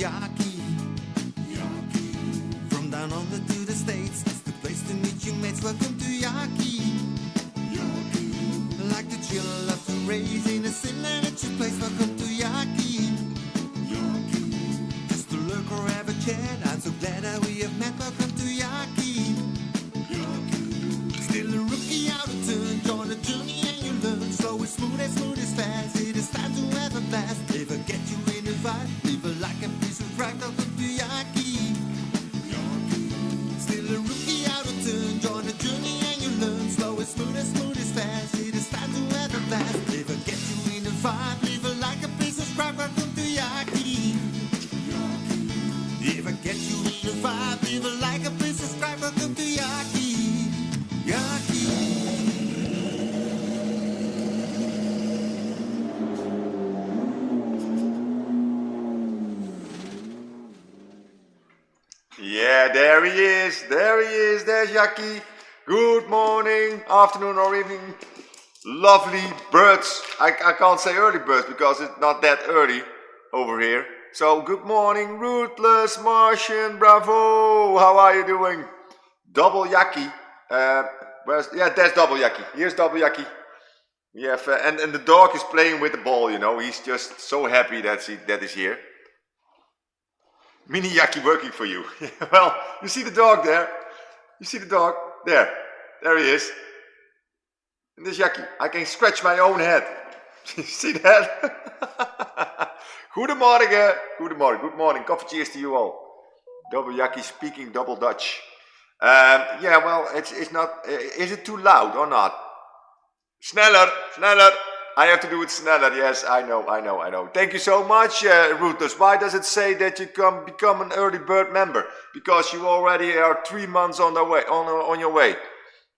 Jaccie. From down under to the States, it's the place to meet you mates. Welcome to Jaccie. Like the chill, love to raise in a simracing place. Welcome to Jaccie. Just to lurk or have a chat, I'm so glad that we have met. Welcome to Jaccie. Still a rookie out of turn, join the journey and you learn. Slow as smooth as fast, it is time to have a blast. If I get you in the vibe, live it like a piece of rock. Welcome to Jaccie. Still a rookie out of turn, join the journey and you learn. Slow as smooth as fast, it is time to have a blast. If I get you in the vibe, live it like a piece of rock. Welcome to Jaccie. If I get you in the vibe, live it like a piece of rock. Welcome to Jaccie. Yeah, there he is, there's Jaccie. Good morning, afternoon or evening, lovely birds. I can't say early birds because it's not that early over here. So good morning, Ruthless Martian, bravo, how are you doing? Double Jaccie, that's double Jaccie, here's double Jaccie. We have, and the dog is playing with the ball, you know, he's just so happy that he's here. Mini Jaccie working for you. Well, you see the dog there. You see the dog? There he is. And this Jaccie. I can scratch my own head. You see that? Goedemorgen. Good morning. Coffee cheers to you all. Double Jaccie speaking double Dutch. Yeah, well, it's not. Is it too loud or not? Sneller. I have to do it sneller. Yes, I know. Thank you so much, Ruthless. Why does it say that you can become an early bird member? Because you already are 3 months on your way.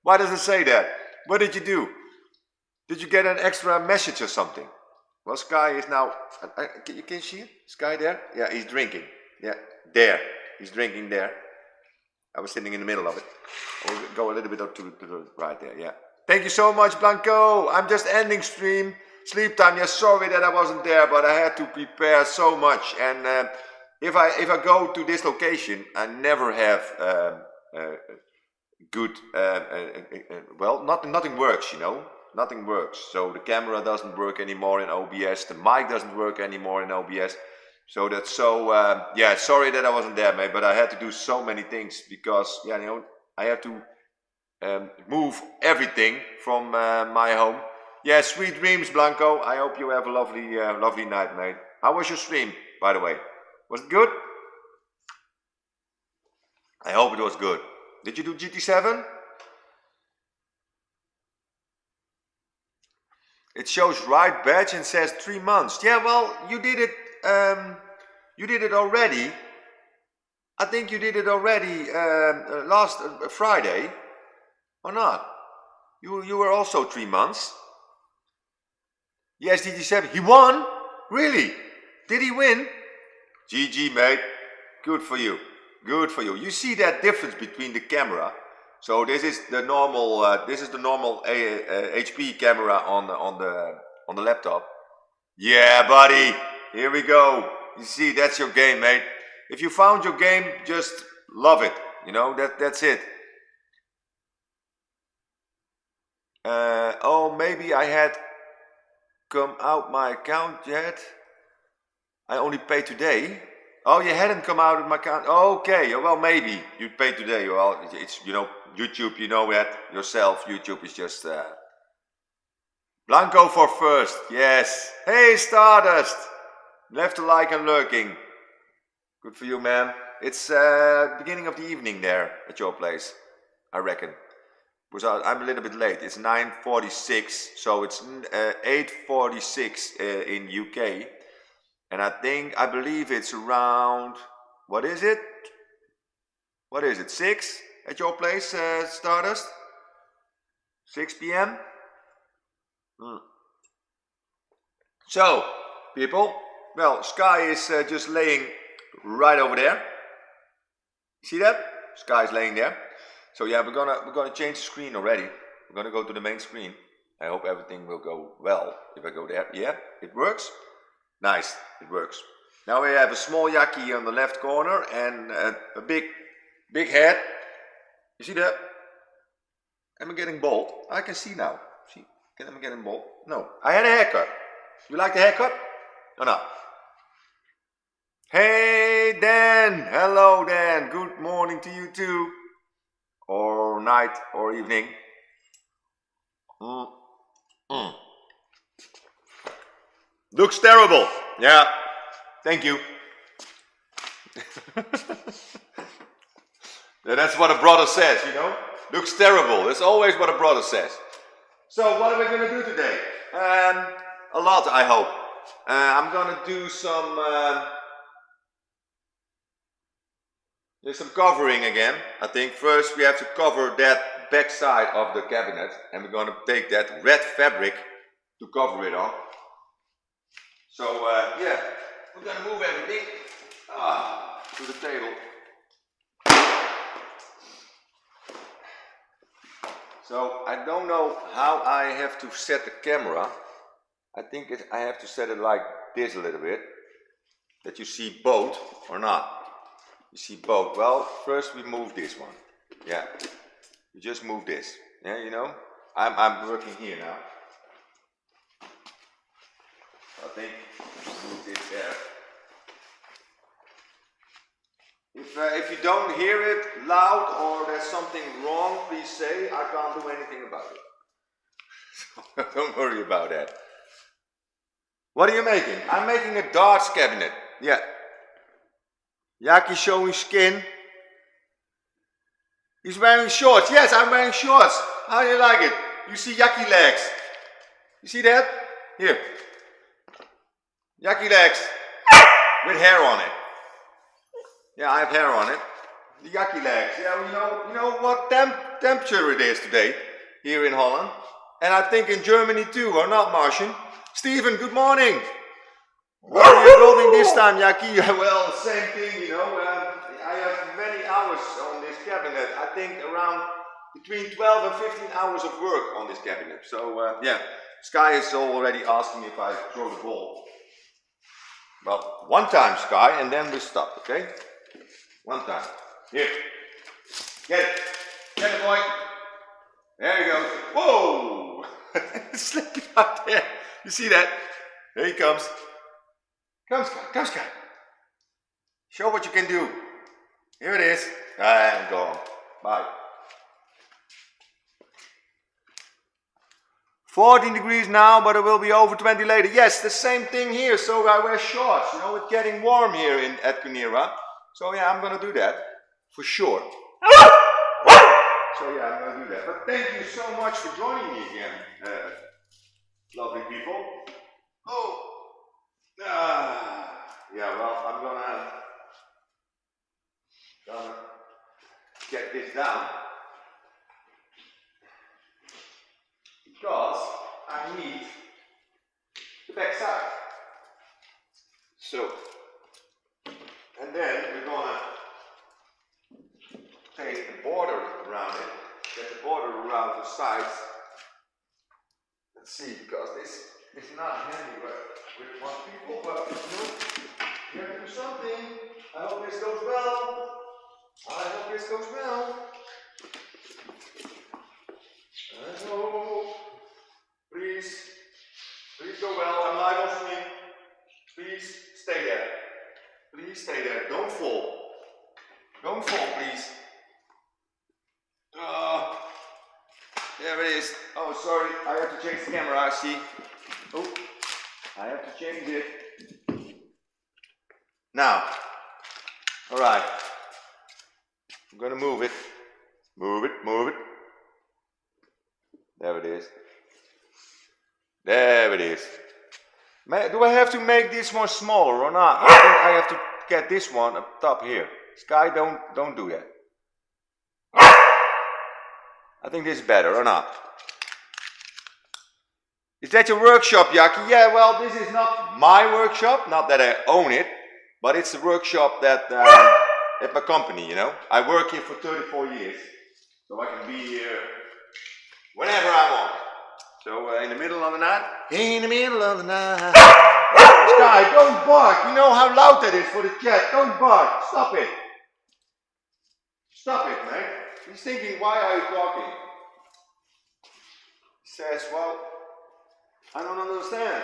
Why does it say that? What did you do? Did you get an extra message or something? Well, Sky is now. You can see it? Sky there? Yeah, he's drinking. Yeah, there. He's drinking there. I was sitting in the middle of it. I will go a little bit up to the right there. Yeah. Thank you so much, Blanco. I'm just ending stream. Sleep time. Yeah, sorry that I wasn't there, but I had to prepare so much. And if I go to this location, I never have good. Well, nothing works. You know, nothing works. So the camera doesn't work anymore in OBS. The mic doesn't work anymore in OBS. So that's so. Yeah, sorry that I wasn't there, mate. But I had to do so many things because you know I have to. Move everything from my home. Yeah, sweet dreams, Blanco. I hope you have a lovely night, mate. How was your stream, by the way? Was it good? I hope it was good. Did you do GT7? It shows right badge and says 3 months. Yeah, well, you did it. You did it already. I think you did it already last Friday. Or not? You were also 3 months. Yes, GT7. He won? Really? Did he win? GG, mate. Good for you. Good for you. You see that difference between the camera. So this is the normal. HP camera on the laptop. Yeah, buddy. Here we go. You see, that's your game, mate. If you found your game, just love it. You know that's it. Oh, maybe I had come out my account yet. I only paid today. Oh, you hadn't come out of my account. Okay, well, maybe you paid today. Well, it's YouTube. You know that yourself. YouTube is just Blanco for first. Yes. Hey, Stardust. Left a like and lurking. Good for you, man. It's beginning of the evening there at your place, I reckon. Because I'm a little bit late. It's 9:46, so it's 8:46 in UK, and I believe it's around. What is it? 6 at your place, Stardust? 6 p.m. So, people, well, Sky is just laying right over there. See that? Sky is laying there. So yeah, we're gonna change the screen already. We're gonna go to the main screen. I hope everything will go well if I go there. Yeah, it works. Nice, it works. Now we have a small Jaccie on the left corner and a big head. You see that? Am I getting bald? I can see now. See? Am I getting bald? No. I had a haircut. You like the haircut? Or not? Hey Dan! Hello Dan! Good morning to you too. Or night or evening. Looks terrible. Yeah. Thank you. Yeah, that's what a brother says, you know. Looks terrible. That's always what a brother says. So what are we going to do today? A lot, I hope. I'm going to do some covering again. I think first we have to cover that back side of the cabinet, and we're going to take that red fabric to cover it on. So yeah, we're going to move everything to the table. So I don't know how I have to set the camera. I think I have to set it like this a little bit, that you see both or not. You see both. Well, first we move this one. Yeah, you just move this. Yeah, you know. I'm working here now. I think move this there. If you don't hear it loud or there's something wrong, please say. I can't do anything about it. So don't worry about that. What are you making? I'm making a darts cabinet. Yeah. Jackie showing skin. He's wearing shorts. Yes, I'm wearing shorts. How do you like it? You see Jackie legs. You see that? Here. Jackie legs. With hair on it. Yeah, I have hair on it. The Jackie legs. Yeah, you know what temperature it is today here in Holland. And I think in Germany too, or not, Martian? Stephen, good morning. What are you building this time, Jackie? Well, same thing, you know. I have many hours on this cabinet. I think around between 12 and 15 hours of work on this cabinet. So, yeah, Sky is already asking me if I throw the ball. Well, one time, Sky, and then we stop, okay? One time. Here. Get it. Get it, boy. There you go. Whoa! Slipping out there. You see that? There he comes. Come, Sky. Come, Sky. Show what you can do. Here it is. And gone. Bye. 14 degrees now, but it will be over 20 later. Yes, the same thing here. So I wear shorts. You know, it's getting warm here at Caninet. So yeah, I'm gonna do that for sure. So yeah, I'm gonna do that. But thank you so much for joining me again, lovely people. Oh, yeah. Well, I'm gonna get this down because I need the back side. So. And then we're gonna take the border around it, get the border around the sides. Let's see, because this is not handy with one people, but you have to do something. I hope this goes well. I hope this goes well. I hope. Please go well. I'm live on stream. Please stay there. Please stay there. Don't fall. Don't fall, please. There it is. Oh, sorry. I have to change the camera. I see. Oh, I have to change it. Now. All right. I'm gonna move it. Move it. Move it. There it is. There it is. Do I have to make this one smaller or not? I think I have to get this one up top here. Sky, don't do that. I think this is better or not? Is that your workshop, Jackie? Yeah, well, this is not my workshop. Not that I own it, but it's a workshop that at my company, you know. I work here for 34 years, so I can be here whenever I want. So in the middle of the night, Sky, don't bark. You know how loud that is for the chat. Don't bark. Stop it. Stop it, mate. He's thinking, why are you talking? He says, well, I don't understand.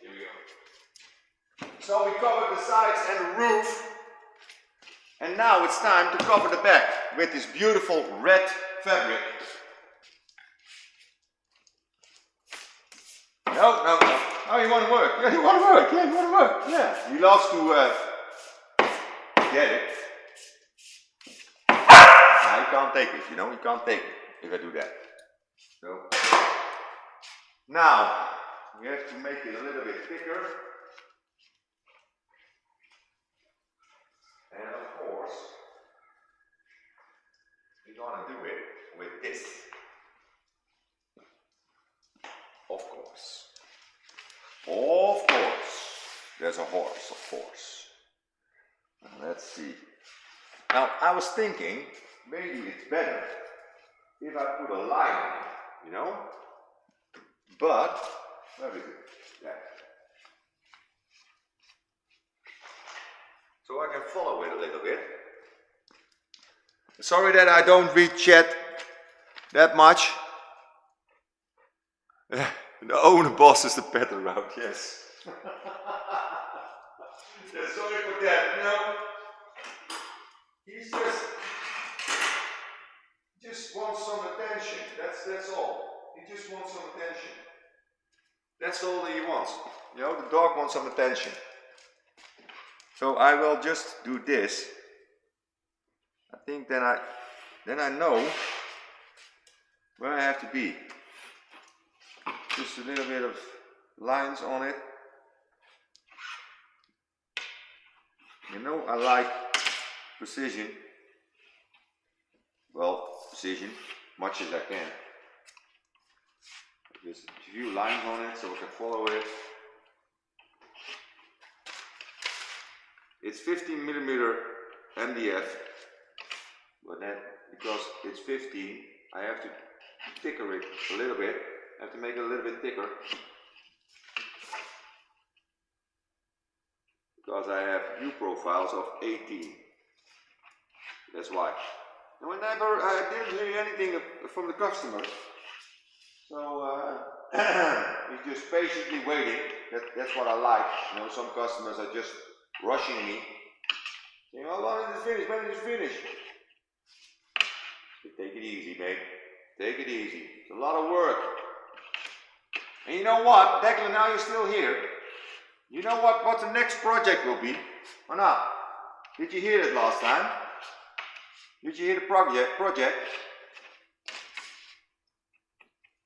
Here we go. So we covered the sides and the roof. And now it's time to cover the back with this beautiful red fabric. No. Oh, you want to work? Yeah, you want to work. Yeah, you want to work. Yeah. He loves to get it. Now he can't take it, you know. He can't take it if I do that. So now we have to make it a little bit thicker. And of course, we're gonna do it with this. Of course. Of course. There's a horse, of course. Let's see. Now, I was thinking, maybe it's better if I put a line on it, you know? But, where is it? There. So I can follow it a little bit. Sorry that I don't read chat that much. The owner bosses the pet around, yes. Yeah, sorry for that, you know. He's just wants some attention. That's all. He just wants some attention. That's all that he wants. You know, the dog wants some attention. So I will just do this. I think then I know where I have to be. Just a little bit of lines on it. You know, I like precision. Well, precision, much as I can. Just a few lines on it so I can follow it. It's 15mm MDF, but then because it's 15, I have to thicker it a little bit. I have to make it a little bit thicker because I have view profiles of 18. That's why. And I didn't hear anything from the customer, so he's just patiently waiting. That's what I like. You know, some customers are just rushing me, saying, "Oh, when is it finished? When is it finished?" So take it easy, mate. Take it easy. It's a lot of work. And you know what, Declan, now you're still here. You know what the next project will be, or not? Did you hear it last time? Did you hear the project?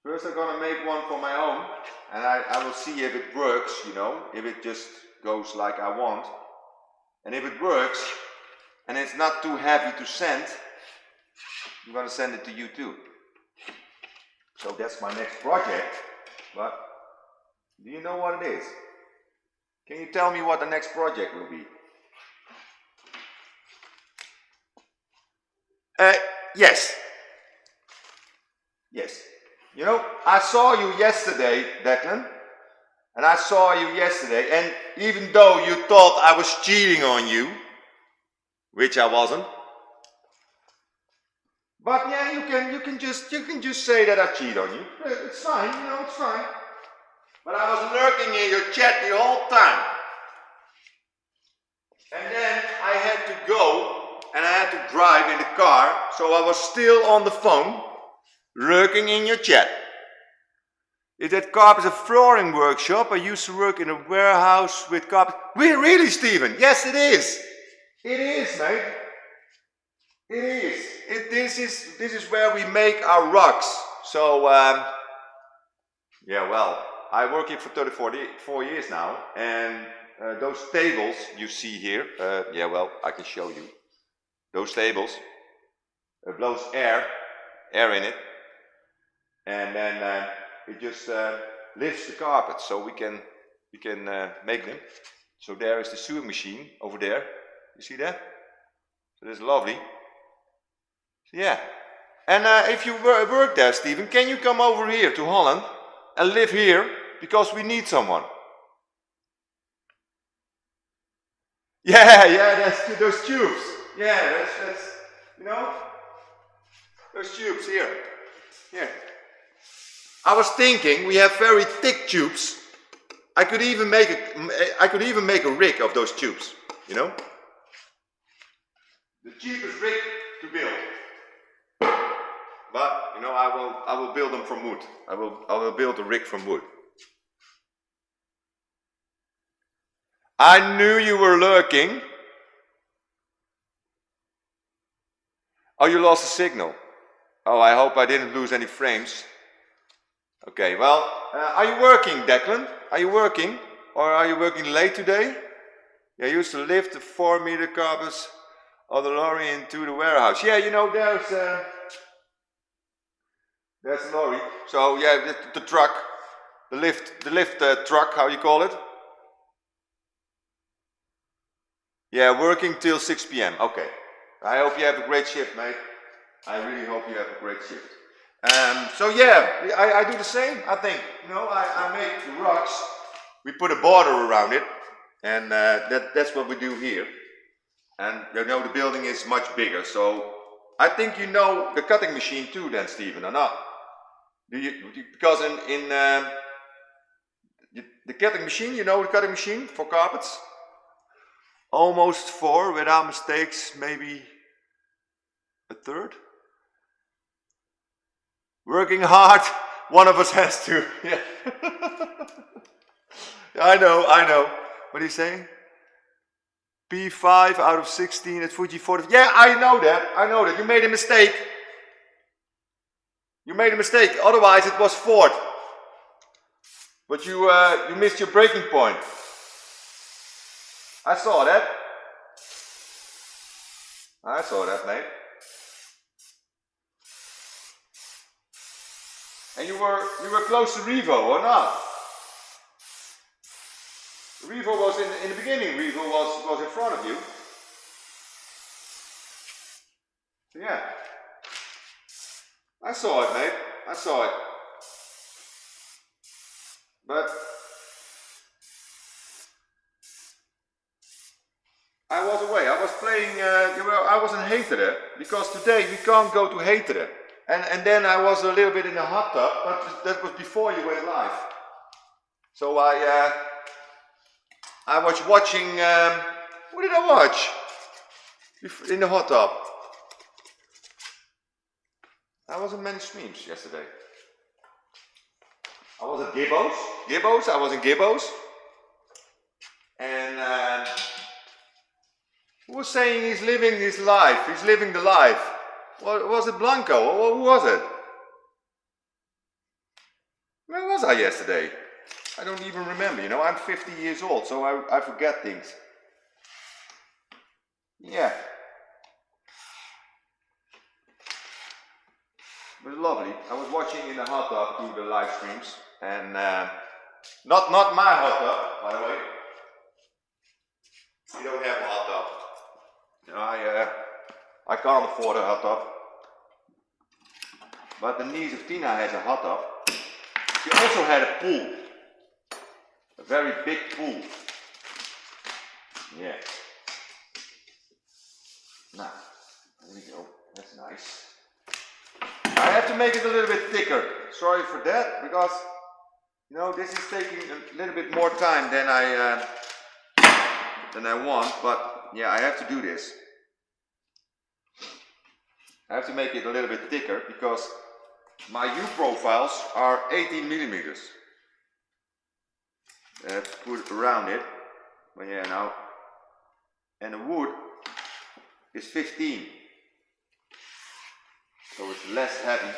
First I'm gonna make one for my own, and I will see if it works, you know, if it just goes like I want. And if it works, and it's not too heavy to send, I'm gonna send it to you too. So that's my next project. But do you know what it is? Can you tell me what the next project will be? Yes. Yes. You know, I saw you yesterday, Declan. And I saw you yesterday, and even though you thought I was cheating on you, which I wasn't. But yeah, you can just say that I cheat on you. It's fine, you know, it's fine. But I was lurking in your chat the whole time. And then I had to go and I had to drive in the car, so I was still on the phone, lurking in your chat. If that carpet is a flooring workshop, I used to work in a warehouse with carpet. Really, Stephen? Yes, it is. It is, mate. It is. This is where we make our rugs. So, yeah, well, I work here for 34 years now, and those tables you see here, yeah, well, I can show you. Those tables, it blows air in it, and then it just lifts the carpet, so we can make them. So there is the sewing machine over there. You see that? So that's lovely. Yeah, and if you work there, Stephen, can you come over here to Holland and live here, because we need someone. Yeah, that's those tubes. Yeah, that's you know, those tubes here. Here. I was thinking we have very thick tubes. I could even make a rig of those tubes. You know, the cheapest rig to build. But you know, I will build them from wood. I will build a rig from wood. I knew you were lurking. Oh, you lost the signal. Oh, I hope I didn't lose any frames. Okay, well, are you working, Declan? Are you working? Or are you working late today? Yeah, I used to lift the 4-meter carpets of the lorry into the warehouse. Yeah, you know, there's a lorry. So yeah, the truck, the lift truck, how you call it? Yeah, working till 6 p.m. Okay. I hope you have a great shift, mate. I really hope you have a great shift. So yeah, I do the same, I think. You know, I make the rocks. We put a border around it, and that's what we do here. And you know, the building is much bigger, so I think you know the cutting machine too then, Stephen, or not? Because in the cutting machine, you know the cutting machine for carpets? Almost 4 without mistakes, maybe a third. Working hard, one of us has to. Yeah. I know. What are you saying? P5 out of 16 at Fuji 40. Yeah, I know that. You made a mistake. Otherwise it was 4th. But you missed your breaking point. I saw that, mate. And you were close to Revo, or not? Revo was in the beginning. Revo was in front of you. So yeah, I saw it, mate. I saw it. But I was away. I was playing. I was in Heteren because today we can't go to Heteren. And then I was a little bit in the hot tub, but that was before you went live. So I was watching. What did I watch? In the hot tub. I was in many streams yesterday. I was at Gibbo's. I was in Gibbo's. And who was saying he's living his life? He's living the life. What was it, Blanco? Or who was it? Where was I yesterday? I don't even remember. You know, I'm 50 years old, so I forget things. Yeah. It was lovely. I was watching in the hot tub through the live streams, and not my hot tub, by the way. We don't have a hot tub. You know, I can't afford a hot tub. But the niece of Tina has a hot tub. She also had a pool. A very big pool. Yeah. Now, there we go. That's nice. I have to make it a little bit thicker. Sorry for that, because you know this is taking a little bit more time than I want. But yeah, I have to do this. I have to make it a little bit thicker because my U profiles are 18 millimeters. I have to put around it. But yeah, now, and the wood is 15. So it's less heavy.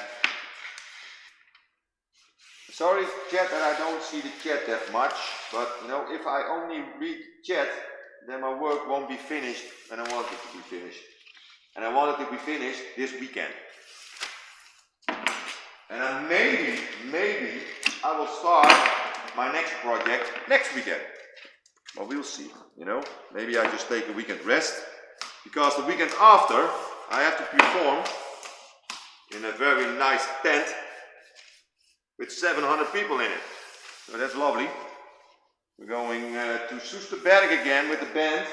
Sorry, chat, that I don't see the chat that much, but you know, if I only read chat, then my work won't be finished, and I want it to be finished. And I want it to be finished this weekend. And maybe I will start my next project next weekend. Well, we'll see, you know. Maybe I just take a weekend rest, because the weekend after I have to perform in a very nice tent with 700 people in it. So that's lovely. We're going to Soesterberg again with the band.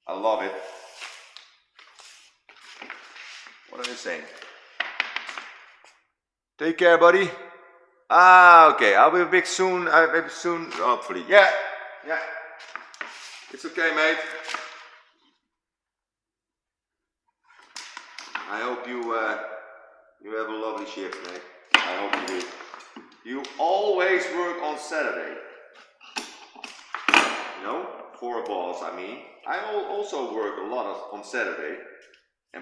I love it. What are you saying? Take care, buddy. Ah, okay. I'll be back soon. Maybe soon, hopefully. Yeah. It's okay, mate. I hope you have a lovely shift, mate. I hope you do. You always work on Saturday. You know, for a boss, I mean. I also work a lot on Saturday,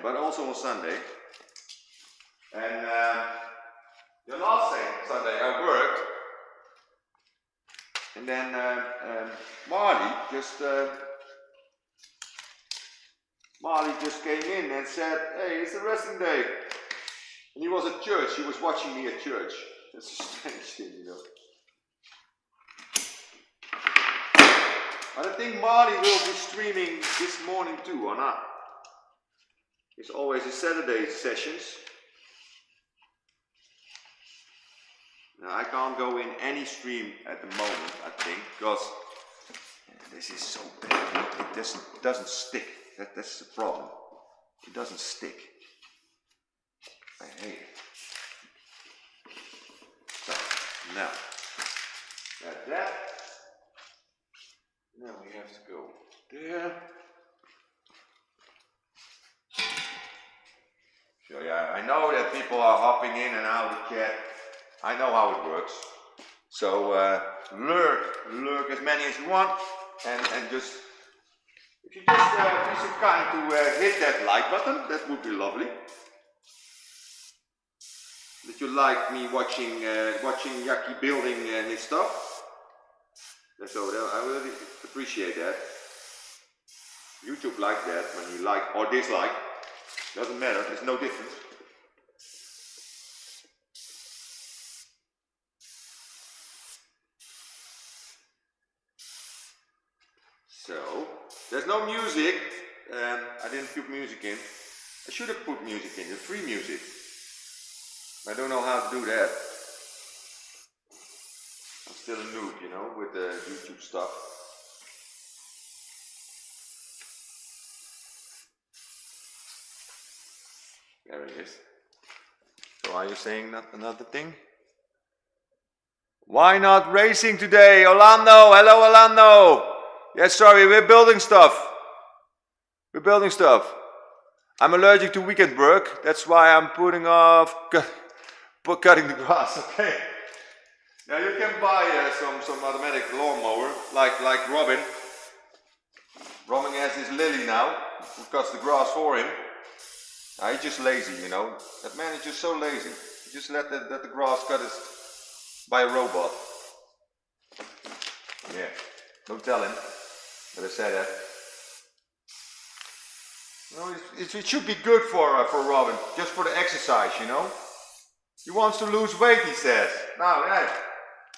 but also on Sunday. And the last Sunday I worked, and then Marley just came in and said, "Hey, it's a resting day." And he was at church. He was watching me at church. That's a strange thing, you know. But I think Marley will be streaming this morning too, or not? It's always a Saturday sessions. Now I can't go in any stream at the moment, I think, because this is so bad. It doesn't stick. That's the problem. It doesn't stick. I hate it. So now that. Now we have to go there. So yeah, I know that people are hopping in and out of the chat. I know how it works. So lurk as many as you want, and just if you just be so kind to hit that like button, that would be lovely. That you like me watching Jaccie building his stuff. So I really appreciate that. YouTube likes that when you like or dislike. Doesn't matter, there's no difference. So, there's no music. I didn't put music in. I should have put music in, the free music. I don't know how to do that. I'm still a noob, you know, with the YouTube stuff. There it is. So are you saying another thing? Why not racing today? Orlando, hello Orlando. Yes, sorry, we're building stuff. I'm allergic to weekend work. That's why I'm putting off cutting the grass, okay? Now you can buy some automatic lawnmower, like Robin. Robin has his Lily now, who cuts the grass for him. Now he's just lazy, you know. That man is just so lazy. He just let the grass cut by a robot. Yeah, don't tell him that I said that. No, it should be good for Robin, just for the exercise, you know. He wants to lose weight, he says. Now, yeah.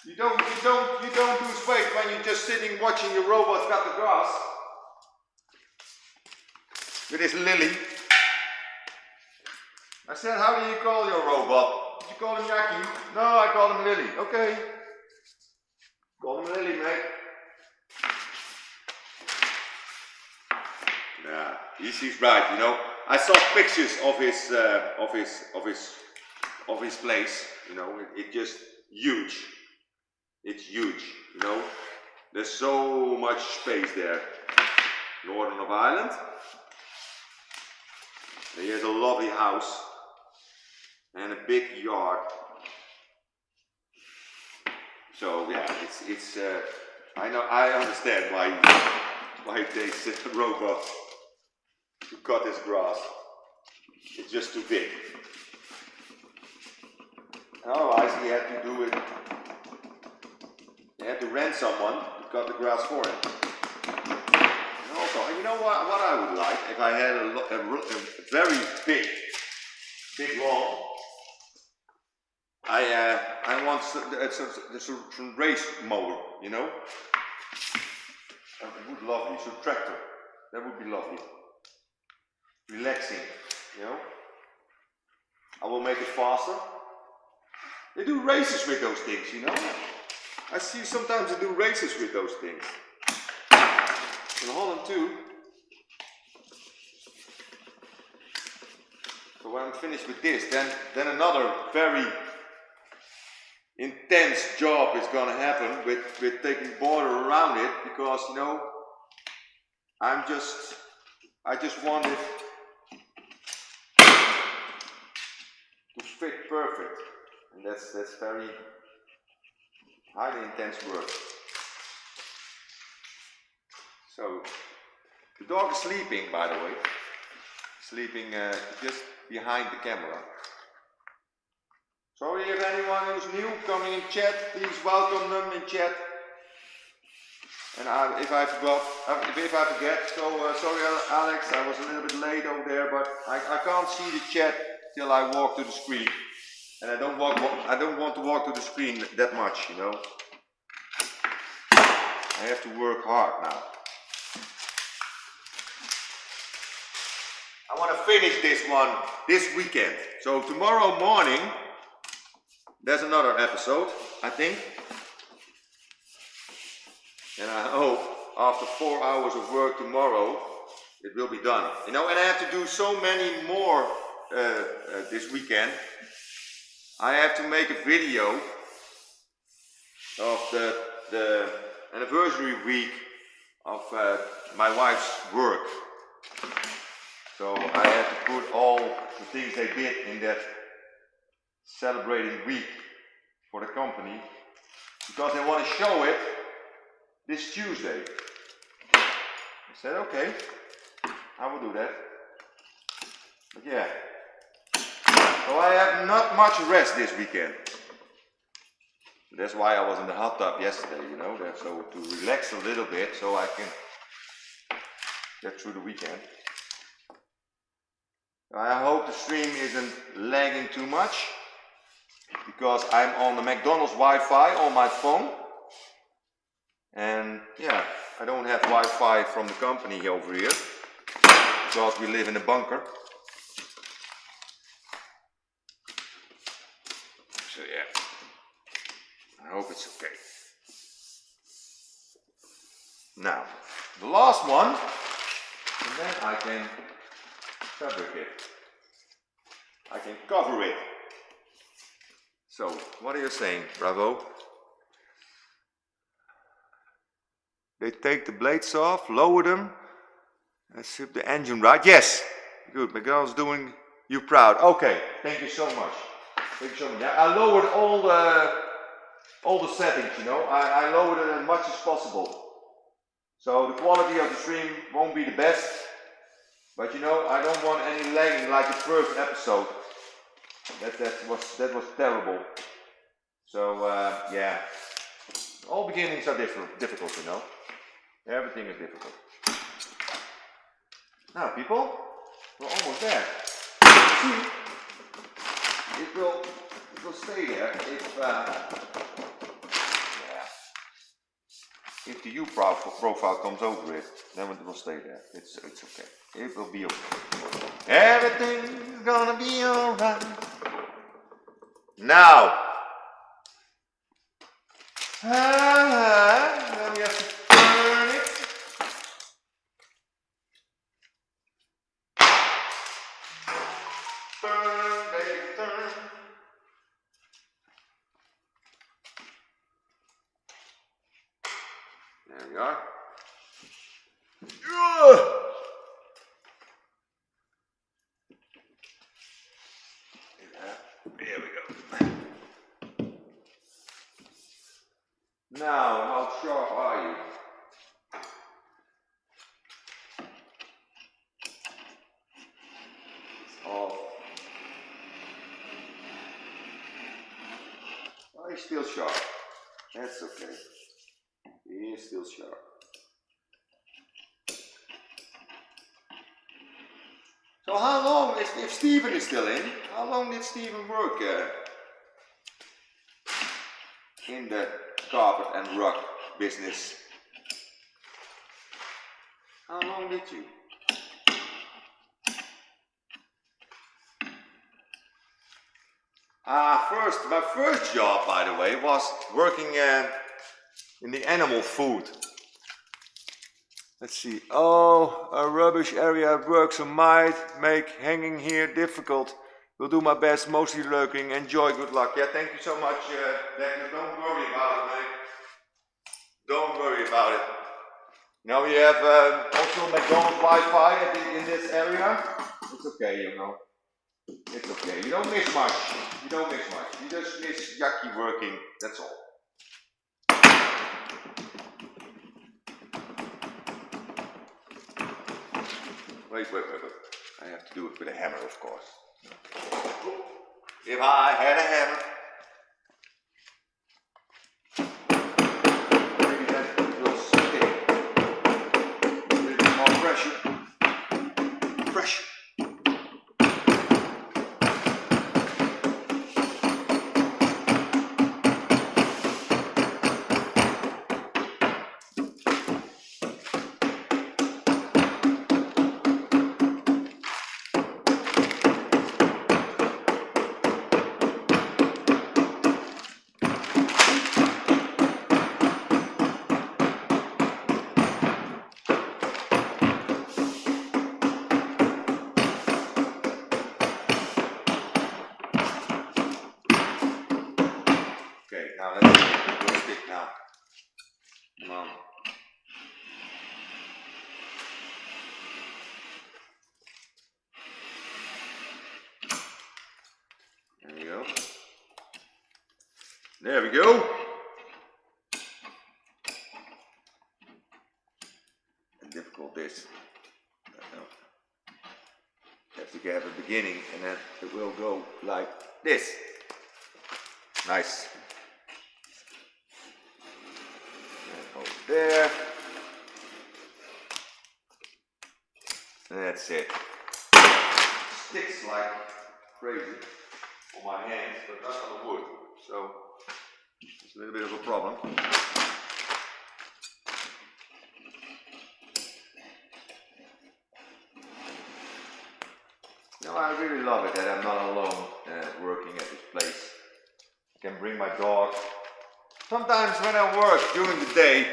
You don't lose weight when you're just sitting watching your robot cut the grass. With his Lily. I said, how do you call your robot? Did you call him Jaccie? No, I call him Lily. Okay. Call him Lily, mate. Yeah, he's right, you know. I saw pictures of his place, you know. It's just huge. It's huge, you know. There's so much space there. Northern of Ireland. He has a lovely house and a big yard. So yeah, it's I understand why it takes a robot to cut his grass. It's just too big. Otherwise he had to do it. He had to rent someone to cut the grass for him. And also, you know what I would like if I had a very big lawn. I want some race mower, you know. That would be lovely. Some tractor. That would be lovely. Relaxing, you know. I will make it faster. They do races with those things, you know. I see sometimes they do races with those things. In Holland too. So when I'm finished with this, then another very intense job is gonna happen with taking border around it, because you know I just want it to fit perfect, and that's very highly intense work. So the dog is sleeping, by the way, sleeping just behind the camera. Sorry if anyone who's new coming in chat, please welcome them in chat. And if I forget, so sorry Alex, I was a little bit late over there, but I can't see the chat till I walk to the screen, and I don't want to walk to the screen that much, you know. I have to work hard now. I want to finish this one this weekend. So tomorrow morning there's another episode, I think. And I hope after 4 hours of work tomorrow it will be done. You know, and I have to do so many more this weekend. I have to make a video of the anniversary week of my wife's work. So I have to put all the things they did in that celebrating week for the company, because they want to show it this Tuesday. I said, okay, I will do that. But yeah, so I have not much rest this weekend. That's why I was in the hot tub yesterday, you know, so to relax a little bit so I can get through the weekend. I hope the stream isn't lagging too much, because I'm on the McDonald's Wi-Fi on my phone. And yeah, I don't have Wi-Fi from the company over here, because we live in a bunker. So yeah, I hope it's okay. Now, the last one, and then I can fabric it. I can cover it. So, what are you saying, Bravo? They take the blades off, lower them, and zip the engine right. Yes, good. McDonald's doing you proud. Okay, thank you so much. Thank you so much. Yeah, I lowered all the settings. You know, I lowered it as much as possible. So the quality of the stream won't be the best, but you know, I don't want any lagging like the first episode. That was terrible. So yeah, all beginnings are difficult, you know. Everything is difficult. Now, people, we're almost there. See, it will stay there if the U profile comes over it, then it will stay there. It's okay. It will be okay. Everything's gonna be alright. Now, then we have to turn it. Turn, baby, turn. There we are. There we go. Now, how sharp are you? It's off. Oh, he's still sharp. That's okay. He is still sharp. So how long, if Steven is still in, how long did Steven work in the carpet and rug business? How long did you? My first job, by the way, was working in the animal food. Let's see. Oh, a rubbish area at work, so might make hanging here difficult. Will do my best, mostly lurking. Enjoy, good luck. Yeah, thank you so much, Daniel. Don't worry about it, mate. Don't worry about it. Now we have also McDonald's Wi-Fi in this area. It's okay, you know. It's okay. You don't miss much. You don't miss much. You just miss Jaccie working. That's all. Wait. I have to do it with a hammer, of course. If I had a hammer. Maybe that will stick. A little bit more pressure. Pressure. Okay, now let's see if it will stick now. Come on. There we go. There we go. And difficult this. You have to have a beginning and then it will go like this. Nice. And over there. And that's it. Sticks like crazy on my hands, but not on the wood. So it's a little bit of a problem. No, I really love it that I'm not alone working at this place. I can bring my dog. Sometimes when I work during the day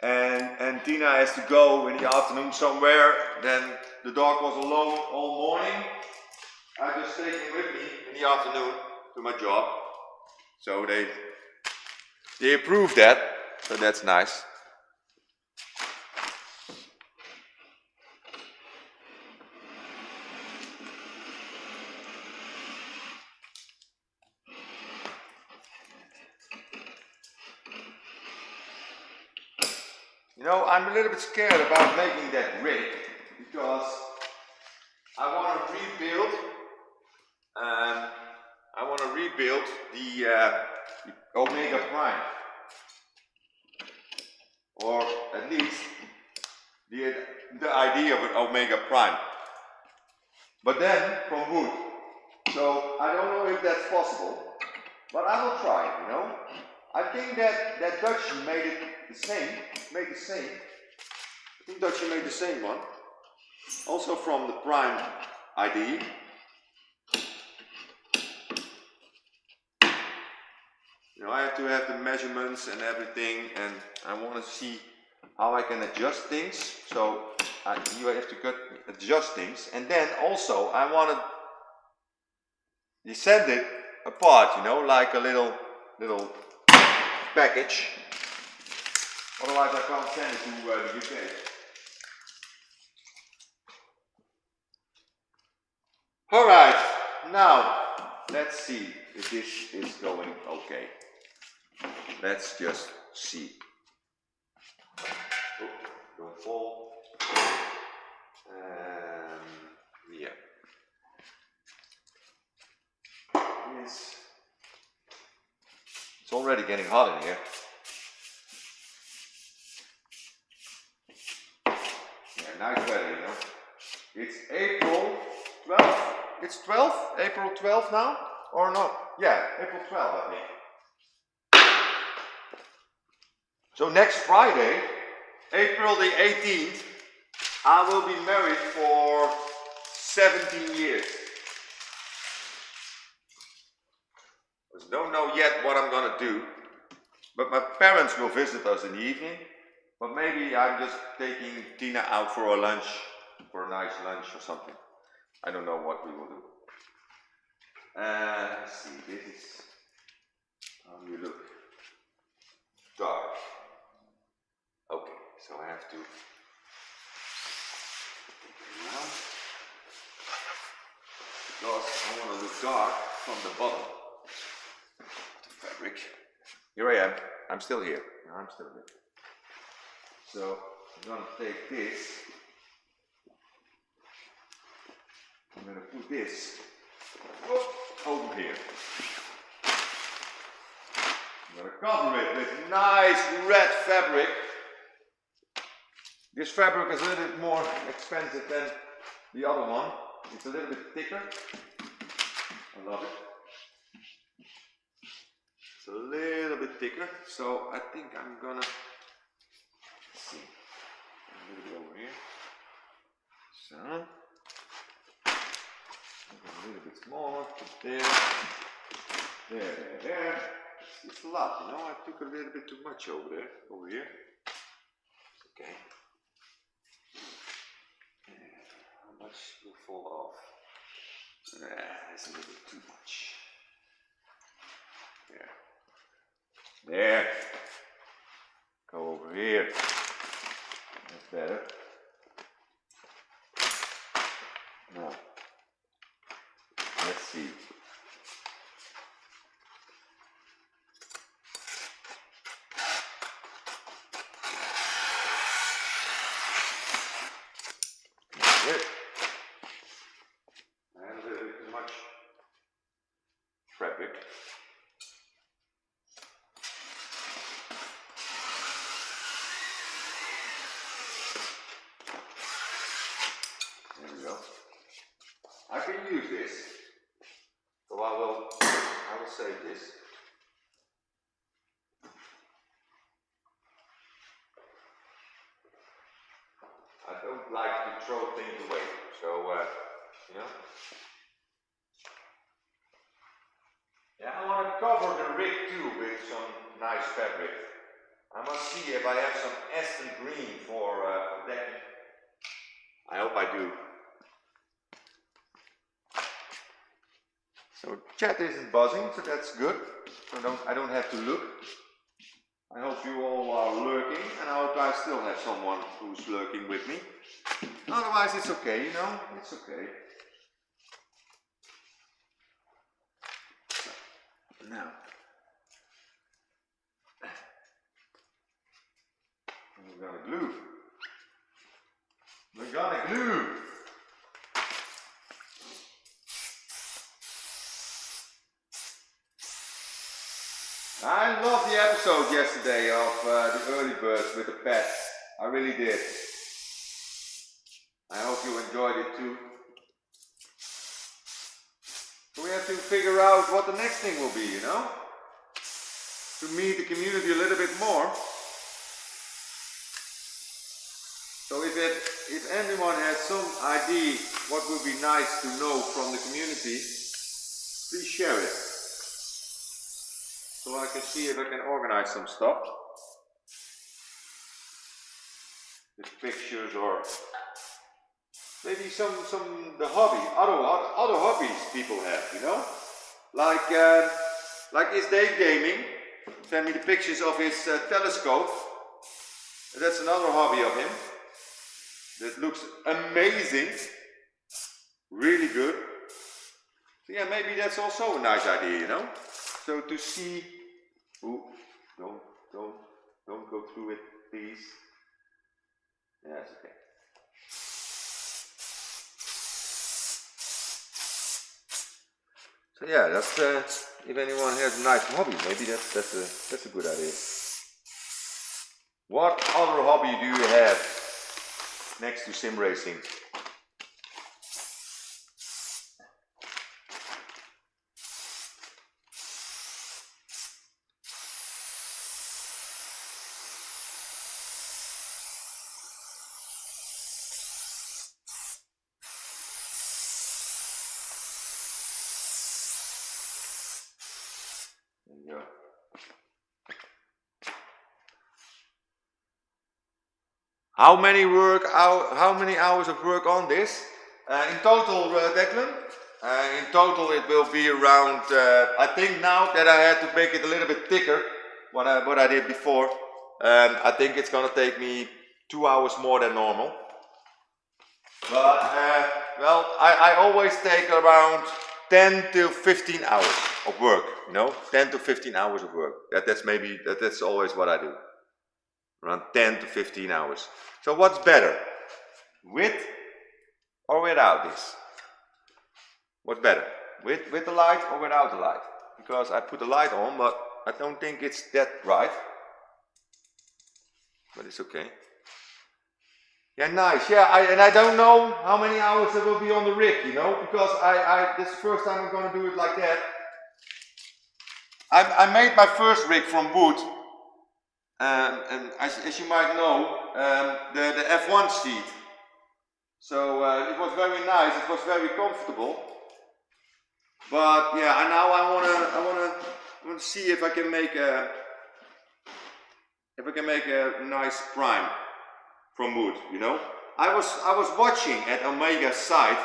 and Tina has to go in the afternoon somewhere, then the dog was alone all morning. I just take him with me in the afternoon to my job. So they approve that, so that's nice. You know, I'm a little bit scared about making that rig because I want to rebuild. The Omega Prime, or at least the idea of an Omega Prime, but then from wood. So I don't know if that's possible, but I will try it. You know, I think that Dutchie made it the same. I think Dutchie made the same one, also from the Prime ID. You know, I have to have the measurements and everything, and I want to see how I can adjust things. So you have to adjust things, and then also I want to send it apart. You know, like a little package. Otherwise, I can't send it to the UK. All right, now let's see if this is going okay. Let's just see. Oh, don't fall. Yeah. Yes. It's already getting hot in here. Yeah, nice weather, you know. It's April 12th. It's 12th? April 12th now? Or not? Yeah, April 12th, I think. So next Friday, April the 18th, I will be married for 17 years. I don't know yet what I'm gonna do, but my parents will visit us in the evening, But maybe I'm just taking Tina out for a lunch, for a nice lunch or something. I don't know what we will do. Let's see, this is how you look. Dark. Okay, so I have to now because I want to look dark from the bottom of the fabric. Here I am. I'm still here. I'm still here. So I'm going to take this. I'm going to put this over here. I'm going to cover it with nice red fabric. This fabric is a little bit more expensive than the other one. It's a little bit thicker. I love it. It's a little bit thicker, so I think I'm gonna see a little bit over here. So a little bit smaller. There. It's a lot, you know. I took a little bit too much over here. Okay. How much will fall off? That's a little bit too much. There. Go over here. That's better. Now, let's see. Good. And a little bit too much fabric. There we go. I can use this, so I will save this. I don't like to throw things away, so you know. Yeah, I want to cover the rig too with some nice fabric. I must see if I have some Aston green for decking. I hope I do. So chat isn't buzzing, so that's good. So I don't have to look. I hope you all are lurking, and I hope I still have someone who's lurking with me. Otherwise it's okay, you know, it's okay. So, now, we're gonna glue. We're gonna glue. I loved the episode yesterday of the early birds with the pets. I really did. I hope you enjoyed it too. So we have to figure out what the next thing will be, you know? To meet the community a little bit more. So if anyone has some idea what would be nice to know from the community, please share it. So I can see if I can organize some stuff. With pictures or maybe the other hobbies people have, you know? Like is Dave gaming? Send me the pictures of his telescope. That's another hobby of him. That looks amazing. Really good. So yeah, maybe that's also a nice idea, you know? So to see, ooh, don't go through it, please. Yeah, it's okay. So yeah, that's if anyone has a nice hobby, maybe that's a good idea. What other hobby do you have next to sim racing? There you go. How many hours of work on this? In total, Declan? In total it will be around, I think now that I had to make it a little bit thicker, what I did before, I think it's gonna take me 2 hours more than normal. But, well, I always take around 10 to 15 hours of work, you know, 10 to 15 hours of work. That's always what I do. Around 10 to 15 hours. So what's better? With or without this? What's better? With the light or without the light? Because I put the light on, but I don't think it's that bright. But it's okay. Yeah, nice. Yeah, I don't know how many hours it will be on the rig, you know, because this is the first time I'm going to do it like that. I made my first rig from wood, and as you might know, the F1 seat. So it was very nice. It was very comfortable. But yeah, now I wanna see if I can make a nice prime from wood, you know. I was watching at Omega's site,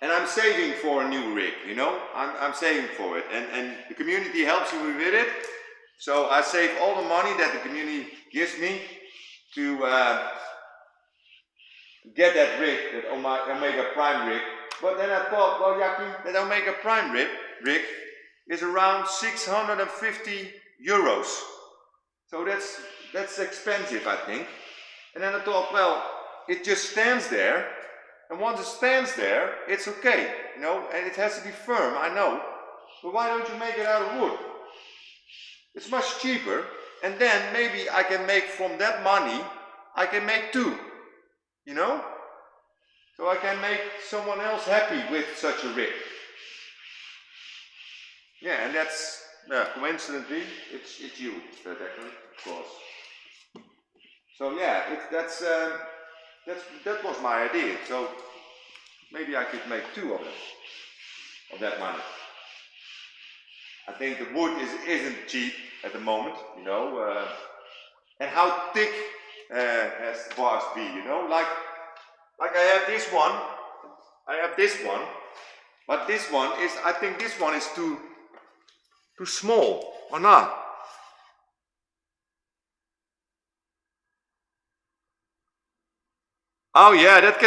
and I'm saving for a new rig, you know. I'm saving for it, and the community helps you with it. So I save all the money that the community gives me to get that rig, that Omega Prime rig. But then I thought, well, Jackie, that Omega Prime rig is around 650 euros. So that's expensive, I think. And then I thought, well, it just stands there, and once it stands there, it's okay, you know, and it has to be firm, I know. But why don't you make it out of wood? It's much cheaper, and then maybe I can make from that money, I can make two, you know? So I can make someone else happy with such a rig. Yeah, and that's, coincidentally, it's you, Declan, of course. So yeah, that was my idea. So maybe I could make two of them, of that money. I think the wood isn't cheap at the moment, you know. And how thick has the bars be, you know? Like I have this one, but this one is, I think this one is too small, or not? Oh yeah, that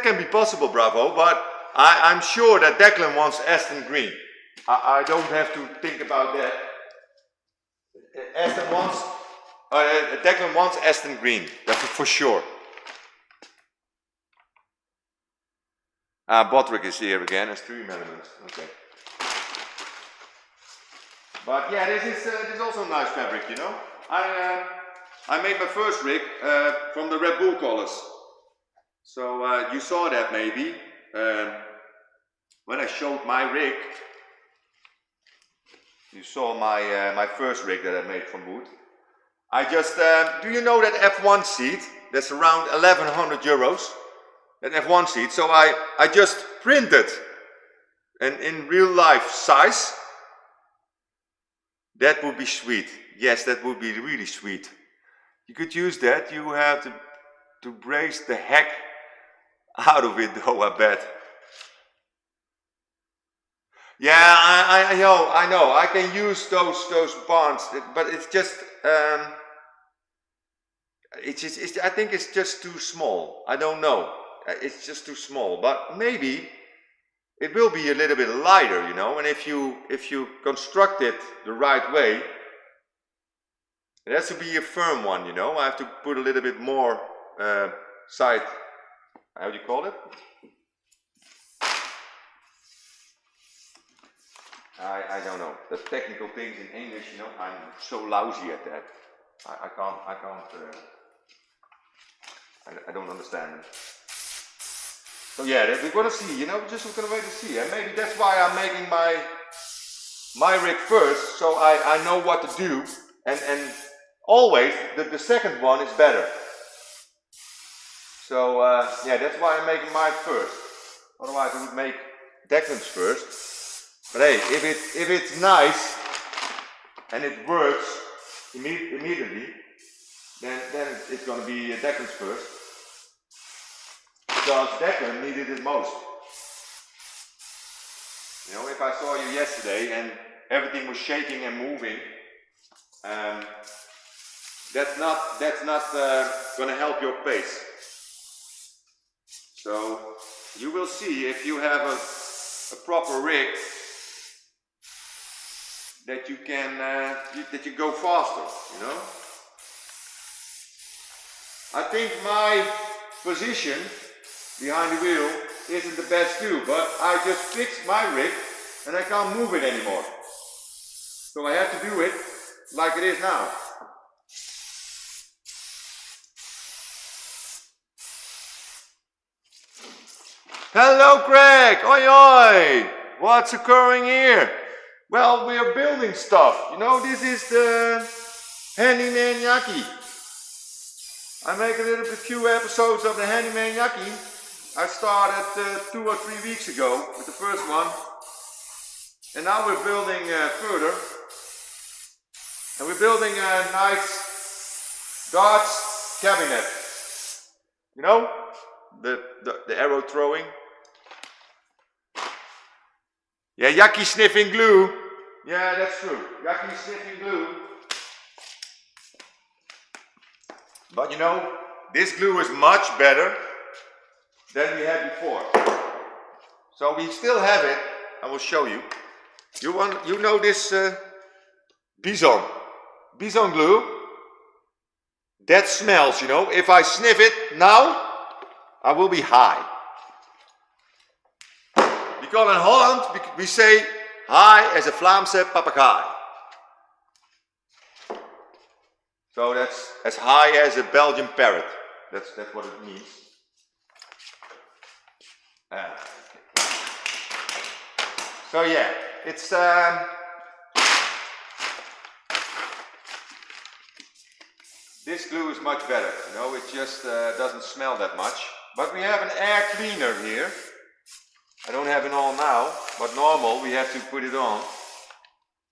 can be possible, Bravo, but I'm sure that Declan wants Aston Green. I don't have to think about that. Declan wants Aston Green, that's for sure. Botrick is here again as stream element. Okay. But yeah, this is also a nice fabric, you know. I made my first rig from the Red Bull collars. So you saw that maybe when I showed my rig. You saw my first rig that I made from wood. I just do you know that F1 seat? That's around 1,100 euros. That F1 seat. So I just printed and in real life size. That would be sweet. Yes, that would be really sweet. You could use that. You have to brace the heck out of it though, I bet. Yeah, I know. I can use those bonds, but it's just I think it's just too small. I don't know. It's just too small. But maybe it will be a little bit lighter, you know. And if you construct it the right way, it has to be a firm one, you know. I have to put a little bit more side. How do you call it? I don't know. The technical things in English, you know, I'm so lousy at that. I don't understand them. So yeah, we're gonna see, you know, we're just gonna wait to see. And maybe that's why I'm making my rig first, so I know what to do. And always the second one is better. So yeah, that's why I'm making mine first. Otherwise I would make Declan's first. But hey, if it's nice and it works immediately, then it's going to be Declan's first. Because Declan needed it most. You know, if I saw you yesterday and everything was shaking and moving, that's not going to help your pace. So you will see if you have a proper rig that you can that you go faster. You know, I think my position behind the wheel isn't the best too, but I just fixed my rig and I can't move it anymore. So I have to do it like it is now. Hello Craig! Oi oi! What's occurring here? Well, we are building stuff. You know, this is the Handyman Jaccie. I make a few episodes of the Handyman Jaccie. I started 2 or 3 weeks ago with the first one. And now we're building further. And we're building a nice Darts Caninet. You know? The arrow throwing. Yeah, Jaccie sniffing glue. Yeah, that's true. Jaccie sniffing glue. But you know, this glue is much better than we had before. So we still have it. I will show you. You know this bison glue? That smells, you know. If I sniff it now, I will be high. Because in Holland we say high as a Vlaamse papegaai. So that's as high as a Belgian parrot. That's what it means. So yeah, it's this glue is much better. You know, it just doesn't smell that much. But we have an air cleaner here. I don't have it on now, but normal we have to put it on.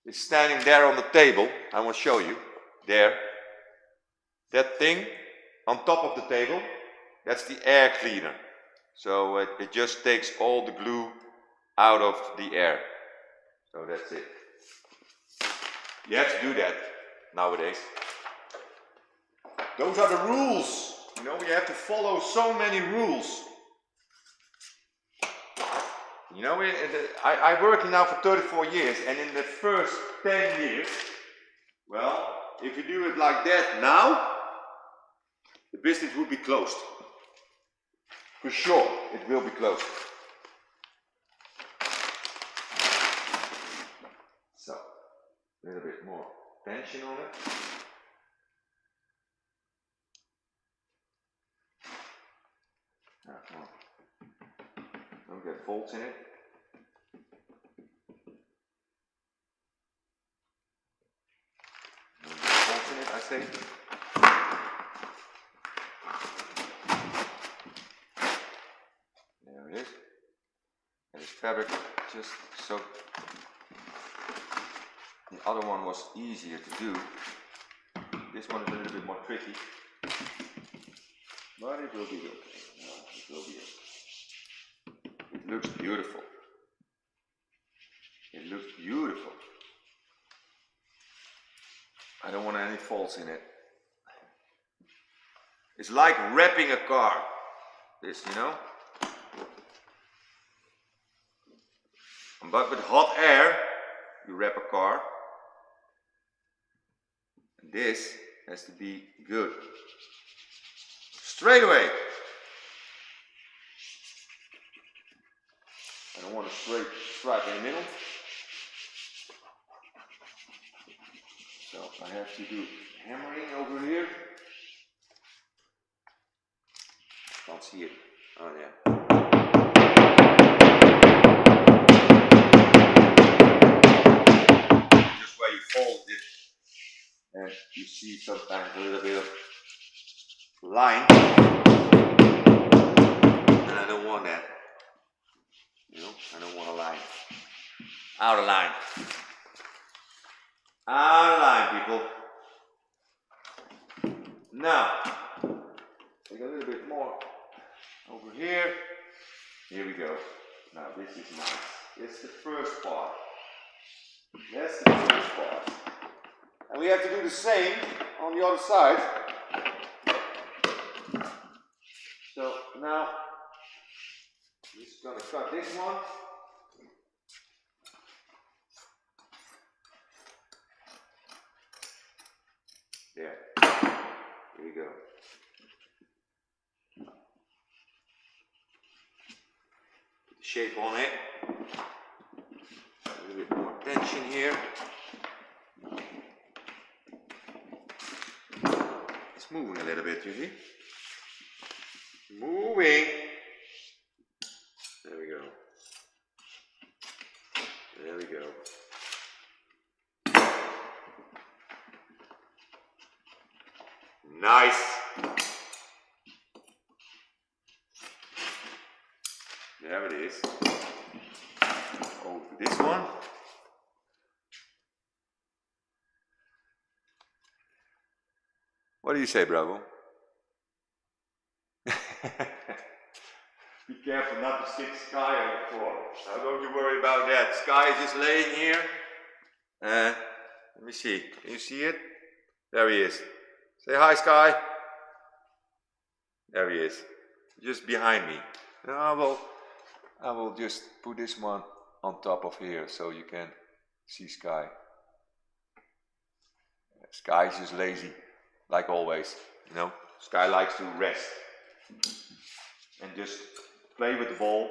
It's standing there on the table. I will show you. There. That thing on top of the table, that's the air cleaner. So it just takes all the glue out of the air. So that's it. You have to do that nowadays. Those are the rules. You know, we have to follow so many rules. You know, I working now for 34 years, and in the first 10 years, well, if you do it like that now, the business will be closed. For sure, it will be closed. So, a little bit more tension on it. Don't get faults in it. Don't get faults in it, I say. There it is. And this fabric just so. The other one was easier to do. This one is a little bit more tricky. But it will be okay. It will be okay. It looks beautiful. It looks beautiful. I don't want any faults in it. It's like wrapping a car. This, you know? But with hot air, you wrap a car. And this has to be good. Straight away. I don't want a straight stripe in the middle. So I have to do hammering over here. Can't see it. Oh yeah. Just where you fold it. And you see sometimes a little bit of line. And I don't want that. You know, I don't want a line. Out of line. Out of line, people. Now, take a little bit more over here. Here we go. Now this is nice. This is the first part. That's the first part. And we have to do the same on the other side. So now, I'm just gonna cut this one. There. Here we go. Put the shape on it. A little bit more tension here. It's moving a little bit, you see? Moving. There we go. There we go. Nice. There it is. Over to this one. What do you say, Bravo? Be careful not to stick Sky on the floor. Now don't you worry about that. Sky is just laying here. Let me see. Can you see it? There he is. Say hi, Sky. There he is. Just behind me. Now I will just put this one on top of here so you can see Sky. Sky is just lazy, like always. You know, Sky likes to rest and just play with the ball.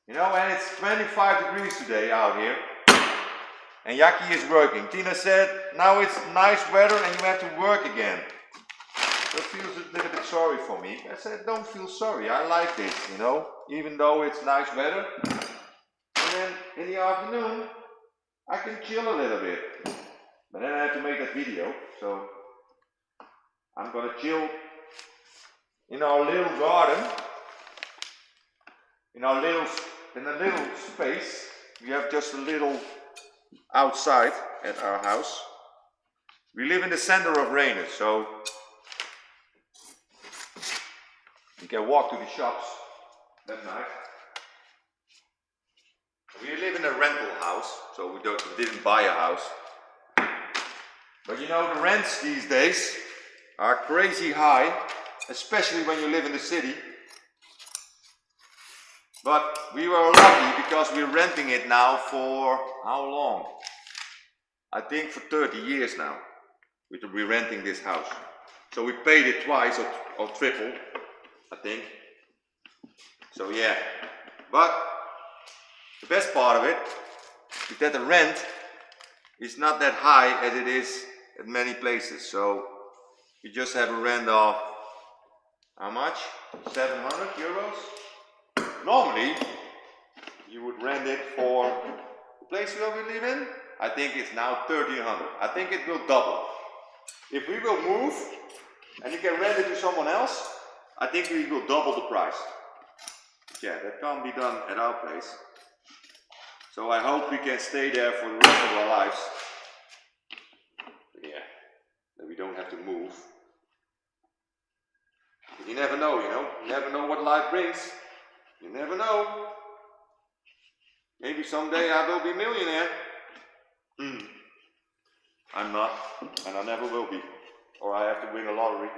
You know, and it's 25 degrees today out here. And Jaccie is working. Tina said, now it's nice weather and you have to work again. So it feels a little bit sorry for me. I said, don't feel sorry. I like this, you know, even though it's nice weather. And then in the afternoon, I can chill a little bit. But then I have to make that video. So I'm gonna chill in our little garden. In a little space. We have just a little outside at our house. We live in the center of Rhenen, so you can walk to the shops. That's nice. We live in a rental house, so we didn't buy a house. But you know, the rents these days are crazy high, especially when you live in the city. But we were lucky because we're renting it now for how long? I think for 30 years now. We're renting this house. So we paid it twice or triple, I think. So yeah. But the best part of it is that the rent is not that high as it is at many places. So you just have a rent of how much? 700 euros? Normally, you would rent it for the place where we live in. I think it's now 1300. I think it will double. If we will move and you can rent it to someone else, I think we will double the price. Yeah, that can't be done at our place. So I hope we can stay there for the rest of our lives. But yeah, that we don't have to move. But you never know, you know. You never know what life brings. You never know. Maybe someday I will be a millionaire. I'm not, and I never will be. Or I have to win a lottery.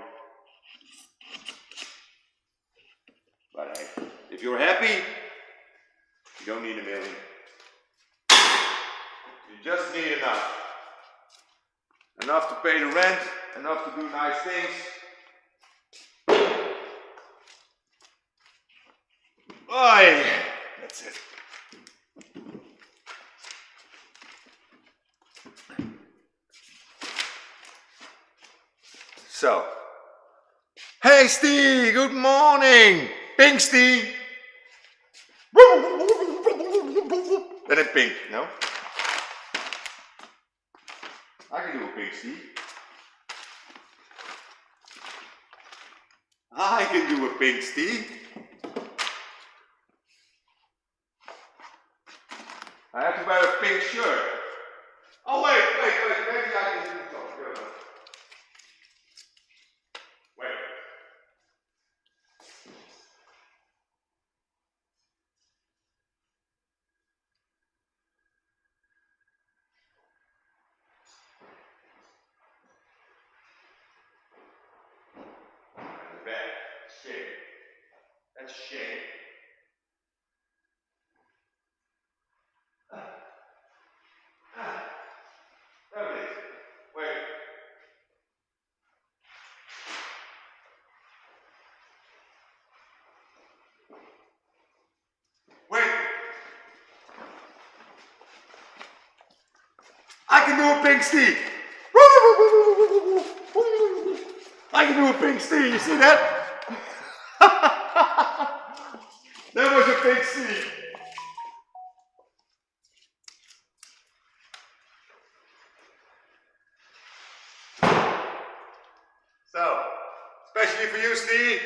But hey, if you're happy, you don't need a million. You just need enough. Enough to pay the rent, enough to do nice things. Oi! That's it. So, hey Steve, good morning! Pink Steve! Then in pink, no? I can do a pink Steve. I can do a pink Steve. I have to wear a pink shirt. Oh wait, maybe I can do something. That's a shame. There it is. Wait. Wait. I can do a pink Steve. I can do a pink Steve. You see that? That was a pink Steve. So, especially for you, Steve.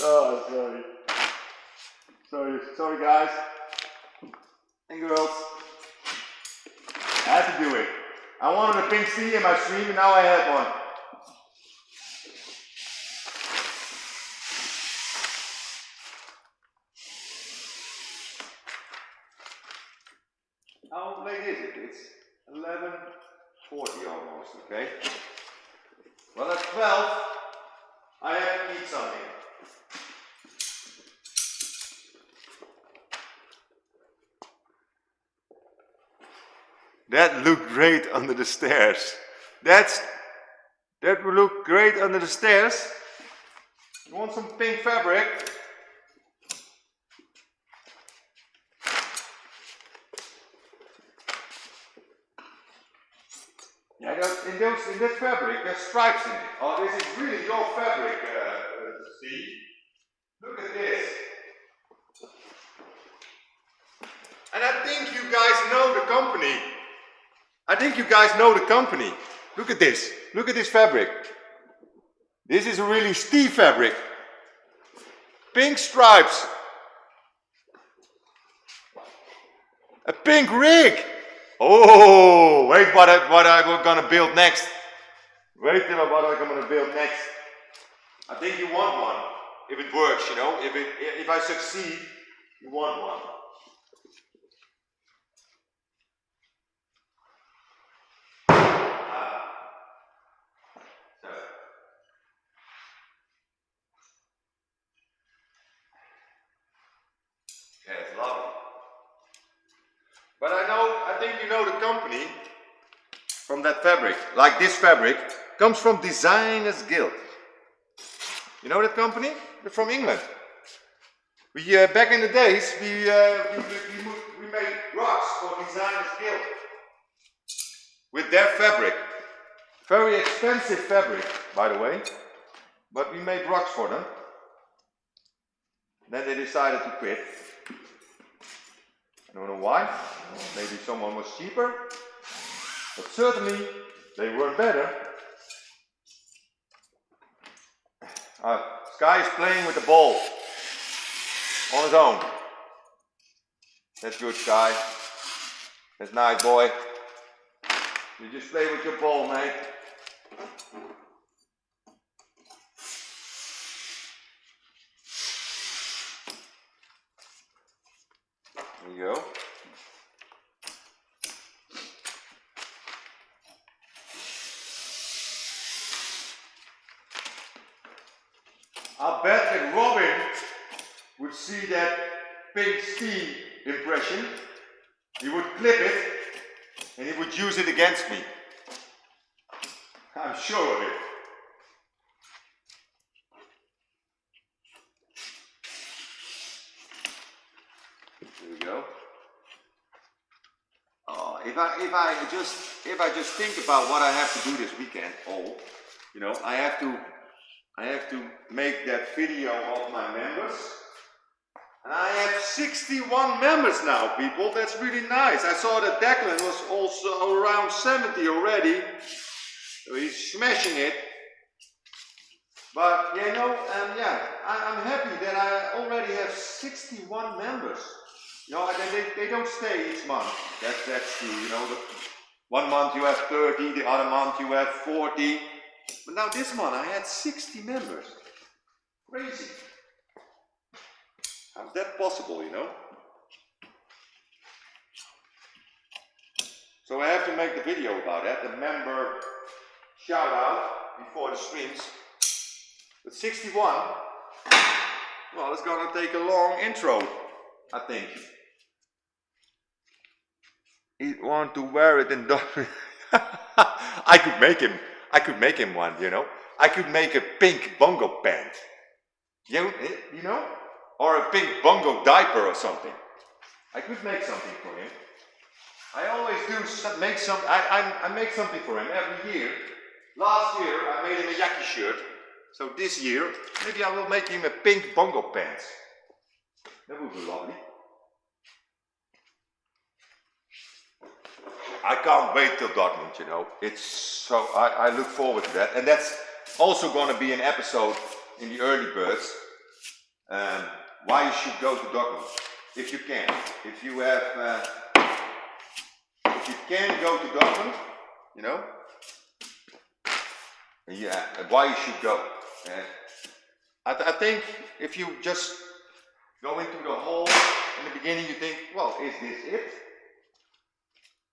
Oh, sorry guys and girls. I had to do it. I wanted a pink sea in my stream and now I had one. How late is it? It's 11:40 almost, okay? Well, at 12, I have to eat something. That looked great under the stairs. That will look great under the stairs. You want some pink fabric? Yeah, in that fabric, there's stripes in it. Oh, this is really your fabric, Steve. Look at this. And I think you guys know the company. Look at this. Look at this fabric. This is a really Steve fabric. Pink stripes. A pink rig. Oh, wait what I'm gonna build next. Wait till what I'm gonna build next. I think you want one. If it works, you know. If I succeed, you want one. Yeah, it's lovely. But I think you know the company from that fabric. Like this fabric comes from Designers Guild. You know that company? They're from England. We back in the days we made rugs for Designers Guild with their fabric. Very expensive fabric, by the way. But we made rugs for them. Then they decided to quit. I don't know why. Maybe someone was cheaper. But certainly they were better. Sky is playing with the ball. On his own. That's good, Sky. That's nice, boy. You just play with your ball, mate. There you go. I bet that Robin would see that pink Steve impression, he would clip it and he would use it against me. I'm sure of it. There we go. If I just think about what I have to do this weekend, you know, I have to make that video of my members. And I have 61 members now, people. That's really nice. I saw that Declan was also around 70 already. So he's smashing it. But, you know, yeah, I'm happy that I already have 61 members. You know, they don't stay each month. That's true, you know. One month you have 30, the other month you have 40. But now this month I had 60 members. Crazy. How's that possible, you know? So I have to make the video about that, the member shout out before the streams. But 61, well, it's gonna take a long intro, I think. He'd want to wear it in I could make him one, you know. I could make a pink bongo pant. You know? Or a pink bongo diaper or something. I could make something for him. I always do make some. I make something for him every year. Last year I made him a Jaccie shirt. So this year maybe I will make him a pink bongo pants. That would be lovely. I can't wait till Dortmund, you know. It's so I look forward to that, and that's also going to be an episode in the early birds. Why you should go to Dortmund if you can. If you have. If you can go to Dortmund, you know, yeah, why you should go. I think if you just go into the hall in the beginning, you think, well, is this it?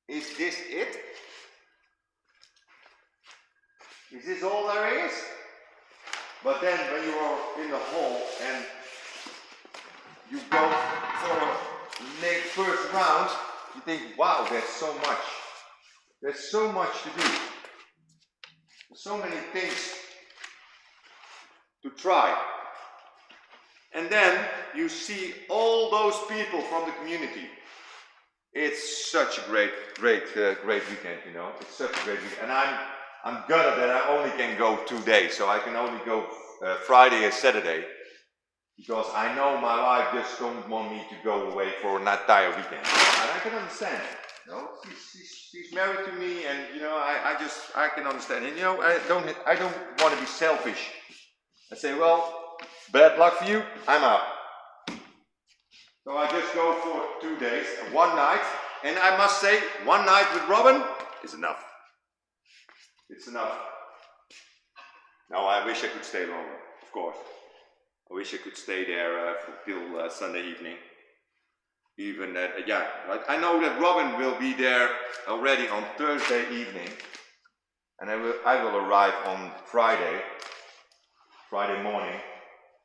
Is this it? Is this all there is? But then when you are in the hall and you go for a first round, you think, wow, there's so much. There's so much to do. So many things to try. And then you see all those people from the community. It's such a great weekend, you know. It's such a great weekend. And I'm gutted that I only can go 2 days. So I can only go Friday and Saturday. Because I know my wife just don't want me to go away for an entire weekend. And I can understand. You know, she's married to me, and you know, I can understand. And you know, I don't want to be selfish. I say, well, bad luck for you, I'm out. So I just go for 2 days, and 1 night, and I must say, 1 night with Robin is enough. It's enough. Now I wish I could stay longer, of course. I wish I could stay there till Sunday evening. Even yeah, I know that Robin will be there already on Thursday evening, and I will arrive on Friday morning,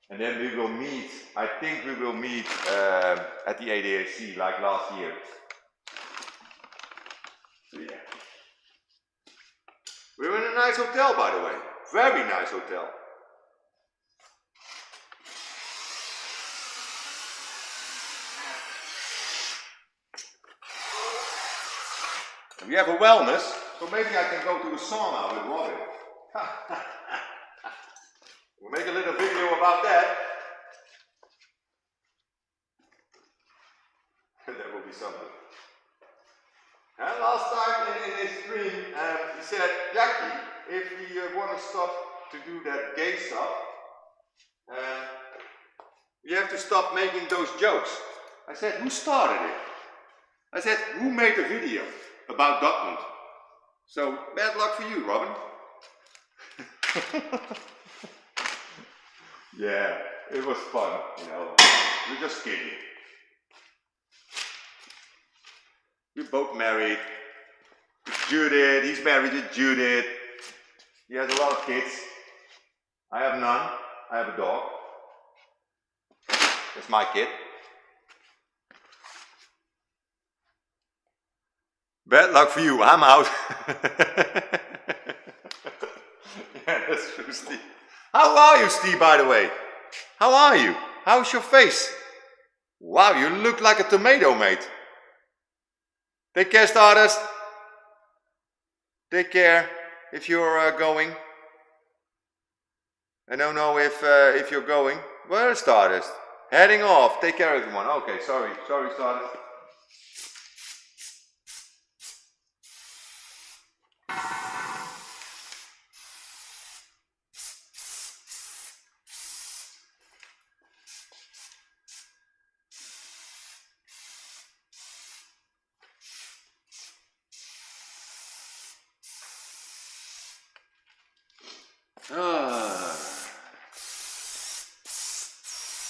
and then we will meet. I think we will meet at the ADAC like last year. So yeah, we're in a nice hotel, by the way. Very nice hotel. We have a wellness, so maybe I can go to the sauna with Robin. We'll make a little video about that. That will be something. And last time in his stream, he said, Jaccie, if we want to stop to do that gay stuff, we have to stop making those jokes. I said, who started it? I said, who made the video about Dortmund? So, bad luck for you, Robin. Yeah, it was fun, you know. We're just kidding. We're both married. Judith, he's married to Judith. He has a lot of kids. I have none. I have a dog. That's my kid. Bad luck for you, I'm out. Yeah, that's true, Steve. How are you, Steve, by the way? How are you? How's your face? Wow, you look like a tomato, mate. Take care, Stardust. Take care if you're going. I don't know if you're going. Where is Stardust? Heading off. Take care, everyone. Okay, sorry, Stardust.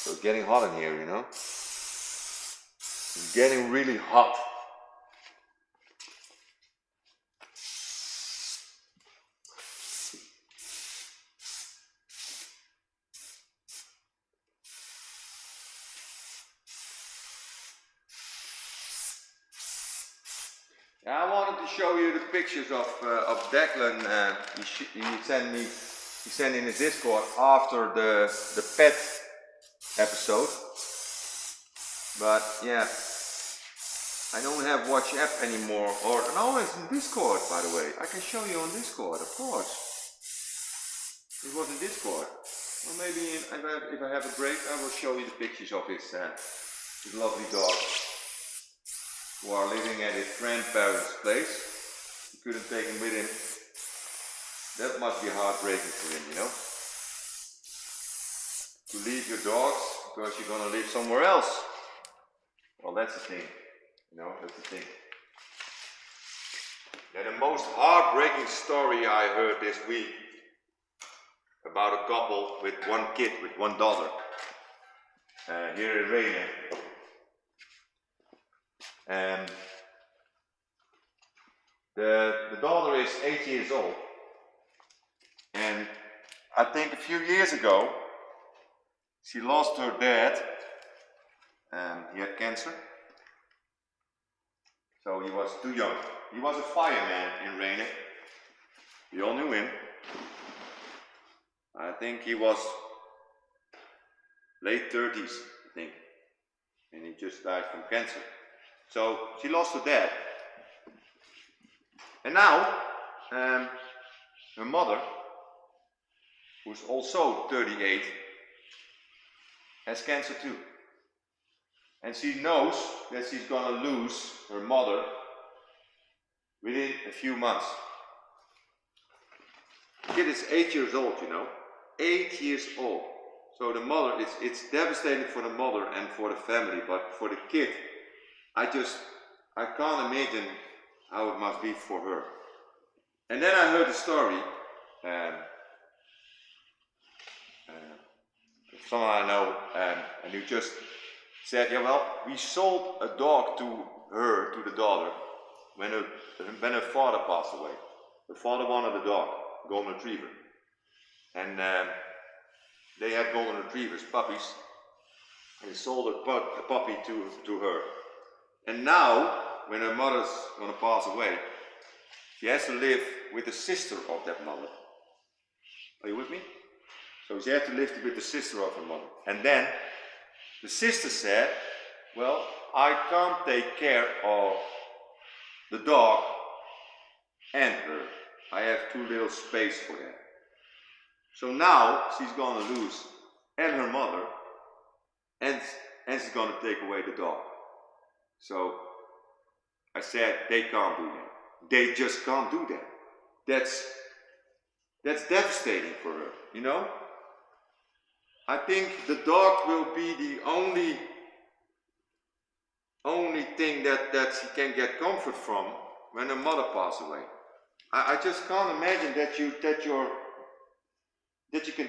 So it's getting hot in here, you know. It's getting really hot. I wanted to show you the pictures of Declan. He sent in his Discord after the pet episode. But yeah, I don't have WhatsApp anymore. Or no, it's in Discord, by the way. I can show you on Discord, of course. It was in Discord. Or maybe if I have a break, I will show you the pictures of his lovely dog, who are living at his grandparents' place. He couldn't take him with him. That must be heartbreaking for him, you know. To leave your dogs because you're gonna live somewhere else. Well, that's the thing, you know, that's the thing. Yeah, the most heartbreaking story I heard this week about a couple with one kid, with one daughter, here in Renen. And the daughter is 8 years old, and I think a few years ago she lost her dad. He had cancer, so he was too young. He was a fireman in Renen. We all knew him. I think he was late 30s, I think, and he just died from cancer. So she lost her dad, and now her mother, who's also 38, has cancer too. And she knows that she's gonna lose her mother within a few months. The kid is 8 years old, you know, 8 years old. So the mother, it's devastating for the mother and for the family, but for the kid, I can't imagine how it must be for her. And then I heard the story of someone I know, and who just said, yeah, well, we sold a dog to the daughter, when her father passed away. The father wanted a dog, golden retriever, and they had golden retrievers, puppies, and he sold a puppy to her. And now, when her mother's going to pass away, she has to live with the sister of that mother. Are you with me? So she has to live with the sister of her mother. And then the sister said, well, I can't take care of the dog and her. I have too little space for that. So now she's going to lose and her mother, and she's going to take away the dog. So I said, they can't do that. They just can't do that. That's devastating for her, you know? I think the dog will be the only thing that she can get comfort from when her mother passes away. I just can't imagine that you can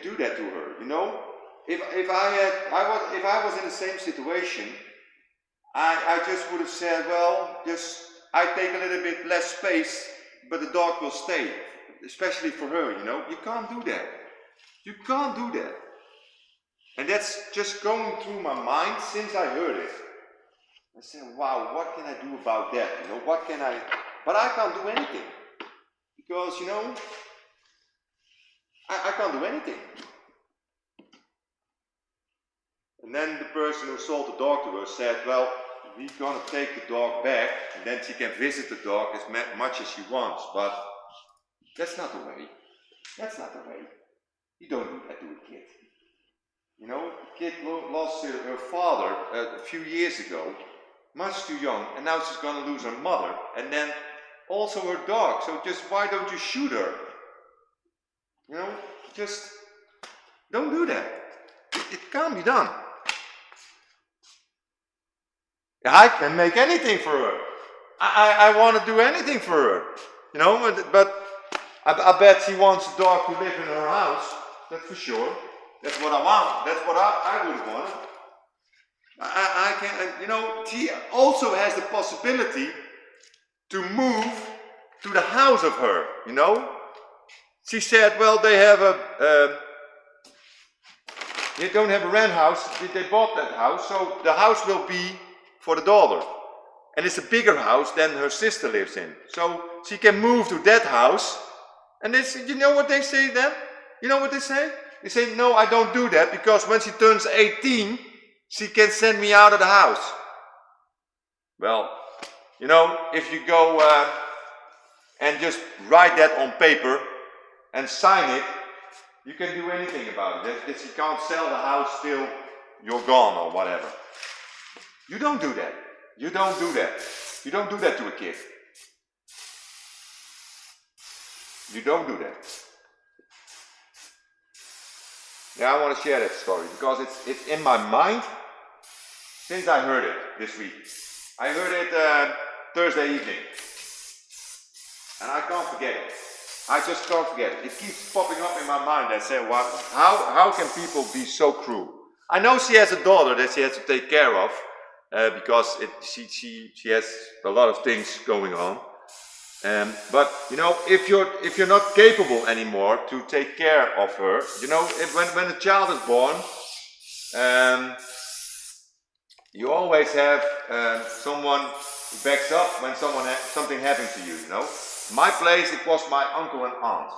do that to her, you know? If I was in the same situation, I just would have said, well, I take a little bit less space, but the dog will stay, especially for her, you know? You can't do that. You can't do that. And that's just going through my mind since I heard it. I said, wow, what can I do about that? You know, what can I, but I can't do anything. Because, you know, I can't do anything. And then the person who sold the dog to her said, well, we're going to take the dog back, and then she can visit the dog as much as she wants. But that's not the way. That's not the way. You don't do that to a kid. You know, the kid lost her father a few years ago, much too young, and now she's going to lose her mother, and then also her dog. So just why don't you shoot her? You know, just don't do that. It can't be done. I can make anything for her. I want to do anything for her. You know, but I bet she wants a dog to live in her house. That's for sure. That's what I want. That's what I would want. I can, you know, she also has the possibility to move to the house of her, you know. She said, well, they have they don't have a rent house. They bought that house, so the house will be for the daughter. and it's a bigger house than her sister lives in. So she can move to that house. And this, you know what they say then? You know what they say? They say, no, I don't do that, because when she turns 18, she can send me out of the house. Well, you know, if you go and just write that on paper and sign it, you can do anything about it. That you can't sell the house till you're gone or whatever. You don't do that. You don't do that. You don't do that to a kid. You don't do that. Yeah, I want to share that story because it's in my mind since I heard it this week. I heard it Thursday evening, and I can't forget it. I just can't forget it. It keeps popping up in my mind. I say, "What? How can people be so cruel?" I know she has a daughter that she has to take care of because she has a lot of things going on. But you know, if you're not capable anymore to take care of her, you know, when a child is born, you always have someone who backs up when something happens to you. You know, in my place it was my uncle and aunt.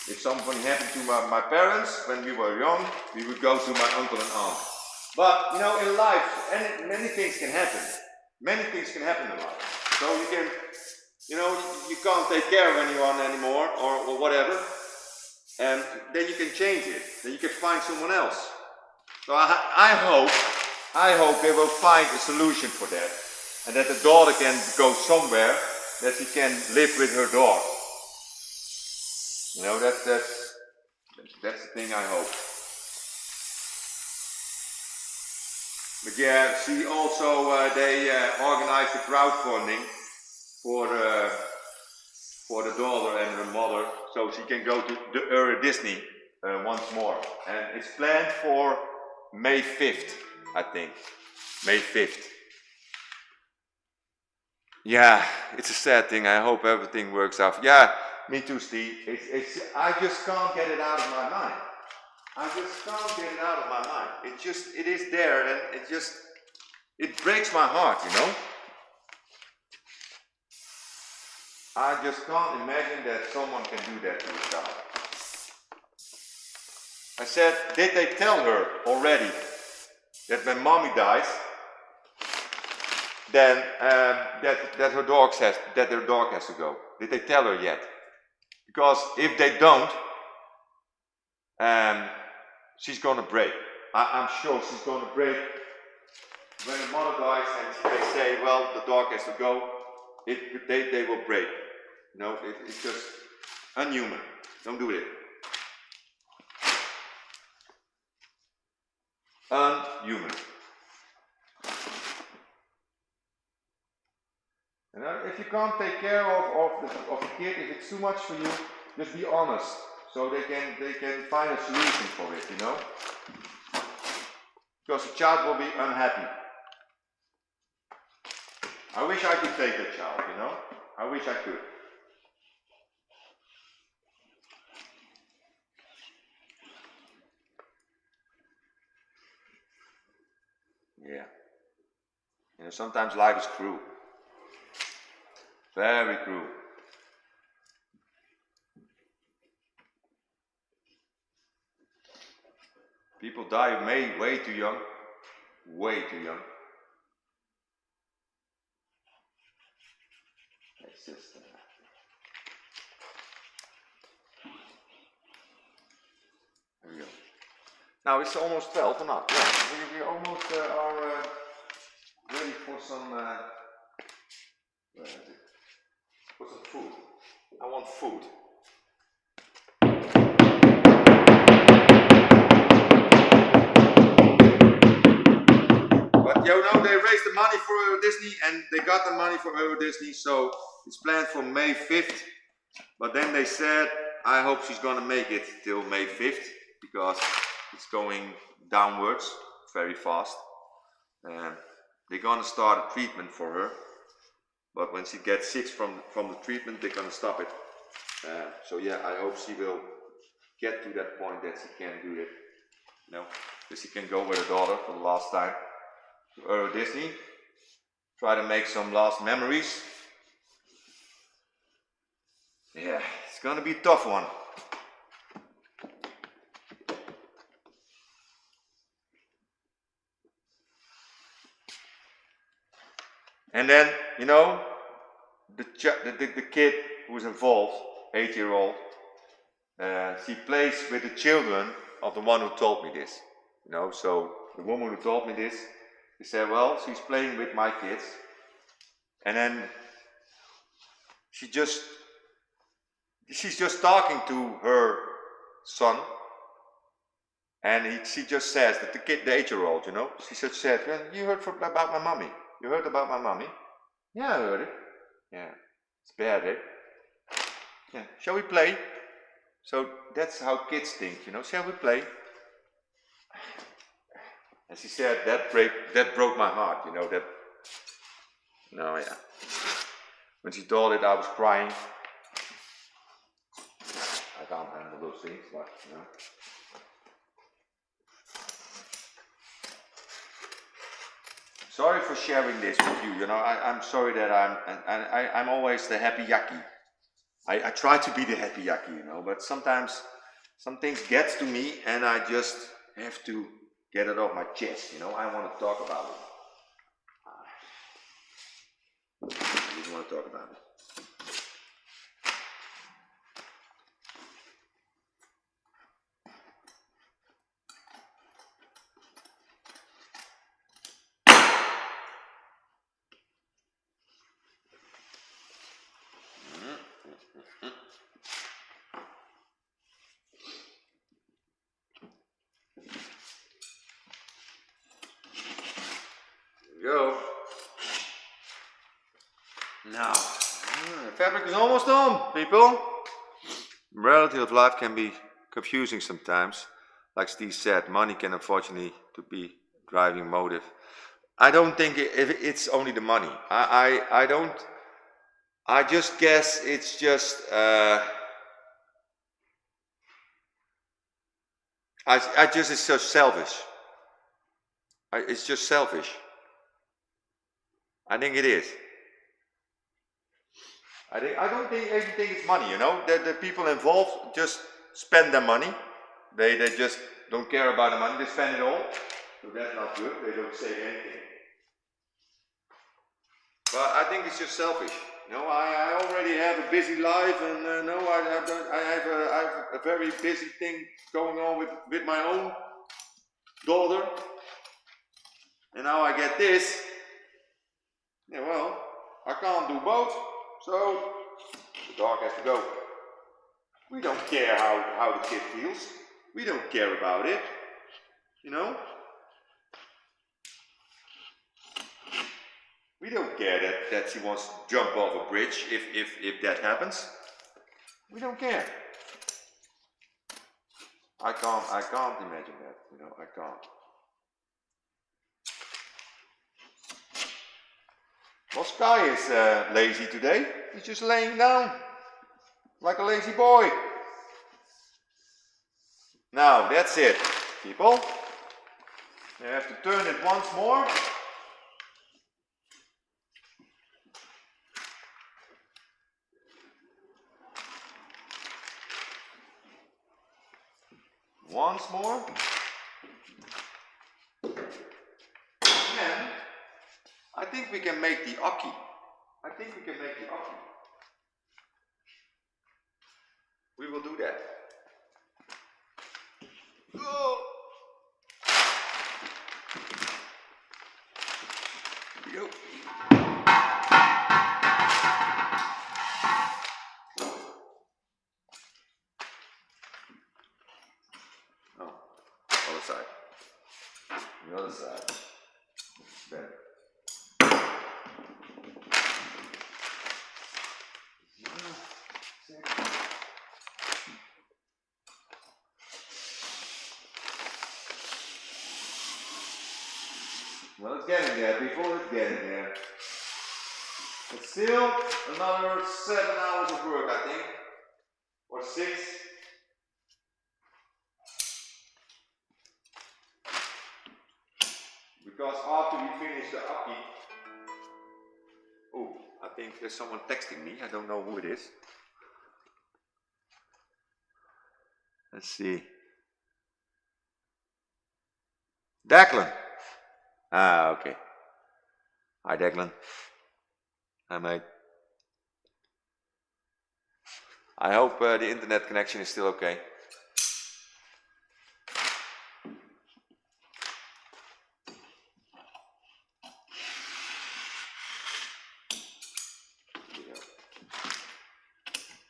If something happened to my parents when we were young, we would go to my uncle and aunt. But you know, in life, many things can happen. Many things can happen in life. So you can. You know, you can't take care of anyone anymore or whatever, and then you can change it. Then you can find someone else. So I hope they will find a solution for that, and that the daughter can go somewhere that she can live with her dog. You know, that's the thing I hope. But yeah, see, also they organized a crowdfunding for the daughter and her mother, so she can go to the Disney once more. And it's planned for May 5th, I think. May 5th. Yeah, it's a sad thing. I hope everything works out. Yeah, me too, Steve. I just can't get it out of my mind. I just can't get it out of my mind. It is there, and it breaks my heart, you know? I just can't imagine that someone can do that to a child. I said, did they tell her already that when mommy dies, then that her dog has to go? Did they tell her yet? Because if they don't, she's gonna break. I'm sure she's gonna break. When the mother dies and they say, well, the dog has to go, they will break. You know, it's just unhuman. Don't do it. Unhuman. And if you can't take care of the kid, if it's too much for you, just be honest, so they can find a solution for it. You know, because the child will be unhappy. I wish I could take that child. You know, I wish I could. Yeah. You know, sometimes life is cruel. Very cruel. People die way too young. Way too young. It's just... there we go. Now it's almost 12 or not? Yeah, we almost are ready for some food. I want food. But you know, they raised the money for Euro Disney and they got the money for Euro Disney, so it's planned for May 5th. But then they said, I hope she's gonna make it till May 5th because it's going downwards very fast. They're gonna start a treatment for her, but when she gets sick from the treatment, they're gonna stop it. So yeah, I hope she will get to that point that she can do it. You know, that she can go with her daughter for the last time to Euro Disney. try to make some last memories. Yeah, it's gonna be a tough one. And then, you know, the kid who's involved, 8-year-old, she plays with the children of the one who told me this. You know, so the woman who told me this, she said, well, she's playing with my kids. And then she's just talking to her son. And she just says that the kid, the 8-year-old, you know, she just said, well, you heard about my mommy. You heard about my mommy? Yeah, I heard it. Yeah, it's bad, eh? Yeah, shall we play? So that's how kids think, you know, shall we play? And she said, that broke my heart, you know, that, no, yeah. When she told it, I was crying. I can't handle those things, but, you know. Sorry for sharing this with you, you know, I'm sorry that I'm always the happy Jackie. I try to be the happy Jackie, you know, but sometimes some things get to me and I just have to get it off my chest, you know, I want to talk about it. I just want to talk about it. Go. Now, the fabric is almost on, people. Reality of life can be confusing sometimes. Like Steve said, money can unfortunately to be driving motive. I don't think it's only the money. I don't. I just guess it's just. I just it's so selfish. It's just selfish. I think it is. I don't think everything is money, you know. The people involved just spend their money. They just don't care about the money, they spend it all. So that's not good, they don't save anything. But I think it's just selfish. You know, I already have a busy life and no, I have a very busy thing going on with my own daughter. And now I get this. Yeah, well, I can't do both. So the dog has to go. We don't care how the kid feels. We don't care about it. You know? We don't care that she wants to jump off a bridge if that happens. We don't care. I can't imagine that, you know, I can't. Well, Sky is lazy today. He's just laying down like a lazy boy. Now, that's it, people. You have to turn it once more. Once more. And I think we can make the Aki. I think we can make the Aki. We will do that. Oh. Here we go. Oh, other side. The other side. Better. Well, it's getting there, people, it's getting there. It's still another 7 hours of work, I think. Or 6. Because after we finish the Aki, there's someone texting me. I don't know who it is. Let's see. Declan. Ah, okay. Hi, Declan. Hi, mate. I hope the internet connection is still okay.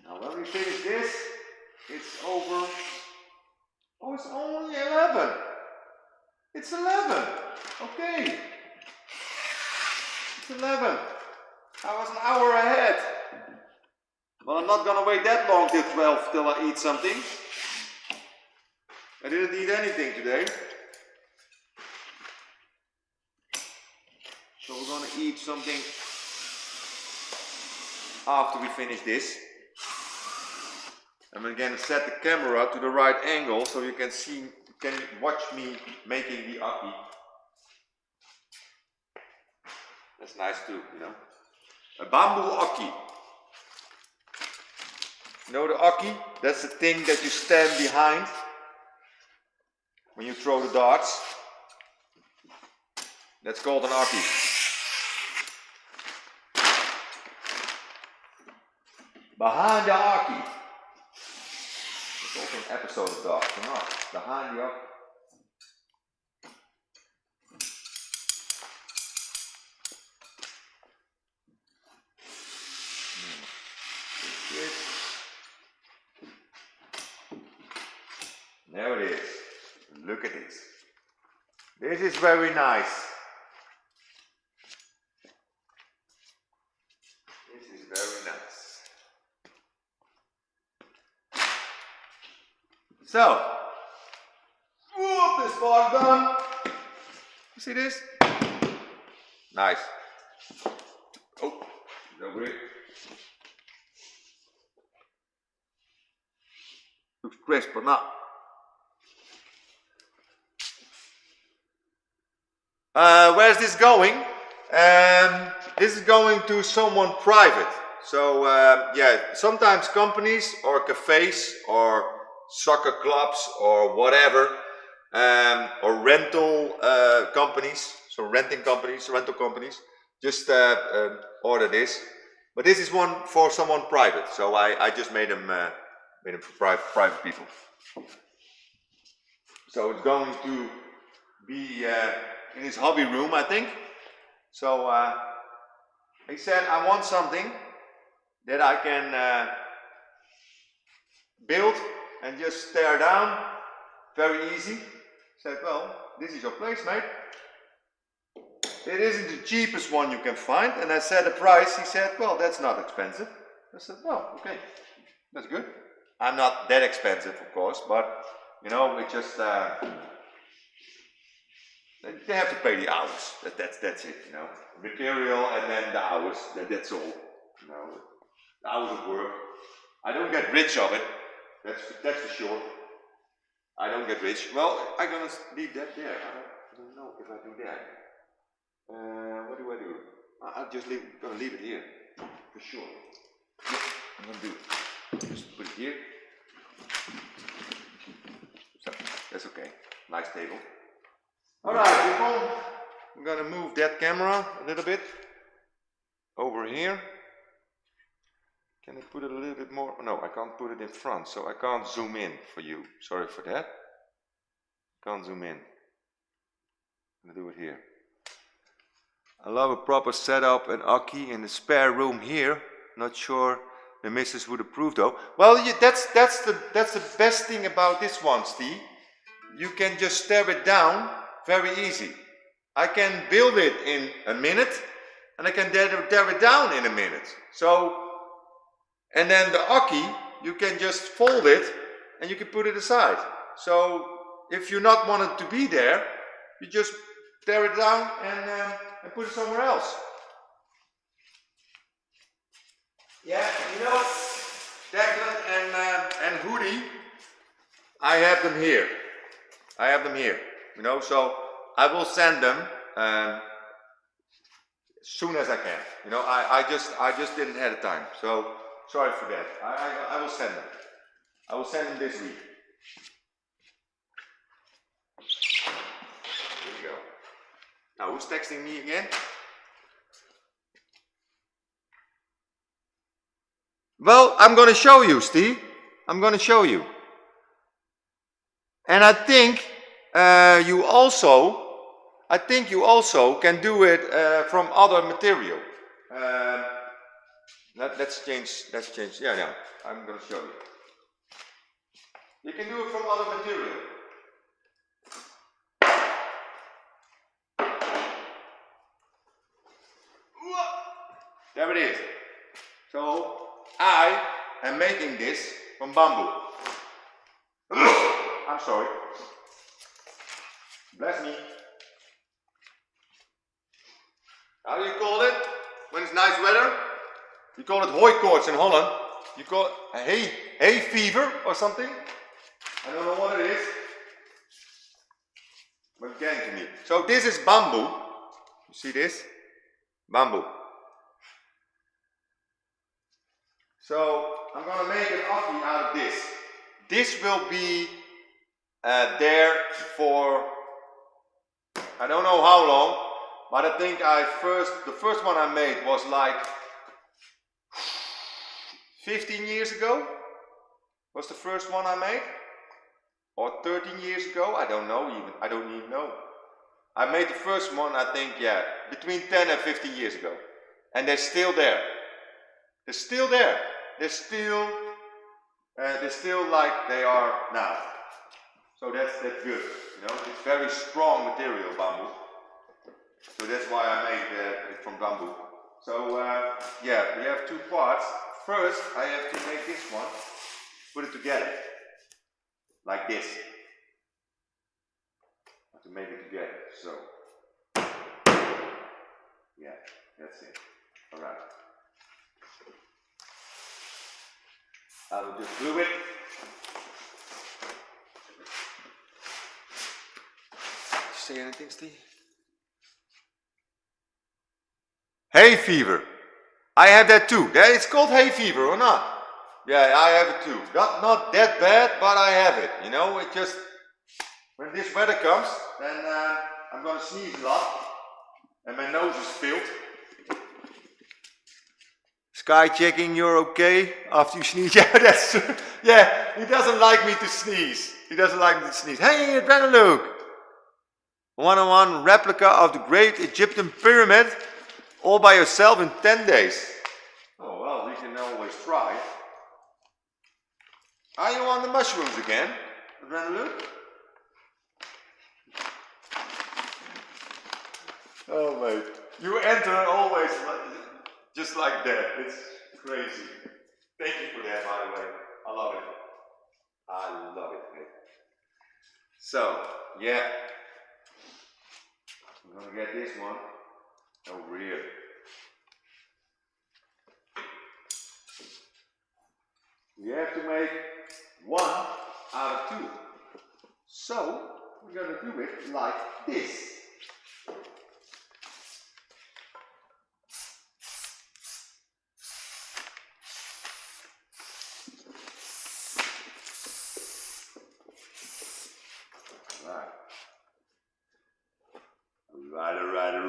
Now when we finish this, it's over. Oh, it's only 11. It's 11. Okay. It's 11. I was an hour ahead. Well, I'm not gonna wait that long till 12 till I eat something. I didn't eat anything today. So we're gonna eat something after we finish this. I'm gonna set the camera to the right angle so you can see, you can watch me making the aki. That's nice too, you know. A bamboo aki. You know the aki? That's the thing that you stand behind when you throw the darts. That's called an aki. Behind the aki. There's also an episode of Darts Caninet. Behind the aki. There it is. Look at this. This is very nice. This is very nice. So, whoop, this part done. You see this? Nice. Oh, no way. Looks crisp or not. Where's this going? This is going to someone private. So yeah, sometimes companies or cafes or soccer clubs or whatever, or rental companies, so rental companies, just order this. But this is one for someone private, so I just made them for private people. So it's going to be in his hobby room, I think. So he said, I want something that I can build and just tear down, very easy. I said, well, this is your place, mate. It isn't the cheapest one you can find. And I said the price. He said, well, that's not expensive. I said, well, okay, that's good. I'm not that expensive, of course, but you know, it just they have to pay the hours. That's it, you know. Material and then the hours. That's all. You know, the hours of work. I don't get rich of it. That's for sure. I don't get rich. Well, I'm gonna leave that there. I don't know if I do that. What do I do? I'll just gonna leave it here for sure. Yeah, I'm gonna do it. Just put it here. So that's okay. Nice table. Alright, people, I'm gonna move that camera a little bit over here. Can I put it a little bit more? No, I can't put it in front, so I can't zoom in for you. Sorry for that. Can't zoom in. I'm gonna do it here. I love a proper setup and aki in the spare room here. Not sure the missus would approve though. Well, that's the best thing about this one, Steve. You can just tear it down. Very easy. I can build it in a minute and I can tear it down in a minute. So, and then the aki, you can just fold it and you can put it aside. So, if you not want it to be there, you just tear it down and put it somewhere else. Yeah, you know, Declan and Hoodie, I have them here. I have them here. You know, so I will send them as soon as I can. You know, I just didn't have the time. So sorry for that. I will send them. I will send them this week. Here we go. Now who's texting me again? Well, I'm going to show you, Steve. I'm going to show you. And I think you also can do it from other material. Let's change. Yeah, yeah. I'm going to show you. You can do it from other material. There it is. So I am making this from bamboo. I'm sorry. Bless me. How do you call it when it's nice weather? You call it hooikoorts in Holland. You call it hay fever or something. I don't know what it is, but it came to me. So this is bamboo. You see this? Bamboo. So I'm going to make an oven out of this. This will be there for I don't know how long, but I think the first one I made was like 15 years ago. Was the first one I made? Or 13 years ago? I don't know even. I don't even know. I made the first one, I think, yeah, between 10 and 15 years ago. And they're still there. They're still there. They're still like they are now. So that's good. You know, it's very strong material, bamboo. So that's why I made it from bamboo. So yeah, we have two parts. First, I have to make this one, put it together, like this. I have to make it together. So yeah, that's it. All right. I will just glue it. Say anything, Steve? Hay fever. I have that too. It's called hay fever or not? Yeah, I have it too. Not that bad, but I have it. You know, it just when this weather comes, then I'm gonna sneeze a lot, and my nose is filled. Sky checking, you're okay after you sneeze. Yeah, that's yeah. He doesn't like me to sneeze. He doesn't like me to sneeze. Hey, Adrenaline Luke. 101 replica of the Great Egyptian Pyramid, all by yourself in 10 days. Oh well, we can always try. Are you on the mushrooms again, Adrenaline Luke? Oh mate, you enter always just like that. It's crazy. Thank you for that, by the way. I love it. I love it, mate. So, yeah. I'm gonna get this one over here. We have to make one out of two. So, we're gonna do it like this.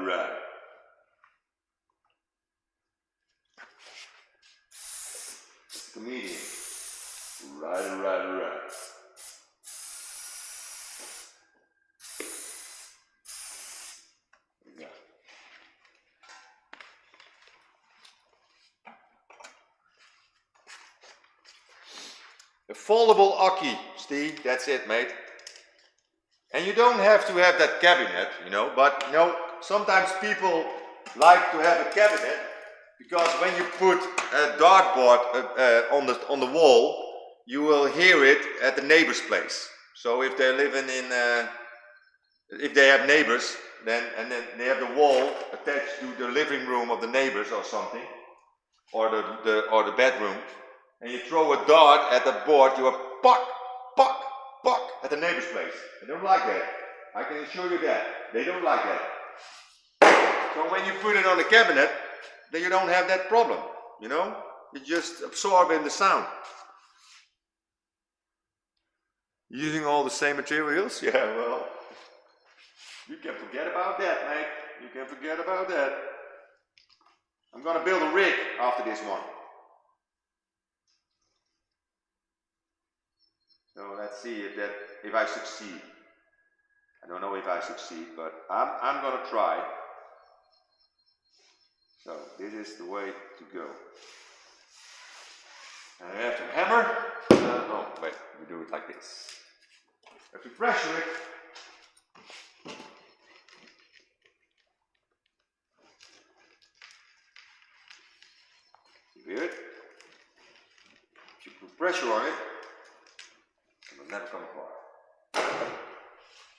Right. Comedian. Right. Yeah. A foldable Aki, Steve, that's it, mate. And you don't have to have that cabinet, you know, but you know, sometimes people like to have a cabinet because when you put a dartboard on the wall, you will hear it at the neighbor's place. So if they're living in, if they have neighbors, then they have the wall attached to the living room of the neighbors or something, or the bedroom, and you throw a dart at the board, you are puck at the neighbor's place. They don't like that. I can assure you that. They don't like that. So when you put it on the cabinet, then you don't have that problem, you know? You just absorb in the sound. Using all the same materials? Yeah, well, you can forget about that, mate. You can forget about that. I'm gonna build a rig after this one. So let's see if I succeed. I don't know if I succeed, but I'm gonna try. So this is the way to go. And I have to hammer. Oh, wait, we do it like this. I have to pressure it. You hear it? If you put pressure on it, it will never come apart.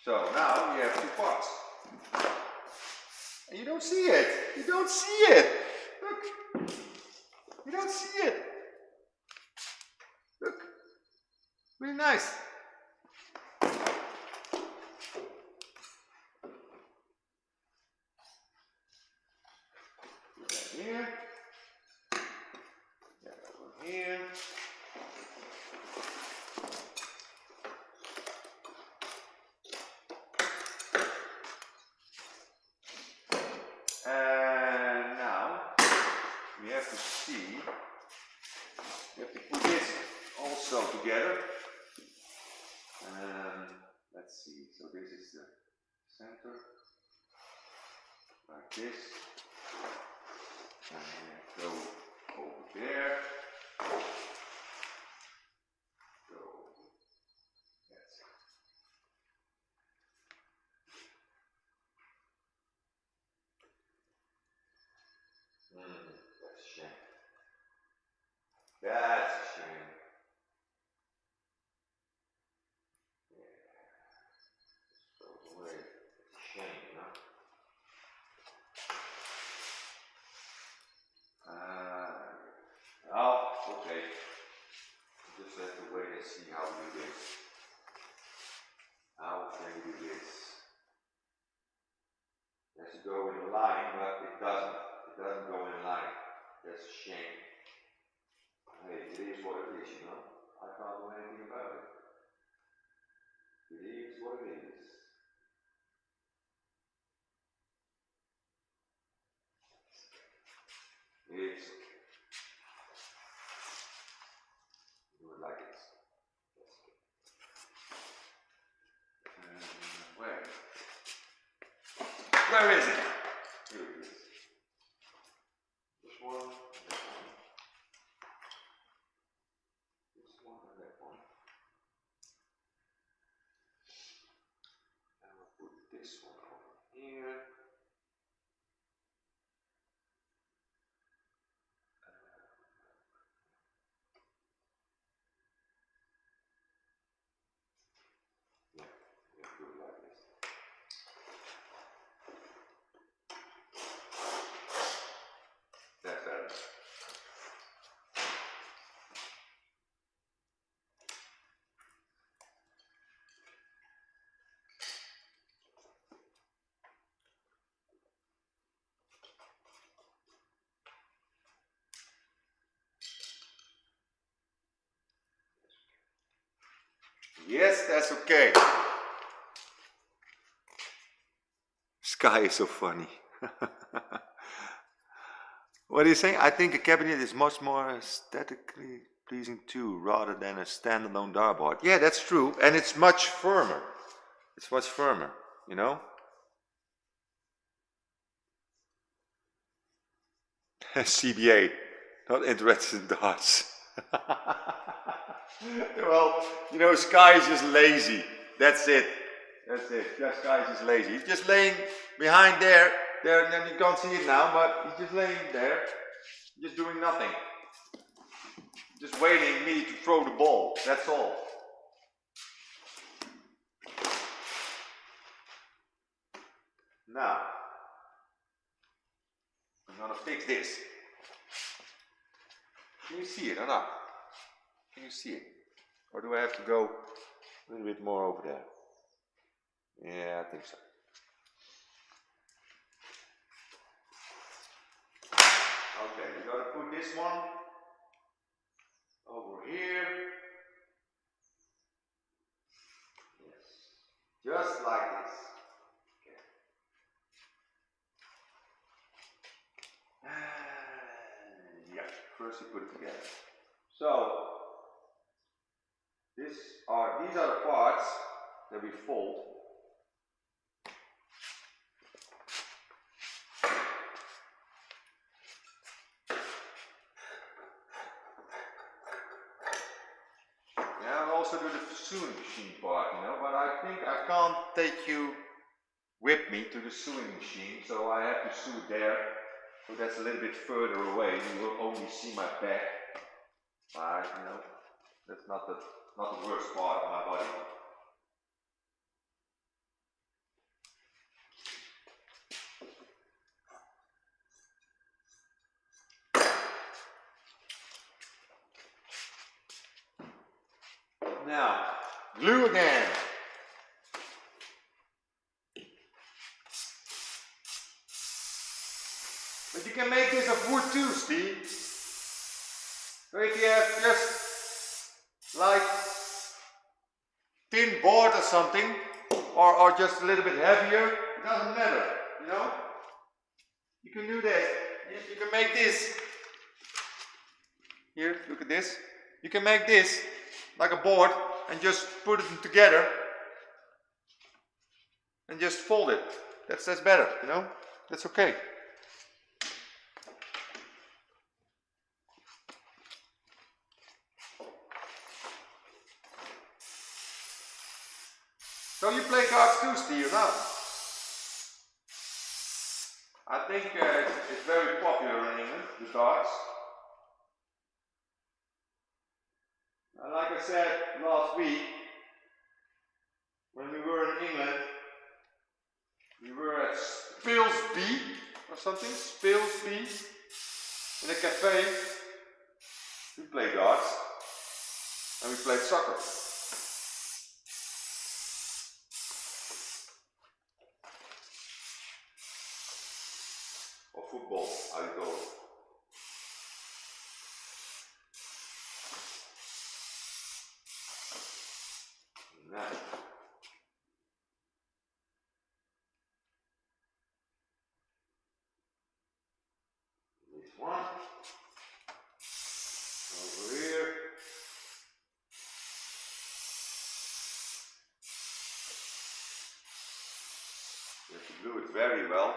So now we have two parts. And you don't see it. You don't see it. Look. You don't see it. Look. Really nice. Put that here. That one here. And now we have to see, we have to put this also together. Let's see, so this is the center, like this, and go over there, go, that's it. That's a shame. That's a shame. Yeah. Just throw it away. It's a shame, you know? Oh, okay. Just have to wait and see how we do this. How can we do this? It has to go in a line, but it doesn't. It doesn't go in a line. That's a shame. Hey, it is what it is, you know. I can't do anything about it. It is what it is. It's okay. Do it like this. That's okay. Where is it? Here it is. This one. This one and that one. And we'll put this one over here. Yeah, we have to do it like this. That's better. Yes, that's okay. Sky is so funny. What are you saying? I think a cabinet is much more aesthetically pleasing too, rather than a standalone dartboard. Yeah, that's true, and it's much firmer. It's much firmer, you know? CBA, not interested in darts. Well, you know, Sky is just lazy. That's it. That's it. Just Sky is just lazy. He's just laying behind there, and then you can't see it now, but he's just laying there, just doing nothing. Just waiting me to throw the ball. That's all. Now, I'm gonna fix this. Can you see it or not? Can you see it? Or do I have to go a little bit more over there? Yeah, I think so. Okay, we gotta put this one over here. Yes, just like this. Okay. Yeah, first you put it together. So these are the parts that we fold. Yeah, I'll also do the sewing machine part, you know, but I think I can't take you with me to the sewing machine, so I have to sew there. So that's a little bit further away. You will only see my back. But you know, that's not the worst part of my body. Now, glue again. But you can make this of wood too, Steve. So if you have just like thin board or something, or just a little bit heavier, it doesn't matter, you know? You can do that. You can make this. Here, look at this. You can make this like a board and just put it together and just fold it. That's better, you know? That's okay. So you play darts too, Steve, or not? I think it's very popular in England, the darts. And like I said last week, when we were in England, we were at Spilsby or something, Spilsby, in a cafe. We played darts and we played soccer. Or football, how you call it. Now, this one over here. You have to glue it very well.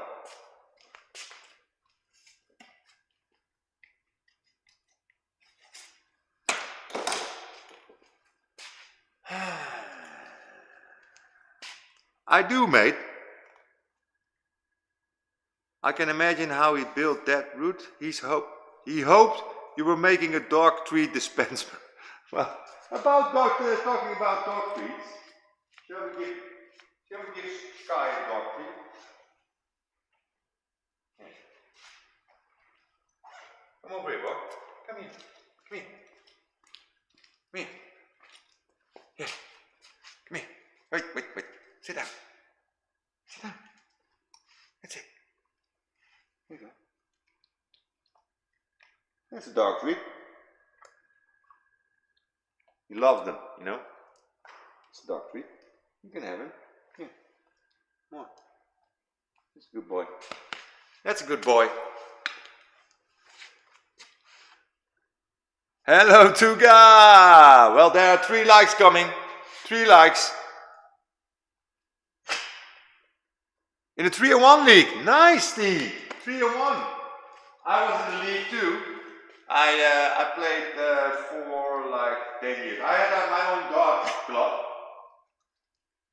I do, mate. I can imagine how he built that route. He hoped you were making a dog treat dispenser. Well, talking about dog treats, shall we give Sky a dog treat? Okay. Come over here, Bob. Come here. Come here. Come here. Here. Come here. Wait. Sit down. Sit down. That's it. Here you go. That's a dog treat. He loves them, you know. It's a dog treat. You can have him. Here. Come on. That's a good boy. That's a good boy. Hello, Tuga! Well, there are 3 likes coming. 3 likes. In the 3-on-1 league. Nice, Steve. 3-on-1. I was in the league too. I played for like 10 years. I had my own dog club.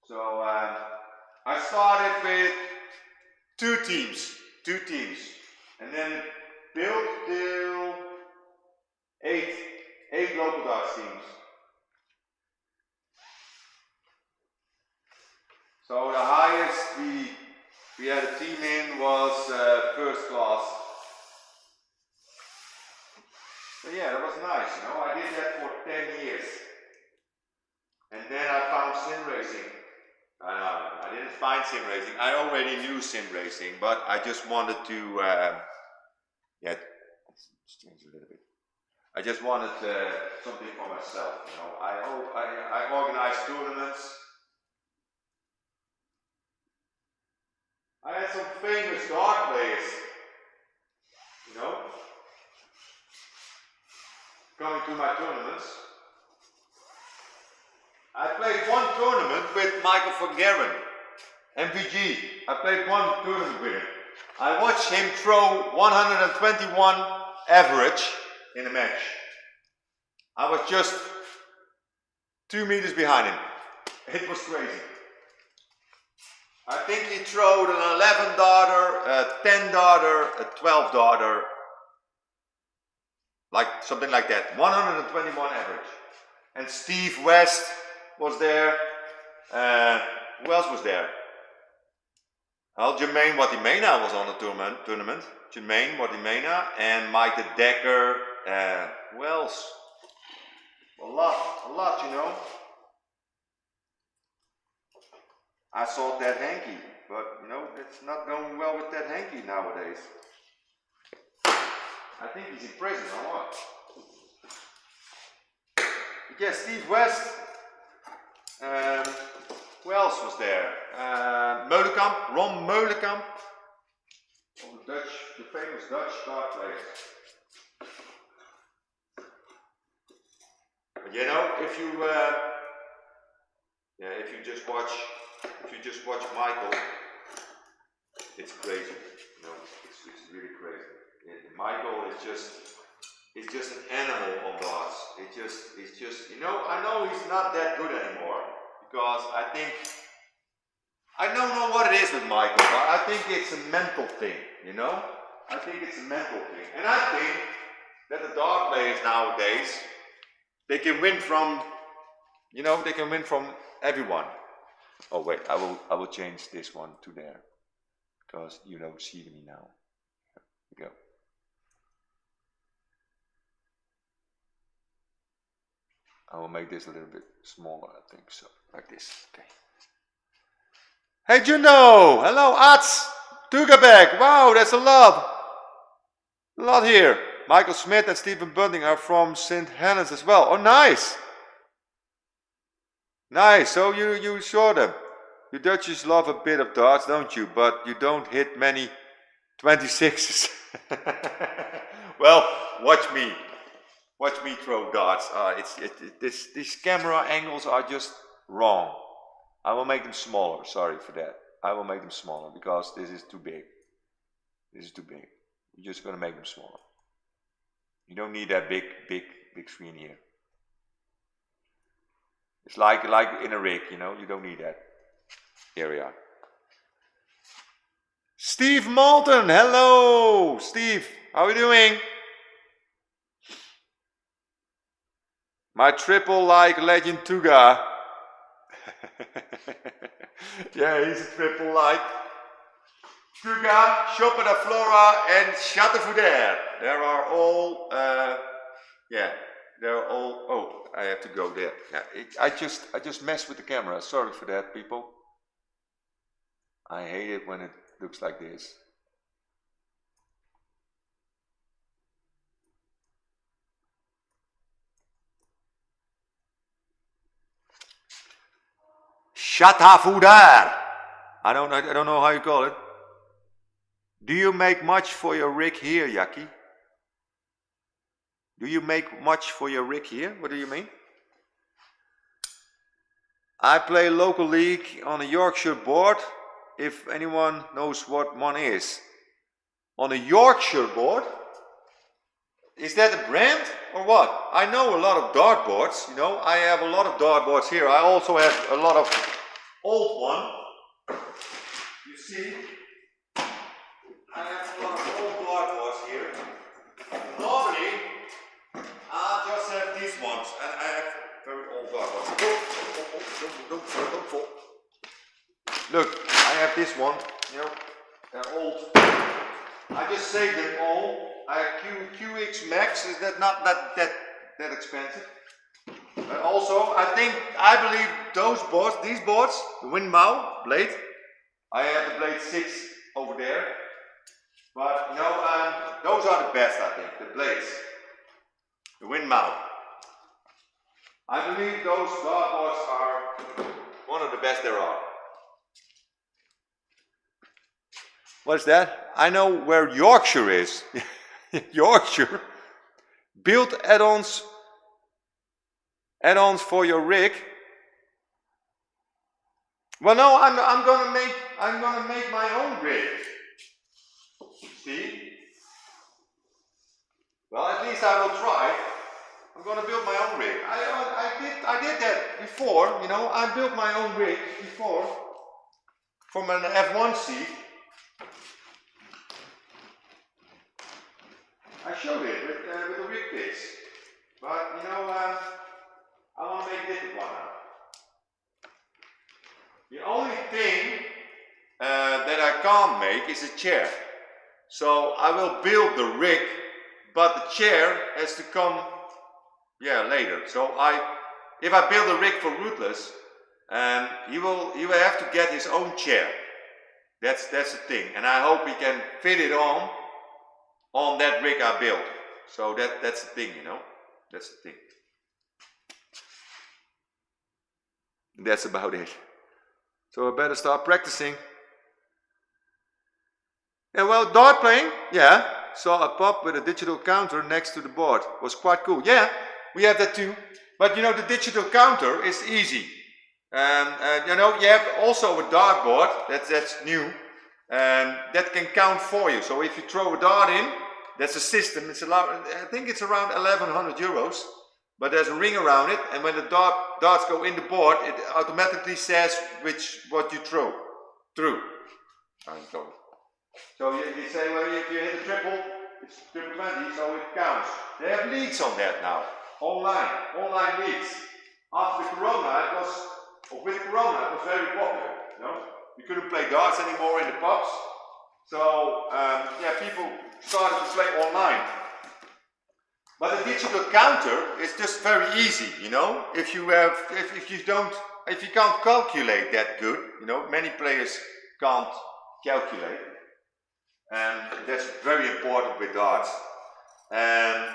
So I started with 2 teams. And then built till 8 local darts teams. So the highest we had a team in was first class. So yeah, that was nice, you know. I did that for 10 years. And then I found sim racing. I didn't find sim racing. I already knew sim racing, but I just wanted to Let's change a little bit. I just wanted something for myself, you know. I organize tournaments. I had some famous dart players, you know, coming to my tournaments. I played one tournament with Michael van Gerwen, MVG. I played one tournament with him. I watched him throw 121 average in a match. I was just 2 meters behind him. It was crazy. I think he throwed an 11 darter, a 10 darter, a 12 darter, like something like that. 121 average. And Steve West was there. Who else was there? Well, Jermaine Watimena was on the tournament. Jermaine Watimena and Mike the Decker. Who else? A lot, you know. I saw Ted Hankey, but you know, it's not going well with Ted Hankey nowadays. I think he's in prison or what? But yeah, Steve West. Who else was there? Meulenkamp, Ron Meulenkamp. All the famous Dutch dart players. But you know, if you just watch Michael, it's crazy. You know, it's really crazy. Michael is just an animal on darts. It's just, you know, I know he's not that good anymore because I don't know what it is with Michael, but I think it's a mental thing, you know? I think it's a mental thing. And I think that the dart players nowadays, they can win from, you know, they can win from everyone. Oh wait, I will change this one to there because you don't see me now. Here we go. I will make this a little bit smaller, I think so, like this. Okay. Hey Juno, hello Ats, Tugabek. Wow, that's a lot here. Michael Smith and Stephen Bunting are from St. Helens as well. Oh, nice. Nice, so you saw them. You Dutchies love a bit of darts, don't you? But you don't hit many 26s. Well, watch me throw darts. These camera angles are just wrong. I will make them smaller, sorry for that. I will make them smaller because this is too big. This is too big. You're just gonna make them smaller. You don't need that big screen here. It's like in a rig, you know, you don't need that. Here we are. Steve Malton, hello! Steve, how are you doing? My triple like legend Tuga. Yeah, he's a triple like. Tuga, Shop at Flora and Chateaufoudère. There are all, they're all, oh, I have to go there. Yeah, I just messed with the camera. Sorry for that, people. I hate it when it looks like this. Chateaufoudère. I don't know how you call it. Do you make much for your rig here, Jackie? Do you make much for your rig here? What do you mean? I play local league on a Yorkshire board, if anyone knows what one is. On a Yorkshire board? Is that a brand or what? I know a lot of dart boards, you know. I have a lot of dart boards here. I also have a lot of old one. You see? I have a lot of old dart boards here. Normally, I just have these ones, and I have very old dart boards. Don't fall. Look, I have this one, you know, they're old. I just saved them all. I have QX Max, is that not that expensive? But also, I believe those boards, these boards, the Windmau blade, I have the blade 6 over there. But you know, those are the best, I think, the blades, the wind mount. I believe those dartboards are one of the best there are. What's that? I know where Yorkshire is. Yorkshire. Build add-ons for your rig. Well, no, I'm gonna make my own rig. See? Well, at least I will try. I'm gonna build my own rig. I did that before, you know. I built my own rig before from an F1 seat. I showed it with the rig kits, but you know, I want to make a different one now. The only thing that I can't make is a chair. So I will build the rig, but the chair has to come, yeah, later. So if I build a rig for Ruthless, he will have to get his own chair. That's the thing, and I hope he can fit it on that rig I built. So that's the thing, you know. That's the thing. That's about it. So I better start practicing. And well, dart playing, yeah. Saw a pub with a digital counter next to the board. Was quite cool. Yeah, we have that too. But you know, the digital counter is easy. You know, you have also a dartboard that's new, and that can count for you. So if you throw a dart in, that's a system. It's I think it's around 1,100 euros. But there's a ring around it, and when the darts go in the board, it automatically says what you throw through. So you say, well, if you hit a triple, it's triple 20, so it counts. They have leagues on that now, online leagues. After the Corona, with Corona, it was very popular. You know, you couldn't play darts anymore in the pubs, so yeah, people started to play online. But the digital counter is just very easy, you know. If you can't calculate that good, you know, many players can't calculate, and that's very important with darts. And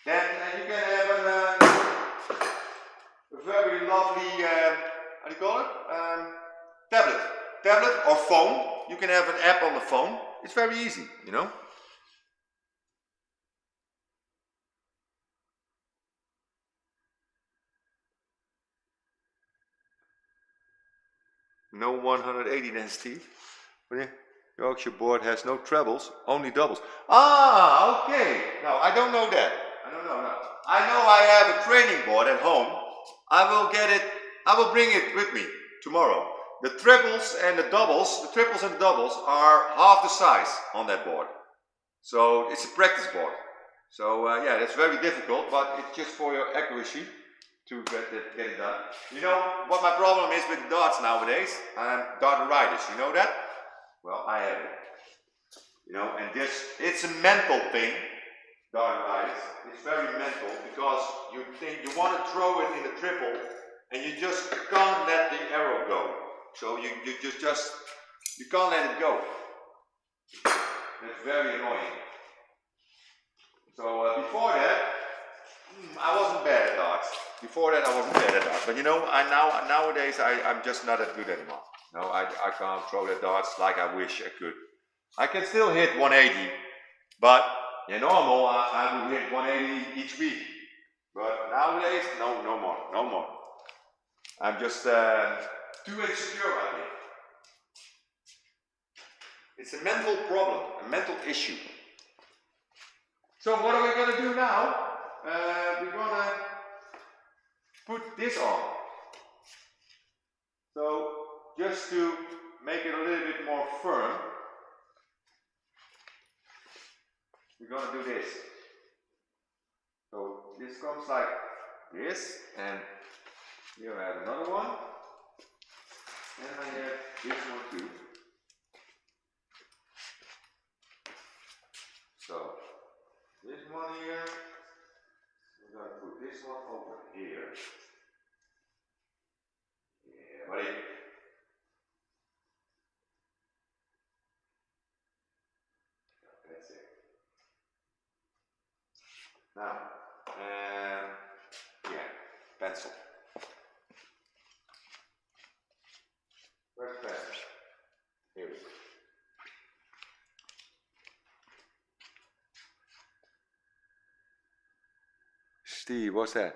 then you can have a very lovely, how do you call it? Tablet or phone. You can have an app on the phone. It's very easy, you know. No 180 then, Steve. Yorkshire board has no trebles, only doubles. Ah, okay. No, I don't know that. I don't know. No. I know I have a training board at home. I will bring it with me tomorrow. The triples and the doubles are half the size on that board. So it's a practice board. So yeah, that's very difficult, but it's just for your accuracy to get it done. You know what my problem is with darts nowadays? I'm darteritis, you know that? Well, I have it. You know, and it's a mental thing, darteritis. It's very mental because you think you want to throw it in the triple and you just can't let the arrow go. So you can't let it go. That's very annoying. So before that, I wasn't bad at darts. Before that, I wasn't bad at darts. But you know, nowadays I'm just not that good anymore. No, I can't throw the darts like I wish I could. I can still hit 180, but in normal I would hit 180 each week. But nowadays, no more. I'm just too insecure, I think. It's a mental problem, a mental issue. So what are we going to do now? We're going to put this on. So just to make it a little bit more firm, we're going to do this. So this comes like this, and here I have another one, and I have this one too. So this one here, we're going to put this one over here. Yeah, buddy. Now, yeah, pencil. Where's the pencil? Here we go. Steve, what's that?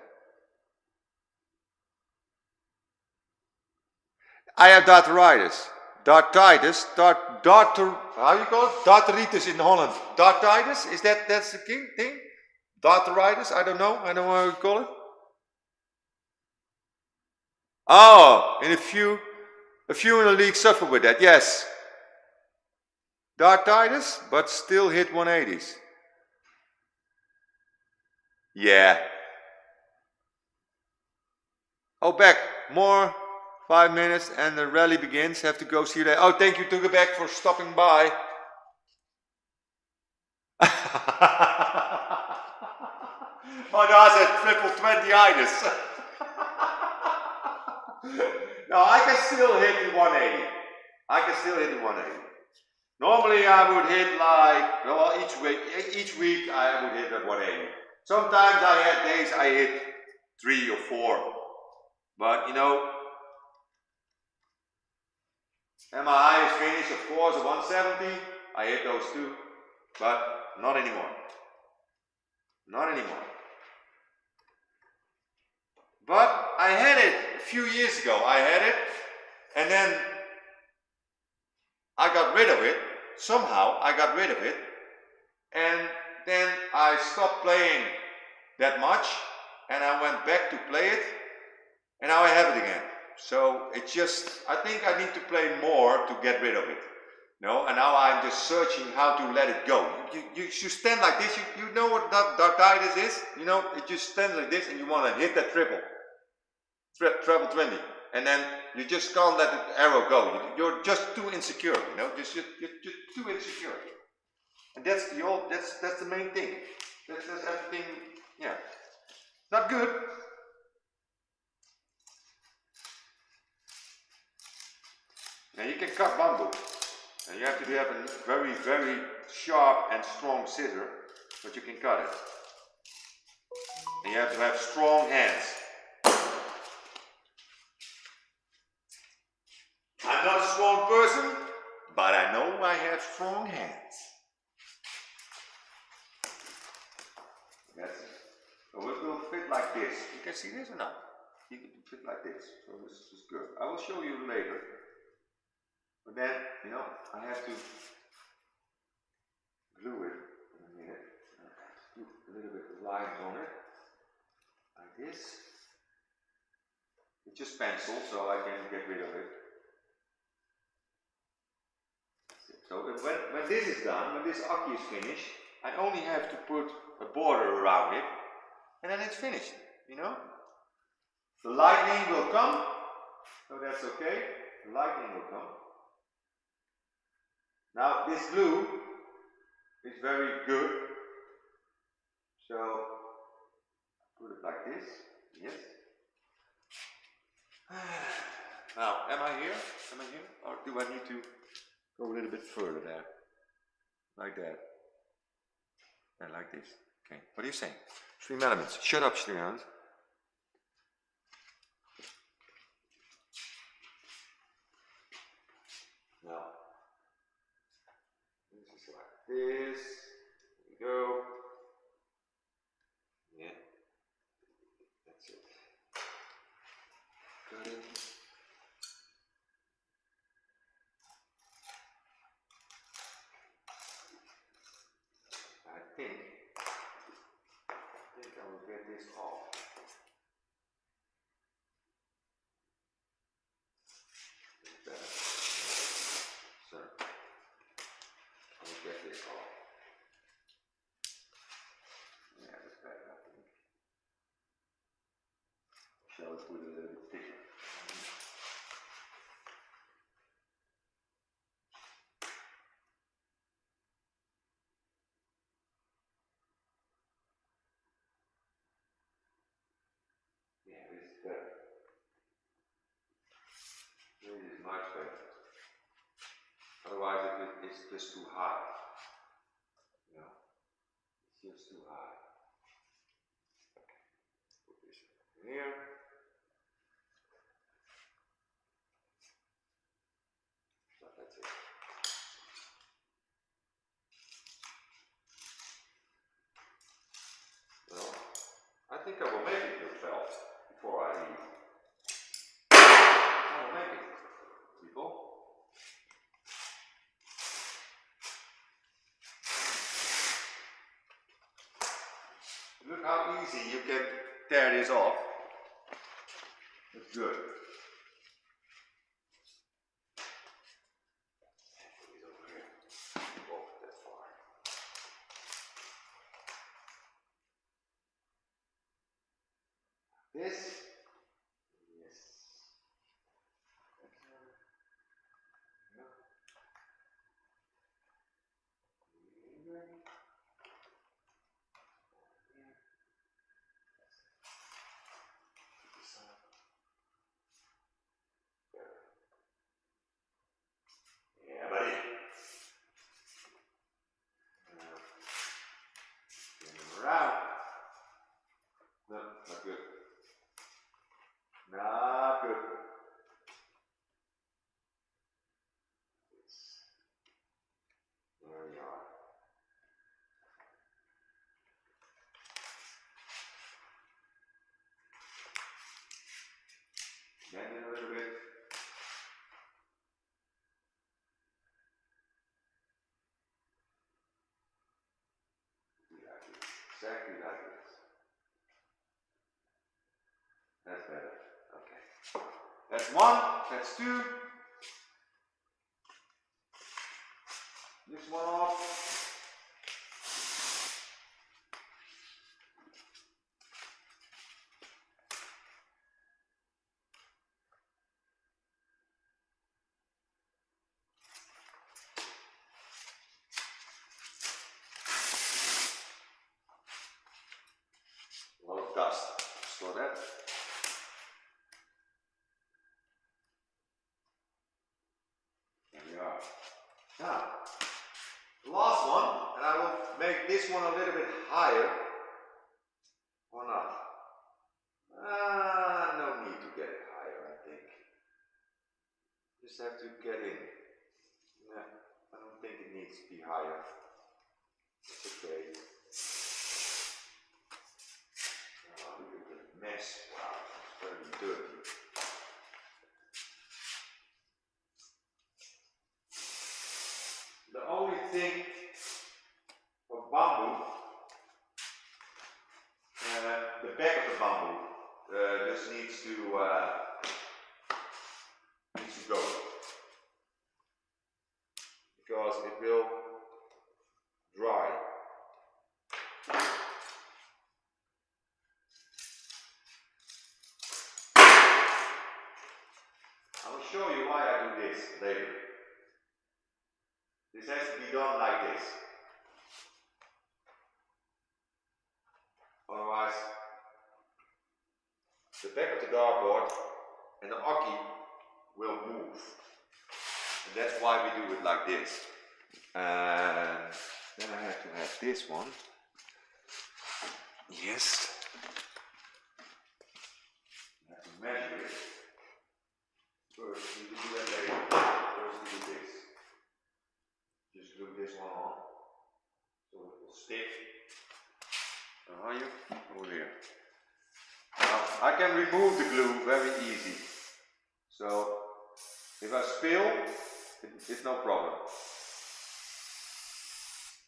I have darteritis. How you call it? Darteritis in Holland. Darteritis? Is that's the thing? Darteritis? I don't know how you call it. Oh, and a few in the league suffer with that, yes. Dartitis, but still hit 180s. Yeah. Oh, back. More. 5 minutes and the rally begins. Have to go see that. Oh, thank you, Togeback, for stopping by. Oh, no, I said triple 20-itis. No, I can still hit the 180. I can still hit the 180. Normally I would hit like, well, each week I would hit at 180. Sometimes I had days I hit 3 or 4. But, you know, and my highest finish, of course, a 170. I hit those too, but not anymore. Not anymore. But I had it a few years ago. I had it, and then I got rid of it. Somehow I got rid of it, and then I stopped playing that much, and I went back to play it, and now I have it again. So it's just, I think I need to play more to get rid of it. No, and now I'm just searching how to let it go. You should stand like this. You know what dartitis is? You know, it just stands like this, and you want to hit that triple. Treble 20, and then you just can't let the arrow go. You're just too insecure, you know. You're too insecure, and that's the main thing. That's everything. Yeah, not good. Now you can cut bamboo, and you have to have a very sharp and strong scissor, but you can cut it. And you have to have strong hands. I'm not a strong person, but I know I have strong hands. That's it. So it will fit like this. You can see this or not? You can fit like this. So this is good. I will show you later. But then, you know, I have to glue it in a minute. Put a little bit of lines on it. Like this. It's just pencil, so I can get rid of it. So when this is done, when this Aki is finished, I only have to put a border around it, and then it's finished, you know? The lightning will come, so that's okay. The lightning will come. Now this glue is very good, so put it like this, yes. Now, am I here? Am I here? Or do I need to go a little bit further there? Like that. And like this. Okay, what are you saying? Stream elements. Shut up, stream elements. Now, this is like this. Here we go. Yeah. That's it. Got it. I think I will get this off. Better. So I will get this off. Yeah, that's better, I think. Shall we put it a little bit thicker? Yeah, this is better. This is much better. Otherwise it's just too high. You know? It's just too high. here. So that's it. Well, I think I will make it with felt before I leave. I will make it, people. Look how easy you can tear this off. It's good. He's over here. Walk that far. This. Yes. Yeah, buddy. Spin him around. No, not good. Not good. There we are. Bend it a little bit. Exactly like this. That's better. Okay. That's one. That's two. This one off. A lot of dust. Store that. There we are. Now, the last one, and I will make this one a little bit higher. Or not? No need to get it higher, I think. Just have to get in. No, I don't think it needs to be higher. It's okay. Oh, look at the mess. Wow, it's very dirty. The only thing of bamboo, the back of the bamboo just needs to go, because it will dry. I will show you why I do this later. This has to be done like this. Otherwise, the back of the dartboard and the hockey will move. And that's why we do it like this. And then I have to have this one. Yes. I have to measure it. First, we do that later. First, we do this. Just glue this one on, so it will stick. Where are you? Over here. Now, I can remove the glue very easy. So, if I spill, it's no problem.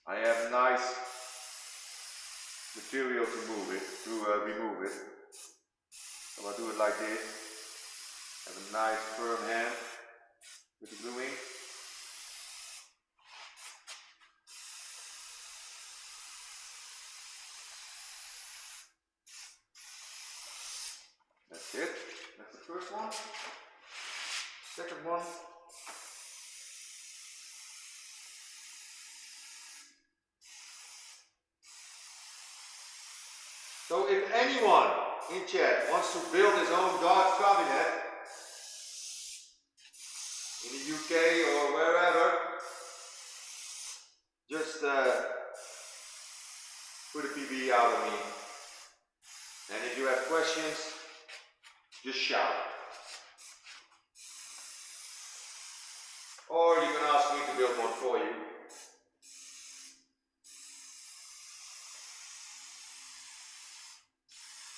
I have nice material to remove it. So I do it like this. Have a nice firm hand with the gluing. That's it. That's the first one. Second one. So if anyone in chat wants to build his own Darts cabinet in the UK or wherever, just put a PB out of me. And if you have questions, just shout. Or you can ask me to build one for you.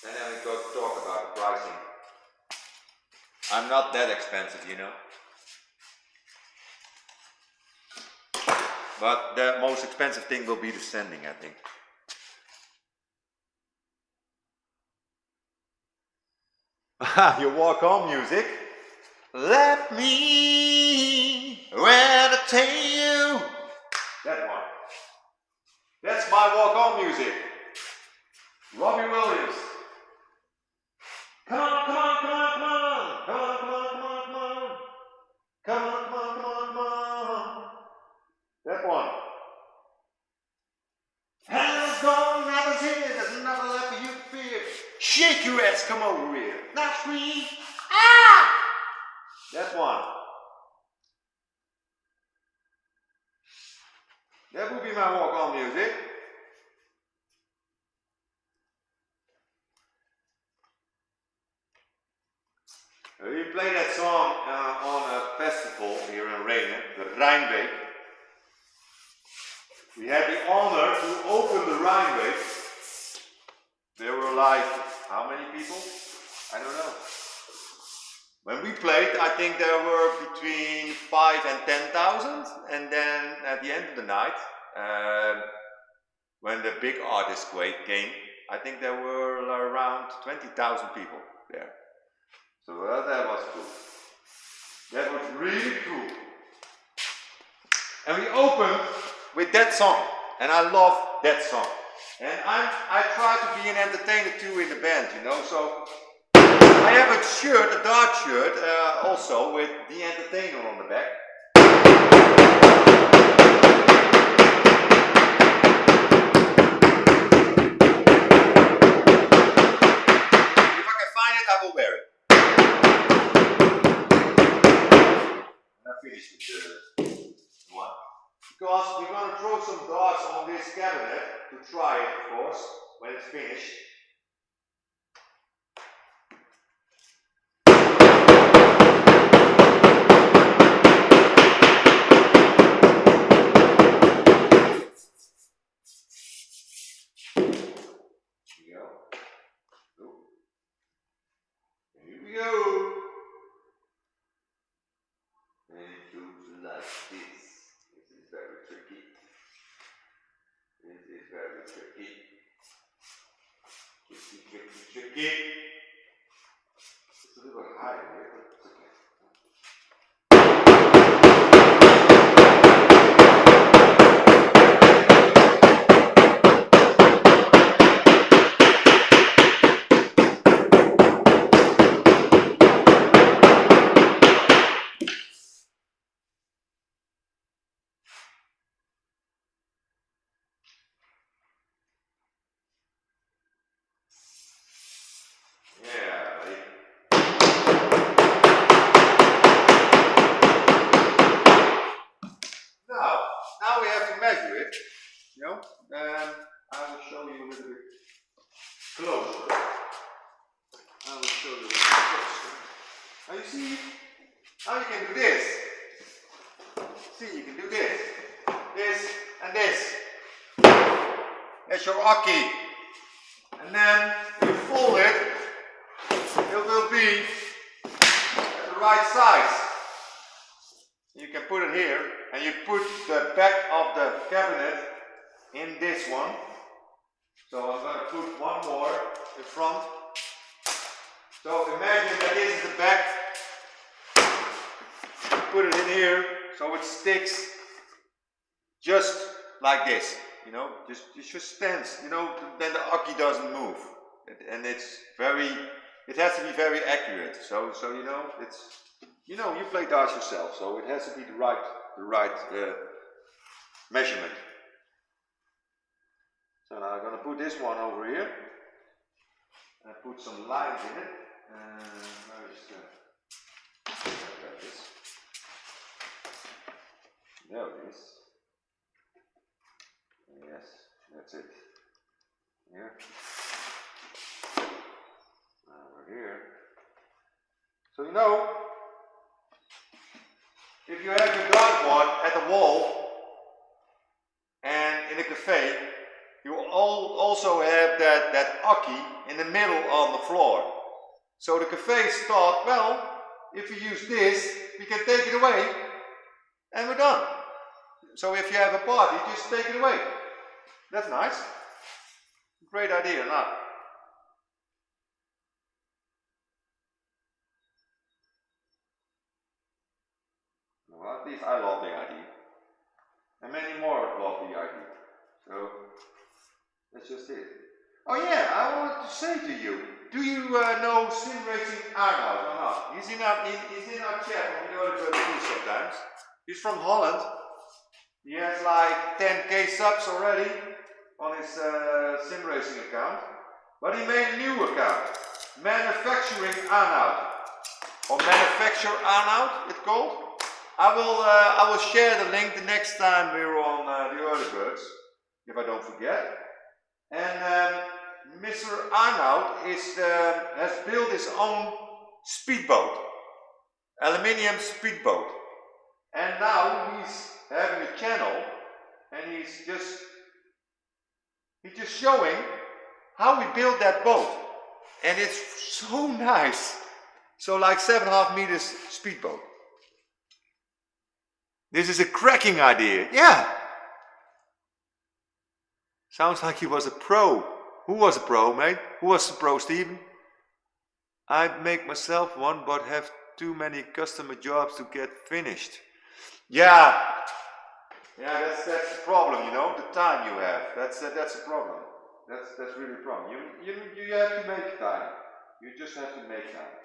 And then we go to talk about the pricing. I'm not that expensive, you know. But the most expensive thing will be the standing, I think. Your walk home music. Let me entertain you. That one. That's my walk home music. Robbie Williams. Come on, come on, come on, come on. Come on, come on, come on, come on. Come on, come on, come on, come on. That one. Hell's gone, nothing's here, there's nothing left for you to fear. Shake your ass, come over here. Not free. Ah! That one. That would be my walk-on music. We played that song on a festival here in Renen, the Rijnbeek. We had the honor to open the Rijnbeek. There were like, how many people? I don't know. When we played, I think there were between 5 and 10,000. And then at the end of the night, when the big artist came, I think there were around 20,000 people there. So that was cool. That was really cool. And we opened with that song. And I love that song. And I try to be an entertainer too in the band, you know. So I have a shirt, a Dart shirt, also with the entertainer on the back. If I can find it, I will wear it. And I finished with the one. Because we're going to throw some darts on this cabinet to try it, of course, when it's finished. Here we go. And it goes like this. This is very tricky. This is very tricky. Tricky. It's a little high here, but it's okay. Yeah, buddy. Now we have to measure it, you know, and I will show you a little bit closer. I will show you a little bit closer. Now you see how you can do this. See, you can do this, and this. That's your hockey. And then you fold it, it will be at the right size. You can put it here, and you put the back of the cabinet in this one. So I'm going to put one more in front. So imagine that this is the back. Put it in here so it sticks just like this. You know, it just stands. You know, then the hockey doesn't move, and it has to be very accurate. So you know, you know, you play darts yourself, so it has to be the right measurement. So now I'm going to put this one over here and put some lines in it. Where is there it is. There it is. Yes, that's it. Here. Over here. So you know, if you have your dartboard at the wall and in a cafe, you also have that hockey in the middle on the floor. So the cafes thought, well, if you use this, we can take it away and we're done. So if you have a party, just take it away. That's nice. Great idea, not? Well, at least I love the idea. And many more love the idea. So that's just it. Oh yeah, I wanted to say to you, do you know simracing Arnoud or not? He's in our chat when we go to the sometimes. He's from Holland. He has like 10k subs already on his simracing account. But he made a new account, Manufacturing Arnoud. Or Manufacture Arnoud, it's called. I will share the link the next time we're on the early birds, if I don't forget. And Mr. Arnoud has built his own speedboat, aluminium speedboat. And now he's having a channel, and he's just showing how we built that boat. And it's so nice. So like 7.5 meters speedboat. This is a cracking idea. Yeah. Sounds like he was a pro. Who was a pro, mate? Who was the pro, Steven? I'd make myself one, but have too many customer jobs to get finished. Yeah. Yeah, that's the problem, you know, the time you have. That's a problem. That's really a problem. You have to make time. You just have to make time.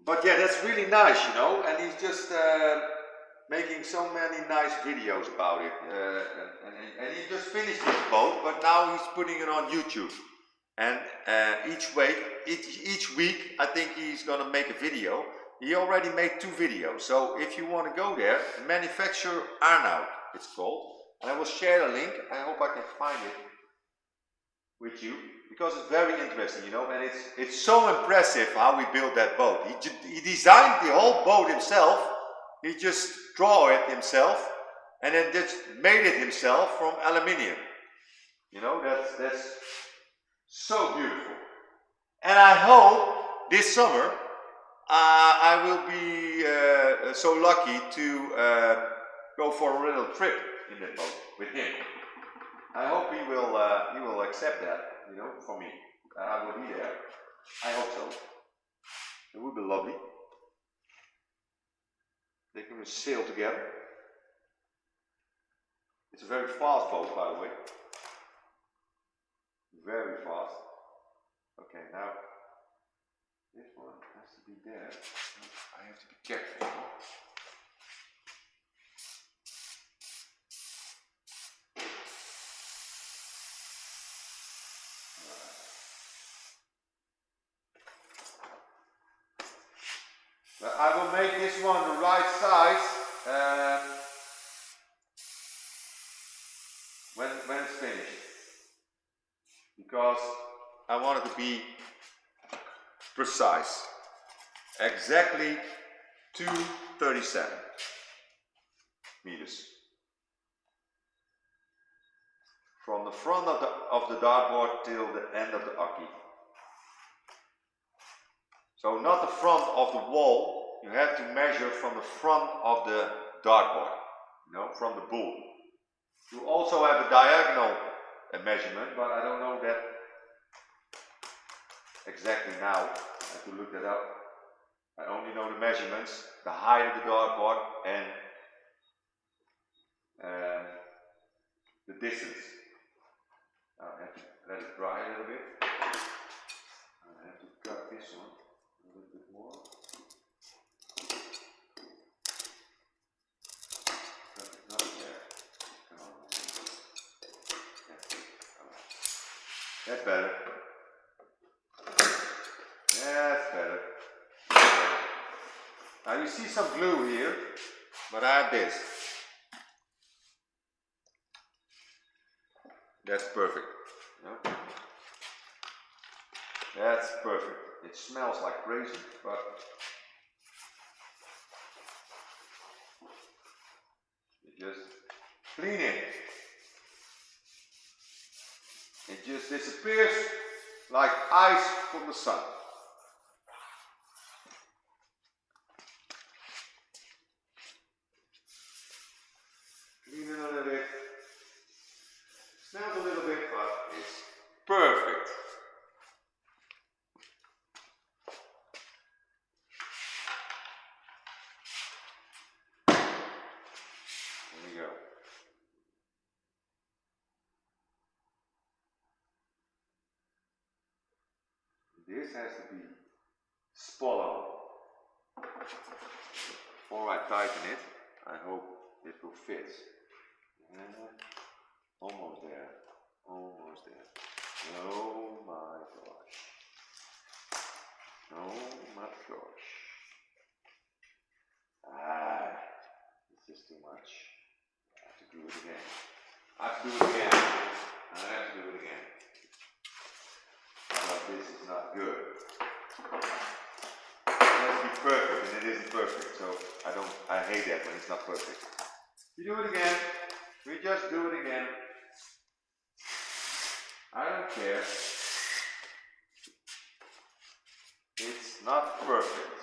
But yeah, that's really nice, you know, and he's just making so many nice videos about it. And he just finished his boat, but now he's putting it on YouTube. And each week, I think he's gonna make a video. He already made 2 videos. So if you want to go there, Manufacture Arnoud, it's called. And I will share a link. I hope I can find it with you, because it's very interesting, you know, and it's so impressive how we built that boat. He designed the whole boat himself. He just drew it himself, and then just made it himself from aluminium. You know, that's so beautiful. And I hope this summer I will be so lucky to go for a little trip in that boat with him. I hope he will accept that, you know, for me. I will be there. I hope so. It would be lovely. They can sail together. It's a very fast boat, by the way. Very fast. Okay, now this one has to be there. I have to be careful. But I will make this one the right size when it's finished, because I want it to be precise, exactly 237 meters from the front of the dartboard till the end of the hockey. So not the front of the wall, you have to measure from the front of the dartboard, you know, from the bull. You also have a diagonal measurement, but I don't know that exactly now. I have to look that up. I only know the measurements, the height of the dartboard and the distance. Now I have to let it dry a little bit. I have to cut this one a little bit more. Cut it not there. Come on. That's better. That's better. Now you see some glue here, but I have this. That's perfect. No? That's perfect. It smells like crazy, but you just clean it. It just disappears like ice from the sun. Clean it a little bit. Smells a little bit, but it's perfect. There we go. This has to be spot on. Before I tighten it, I hope it will fit. Almost there. Almost there. Oh my gosh. Oh my gosh. Ah, this is too much. I have to do it again. I have to do it again. I have to do it again. But this is not good. It has to be perfect, and it isn't perfect. So I hate that when it's not perfect. You do it again. We just do it again. I don't care. It's not perfect.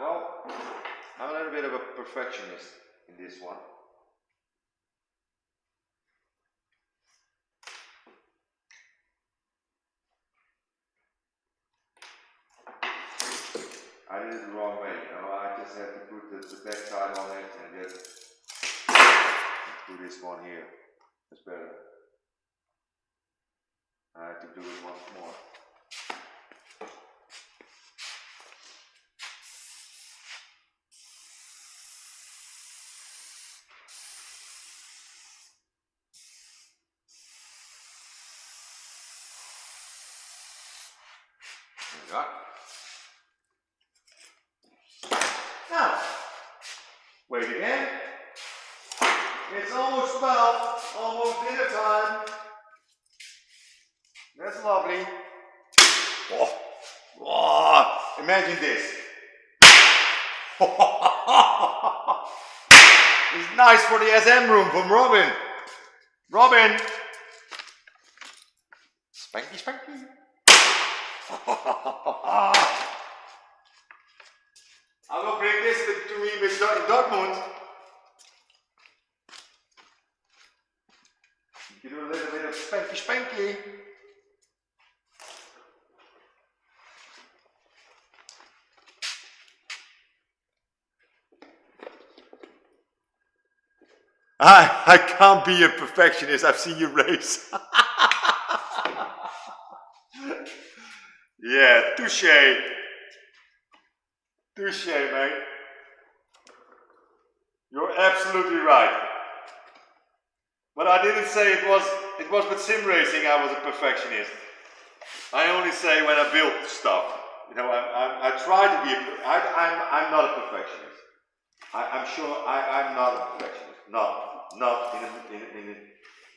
Well, I'm a little bit of a perfectionist in this one. I did it the wrong way, you know. I just had to put the back side on it and just do this one here. That's better. I have to do it once more. There we go. Now, wait again. It's almost 12, almost dinner time. That's lovely. Oh, oh, imagine this. It's nice for the SM room from Robin. Robin. Spanky, spanky. I will bring this to me with Dortmund. You do a little bit of spanky spanky. I can't be a perfectionist. I've seen you race. Yeah, touche. Touche, mate. You're absolutely right. But I didn't say it was with sim racing I was a perfectionist. I only say when I build stuff. You know, I try to be I'm not a perfectionist. I'm sure I'm not a perfectionist. Not in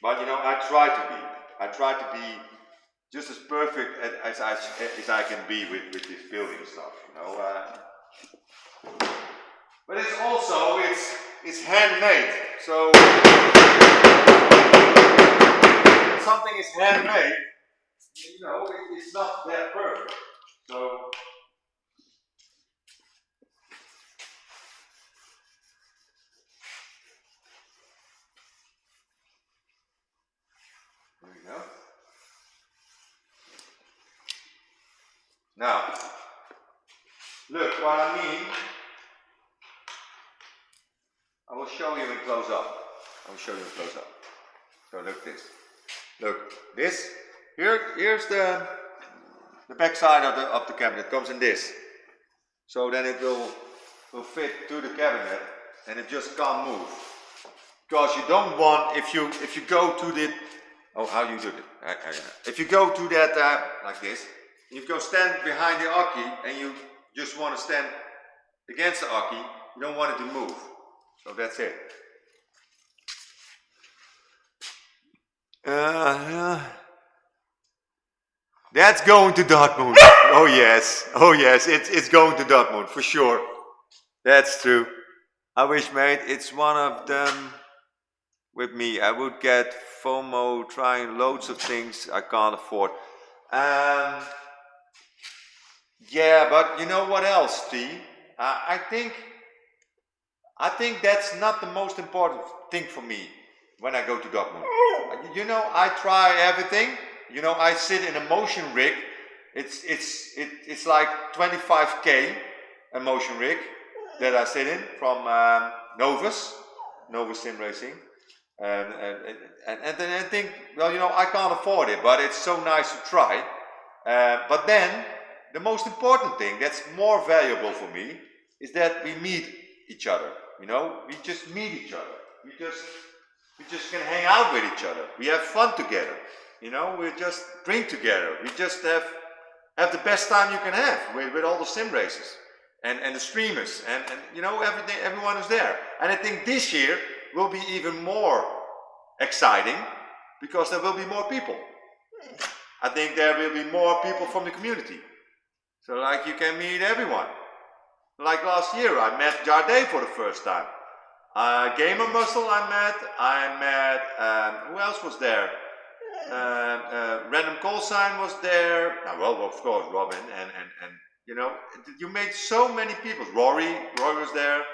but you know, I try to be. I try to be just as perfect as I can be with this building stuff, you know. But it's also it's handmade. So when something is handmade, you know, it's not that perfect. So there we go. Now, look what I mean. I will show you in close up. I will show you in close up. So look this. Look, this. Here's the back side of the cabinet. It comes in this. So then it will fit to the cabinet, and it just can't move. Because you don't want, if you go to the, oh, how you do it? If you go to that like this, you go stand behind the Aki and you just want to stand against the Aki, you don't want it to move. So that's it. That's going to Dortmund. Oh yes, it's going to Dortmund for sure. That's true. I wish, mate, it's one of them with me. I would get FOMO trying loads of things I can't afford. Yeah, but you know what else, T? I think that's not the most important thing for me when I go to Dortmund. You know, I try everything. You know, I sit in a motion rig. It's like 25k a motion rig that I sit in from Novus Simracing. And then I think, well, you know, I can't afford it, but it's so nice to try. But then the most important thing that's more valuable for me is that we meet each other. You know, we just meet each other. We just can hang out with each other. We have fun together. You know, we just drink together. We just have the best time you can have with all the sim races and the streamers and you know, everyone is there. And I think this year will be even more exciting because there will be more people. I think there will be more people from the community. So like you can meet everyone. Like last year I met Jaccie for the first time. Gamer Muscle I met, who else was there? Random Call Sign was there. Well, of course, Robin and you know, you made so many people. Rory was there.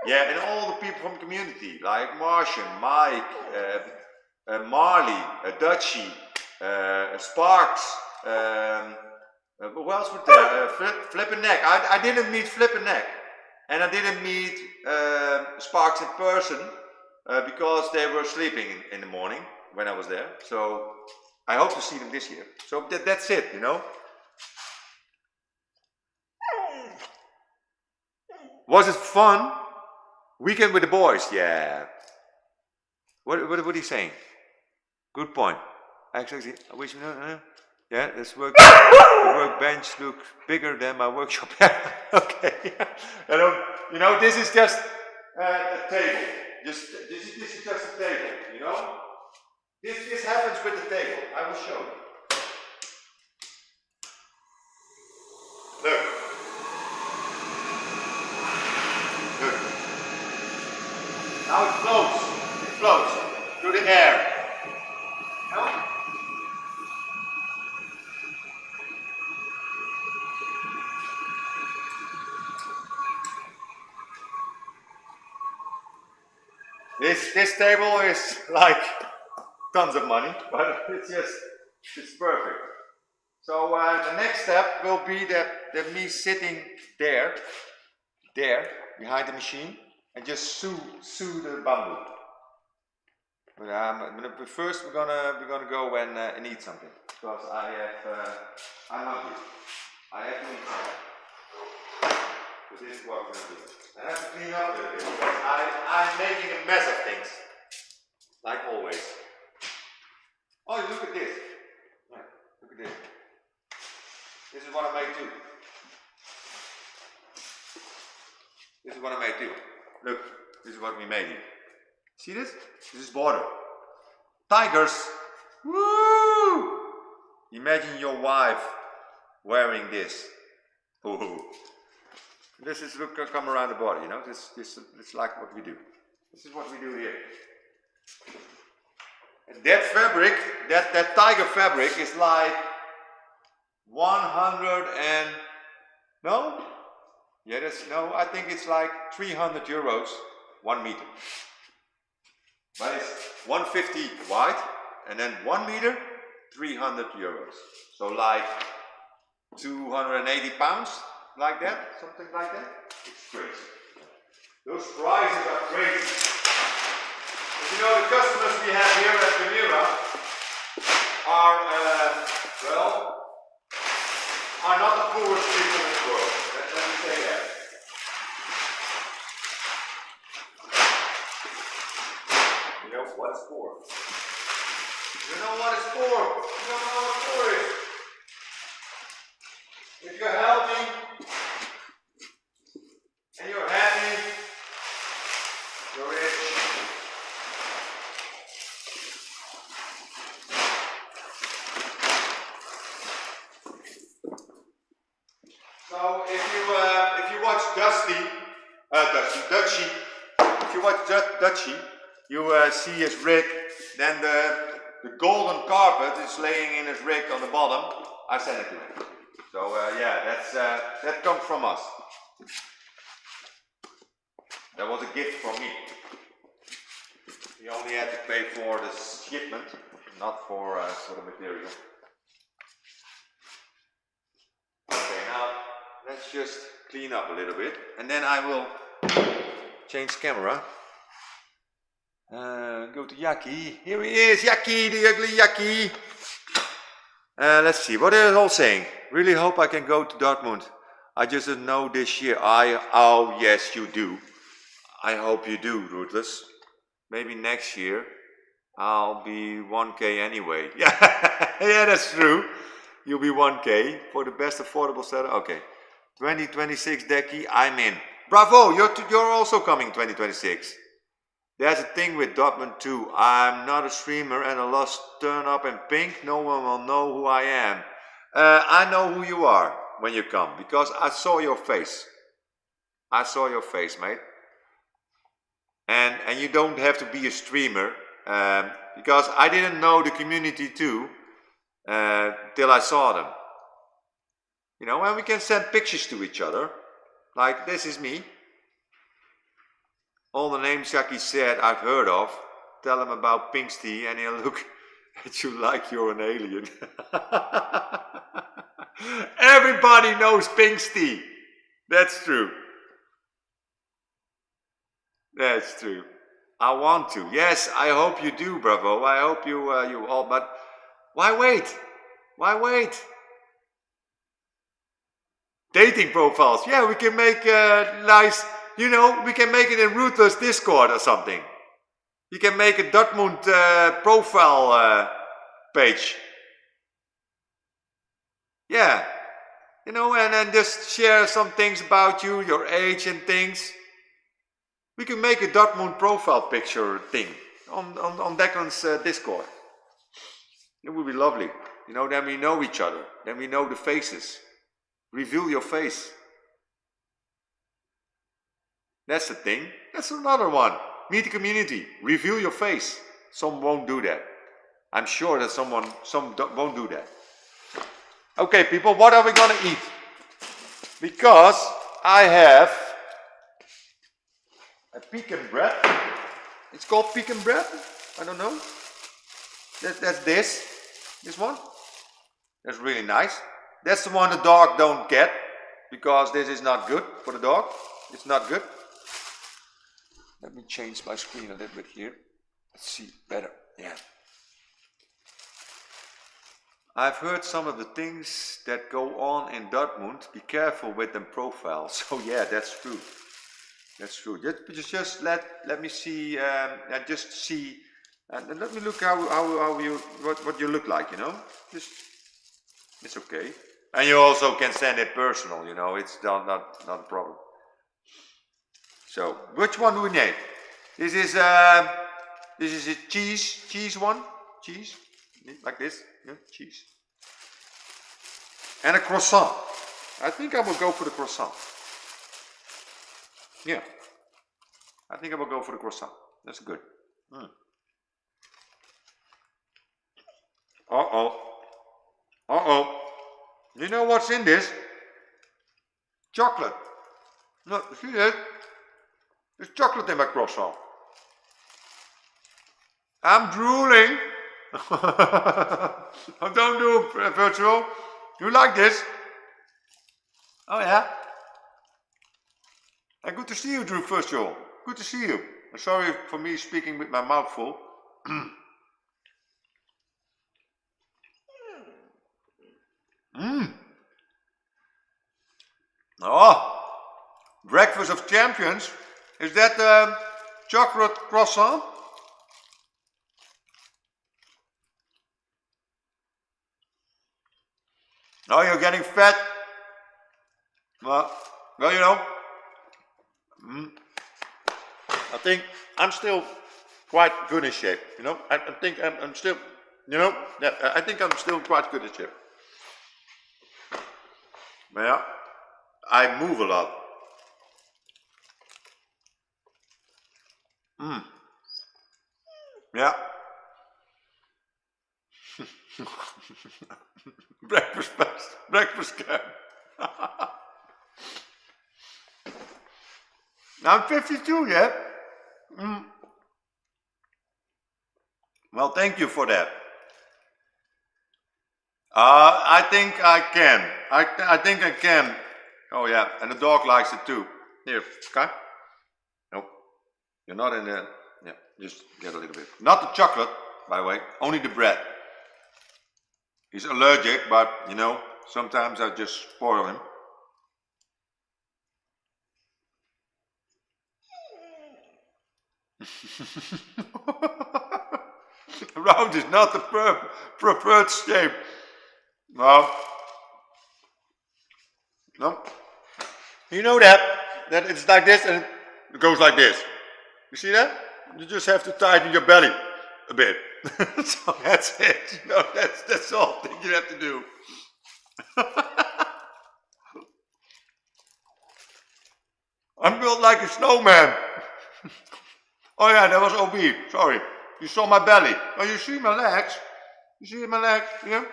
Yeah, and all the people from the community, like Martian, Mike, Marley, Dutchie, Sparks. Who else was there? Flippin' Neck. I didn't meet Flippin' Neck, and I didn't meet Sparks in person because they were sleeping in the morning when I was there. So I hope to see them this year. So that's it, you know. Was it fun? Weekend with the boys, yeah. What are you saying? Good point. Actually, I wish you know. Yeah, this the workbench looks bigger than my workshop. Okay. You know, this is just a table. This is just a table. You know, this happens with the table. I will show you. Look. Now it floats through the air. No? This table is like tons of money, but it's perfect. So the next step will be that me sitting there behind the machine and just sew the bamboo. But first we're gonna go and eat something because I'm hungry. I have to eat something. So this is what we're gonna do. I have to clean up a little bit because I'm making a mess of things, like always. Oh, look at this. Yeah, look at this. This is what I made too. This is what I made too. Look, this is what we made here. See this? This is border. Tigers! Woo! Imagine your wife wearing this. Ooh. This is look come around the body, you know. It's like what we do. This is what we do here. And that fabric, that tiger fabric is like 100 and no? Yeah, no, I think it's like 300 euros 1 meter. But it's 150 wide and then 1 meter 300 euros. So like 280 pounds, like that, something like that. It's crazy. Those prices are crazy. But you know, the customers we have here at Camira are, well, are not the poorest people in the world. Let me say that. You know what's poor? You know what is poor? You don't know what poor is. If you're healthy and you're happy, you're rich. watch Dutchie, you see his rig, then the golden carpet is laying in his rig on the bottom. I sent it to him. So yeah, that comes from us. That was a gift from me. He only had to pay for the shipment, not for the material. Okay, now let's just clean up a little bit, and then I will change camera. Go to Jaccie. Here he is, Jaccie, the ugly Jaccie. Let's see, what are they all saying? Really hope I can go to Dortmund. I just don't know this year. Oh yes, you do. I hope you do, Ruthless. Maybe next year. I'll be 1K anyway. Yeah, yeah, that's true. You'll be 1K for the best affordable setup. Okay, 2026 Decky, I'm in. Bravo, you're also coming 2026. There's a thing with Dortmund too. I'm not a streamer and a lost turn up in pink. No one will know who I am. I know who you are when you come because I saw your face. I saw your face, mate. And you don't have to be a streamer because I didn't know the community too till I saw them. You know, and we can send pictures to each other. Like, this is me. All the names Jackie said I've heard of. Tell him about Pinksty and he'll look at you like you're an alien. Everybody knows Pinksty. That's true. That's true. I want to. Yes, I hope you do, Bravo. I hope you all. But why wait? Why wait? Dating profiles. Yeah, we can make nice. You know, we can make it in Ruthless Discord or something. You can make a Dortmund profile page. Yeah. You know, and then just share some things about you, your age and things. We can make a Dortmund profile picture thing on Declan's Discord. It would be lovely. You know, then we know each other. Then we know the faces. Reveal your face. That's the thing. That's another one. Meet the community. Reveal your face. Some won't do that. I'm sure that some won't do that. Okay, people, what are we gonna eat? Because I have a pecan bread. It's called pecan bread. I don't know. That's this one. That's really nice. That's the one the dog don't get because this is not good for the dog. It's not good. Let me change my screen a little bit here. Let's see better. Yeah. I've heard some of the things that go on in Dortmund. Be careful with them profiles. So yeah, that's true. That's true. Just let me see. Just see. And let me look what you look like. You know. Just it's okay. And you also can send it personal. You know, it's not a problem. So, which one do we need? This is a cheese one. Cheese, like this. Yeah, cheese. And a croissant. I think I will go for the croissant. Yeah. I think I will go for the croissant. That's good. Uh-oh. You know what's in this? Chocolate. Look, see that? There's chocolate in my croissant. I'm drooling. Don't do virtual. You like this? Oh yeah? And good to see you, Drew Virtual. Good to see you. I'm sorry for me speaking with my mouth full. Oh, breakfast of champions. Is that chocolate croissant? Oh, you're getting fat. Well, you know, I think I'm still quite good in shape. You know, I think I'm still, you know, I think I'm still quite good in shape. But yeah, I move a lot. Yeah. breakfast camp. I'm 52, yeah? Well, thank you for that. I think I can. I think I can. Oh yeah, and the dog likes it too. Here, okay? Nope. You're not in the... Yeah, just get a little bit. Not the chocolate, by the way, only the bread. He's allergic, but you know, sometimes I just spoil him. Round is not the preferred shape. No. No. You know that it's like this and it goes like this. You see that? You just have to tighten your belly a bit. So that's it. You know, that's all that you have to do. I'm built like a snowman. Oh yeah, that was OB. Sorry. You saw my belly. Oh, you see my legs? You see my legs? Yeah?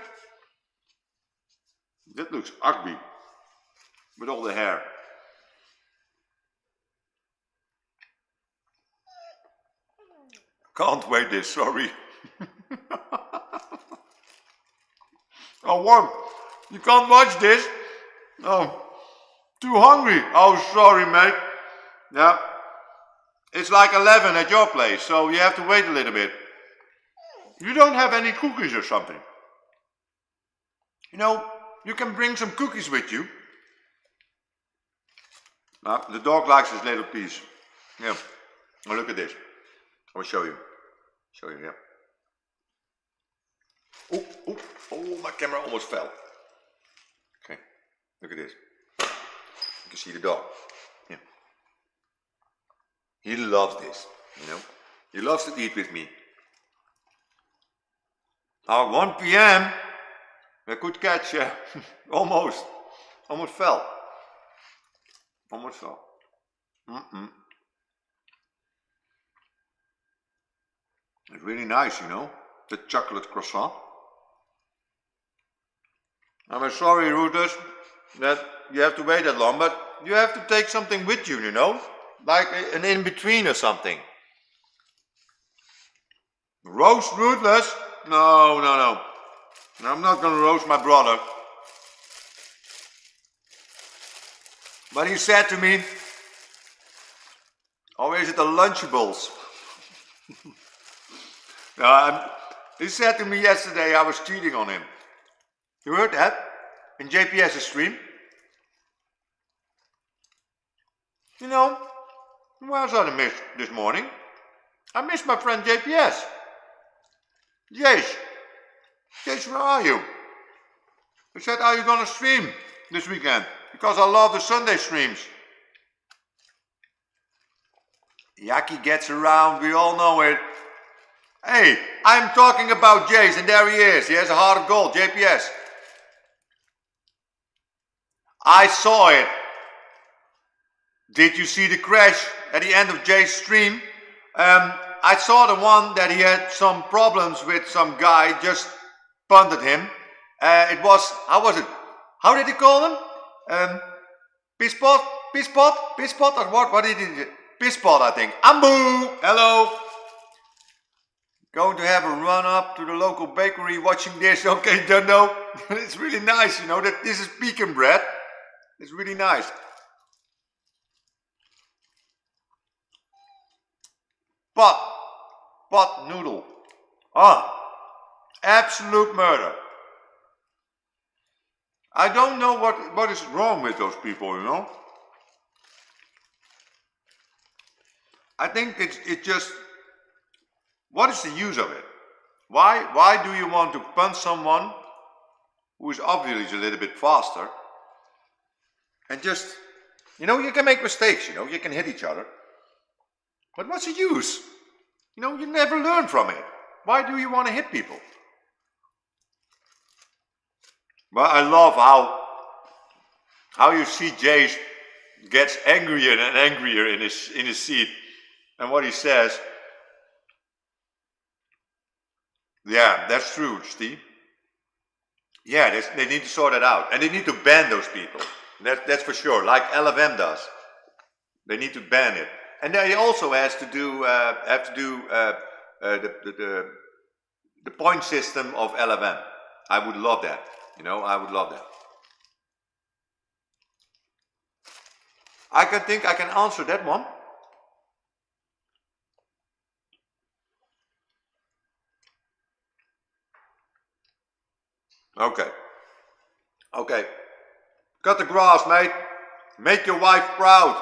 That looks ugly. With all the hair. Can't wait this, sorry. Oh, what? You can't watch this? Oh, too hungry. Oh, sorry, mate. Yeah. It's like 11 at your place, so you have to wait a little bit. You don't have any cookies or something? You know, you can bring some cookies with you. The dog likes this little piece. Yeah. Oh, look at this. I will show you. Yeah. Oh, my camera almost fell. Okay, look at this. You can see the dog. Yeah. He loves this, you know. He loves to eat with me. 1 p.m. A good catch, yeah. Almost fell. Almost fell. It's really nice, you know, the chocolate croissant. I'm sorry, Rooters, that you have to wait that long, but you have to take something with you, you know, like an in-between or something. Roast Rootless? No. I'm not gonna roast my brother. But he said to me, or is it the Lunchables? He said to me yesterday I was cheating on him. You heard that? In JPS's stream? You know, who else I missed this morning? I missed my friend JPS. Jace, where are you? He said, are you gonna stream this weekend? Because I love the Sunday streams. Jaccie gets around, we all know it. Hey, I'm talking about Jace, and there he is. He has a heart of gold, JPS. I saw it. Did you see the crash at the end of Jay's stream? I saw the one that he had some problems with some guy, just punted him. It was, how was it? How did he call him? Pisspot, or what? What did he do? Pisspot, I think. Ambu! Hello! Going to have a run up to the local bakery watching this. Okay, don't know. It's really nice, you know, that this is pecan bread. It's really nice. Pot noodle. Absolute murder. I don't know what is wrong with those people, you know. I think it's just, what is the use of it? Why do you want to punch someone who is obviously a little bit faster? And just, you know, you can make mistakes, you know, you can hit each other. But what's the use? You know, you never learn from it. Why do you want to hit people? But I love how you see Jace gets angrier and angrier in his seat. and what he says. Yeah, that's true, Steve. Yeah, they need to sort it out, and they need to ban those people. That's for sure. Like LFM does, they need to ban it, and they also have to do the point system of LFM. I would love that. You know, I would love that. I think I can answer that one. Okay. Okay. Cut the grass, mate. Make your wife proud.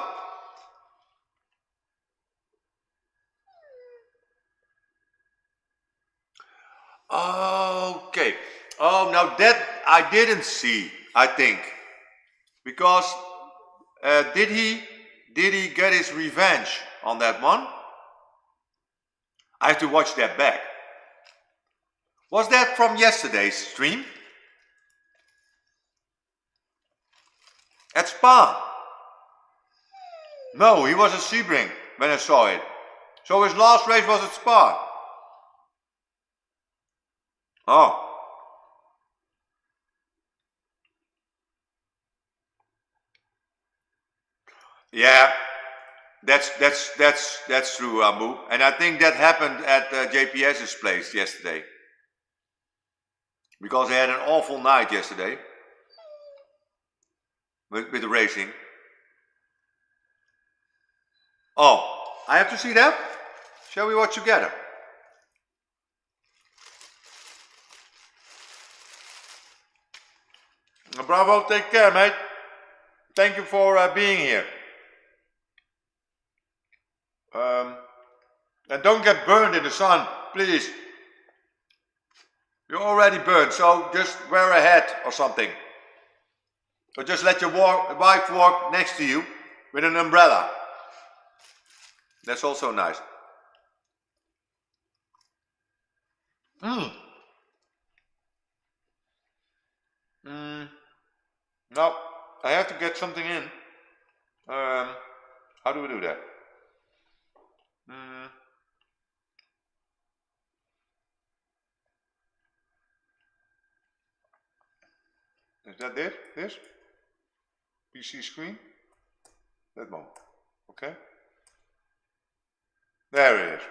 Okay. Oh, now that I didn't see, I think. Because did he get his revenge on that one? I have to watch that back. Was that from yesterday's stream? At Spa? No, he was at Sebring when I saw it. So his last race was at Spa. Oh. Yeah, that's true, Abu. And I think that happened at JPS's place yesterday. Because they had an awful night yesterday. With the racing. Oh, I have to see that? Shall we watch together? Bravo, take care, mate. Thank you for being here. And don't get burned in the sun, please. You're already burned, so just wear a hat or something. Or just let your wife walk next to you with an umbrella. That's also nice. No, I have to get something in. How do we do that? Is that this? This? PC screen? That one. Okay. There it is.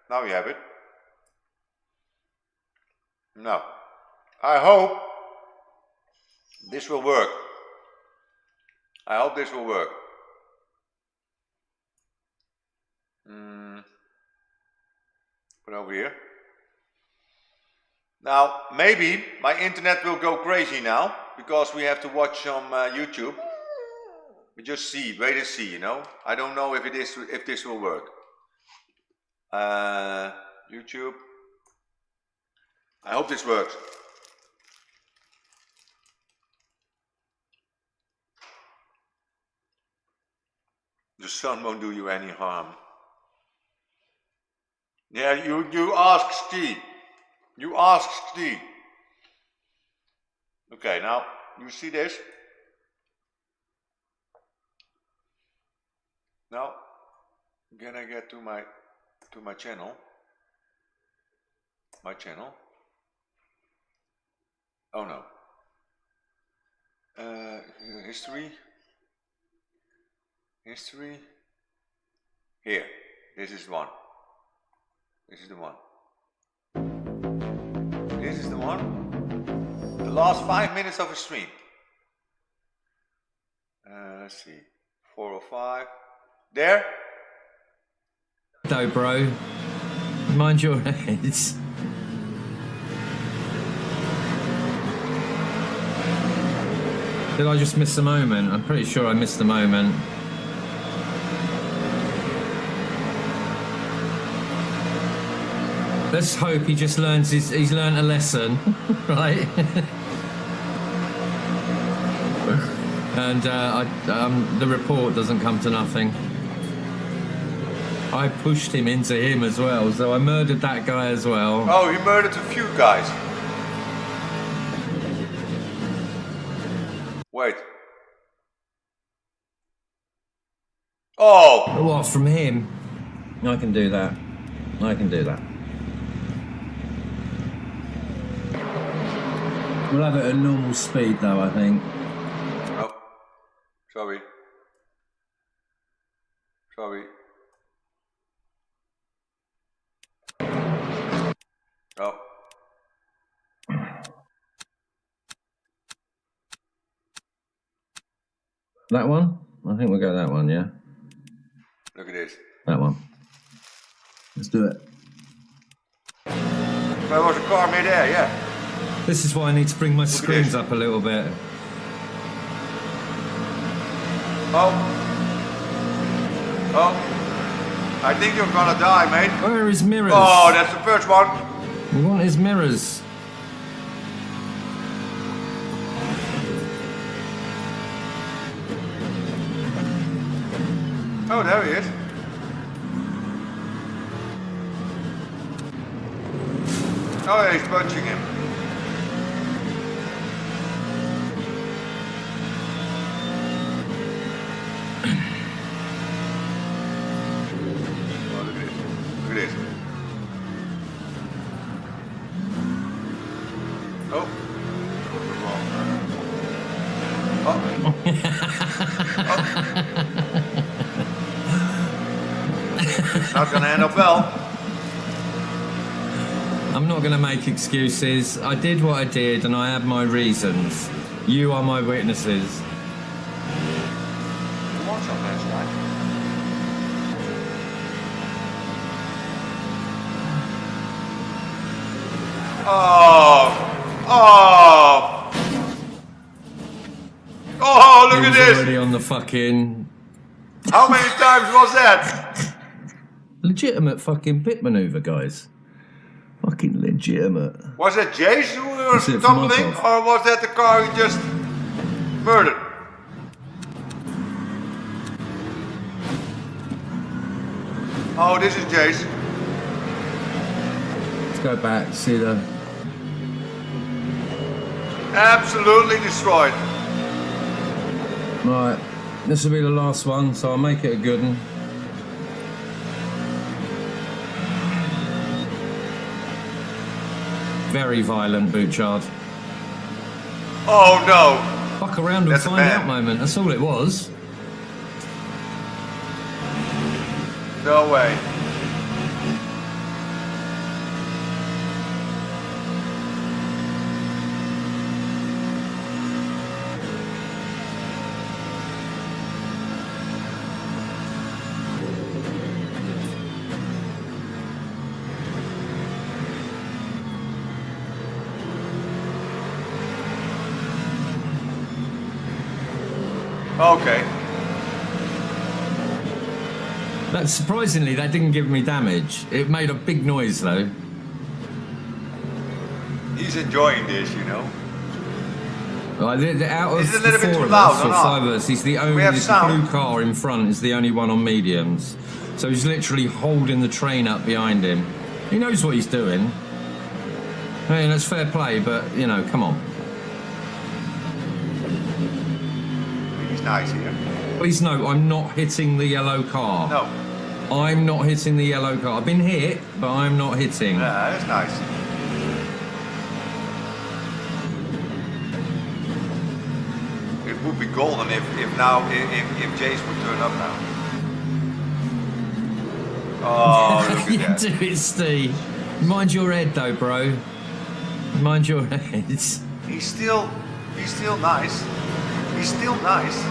Now you have it. Now, I hope this will work. I hope this will work. Put over here. Now, maybe my internet will go crazy now because we have to watch some YouTube. We just see, wait and see, you know. I don't know if this will work. YouTube. I hope this works. The sun won't do you any harm. Yeah, you ask Steve. You ask Steve. Okay, now you see this? Now, can I get to my channel? My channel. Oh no. History. History. Here. This is one. This is the one. This is the one. The last 5 minutes of a stream. Let's see. 405. There. No, bro. Mind your heads. Did I just miss the moment? I'm pretty sure I missed the moment. Let's hope he just learns he's learned a lesson, right? And the report doesn't come to nothing. I pushed him into him as well, so I murdered that guy as well. Oh, you murdered a few guys. Wait. Oh! What, from him? I can do that. I can do that. We'll have it at normal speed though, I think. Oh, sorry. Sorry. Oh. That one? I think we'll go that one, yeah? Look at this. That one. Let's do it. There was a car mid-air, yeah. This is why I need to bring my screens up a little bit. Oh. Oh. I think you're gonna die, mate. Where are his mirrors? Oh, that's the first one. We want his mirrors. Oh, there he is. Oh, yeah, he's punching him. Oh, look at this. Look at this. Oh. Oh. Not gonna end up well. I'm not going to make excuses. I did what I did and I have my reasons. You are my witnesses. What's on that side? Oh! Oh! Oh, look He at was this! already on the fucking... How many times was that? Legitimate fucking pit maneuver, guys. Fucking legitimate. Was it Jace who was That's it, tumbling, Markov. or was that the car he just murdered? Oh, this is Jace. Let's go back, see the... Absolutely destroyed. Right, this will be the last one, so I'll make it a good one. Very violent, Bouchard. Oh no. Fuck around and That's a find man. out moment, that's all it was. No way. Okay. That surprisingly, that didn't give me damage. It made a big noise though. He's enjoying this, you know. Out of Is it a the little bit four too of loud us, or or not? five of us, he's the only, have the sound. blue car in front is the only one on mediums. So he's literally holding the train up behind him. He knows what he's doing. I mean, that's fair play, but, you know, come on. He's nice here. Please note, I'm not hitting the yellow car. No. I'm not hitting the yellow car. I've been hit, but I'm not hitting. Yeah, that's nice. It would be golden if Jace would turn up now. Oh, look You at that. do it, Steve. Mind your head, though, bro. Mind your head. He's still nice. He's still nice.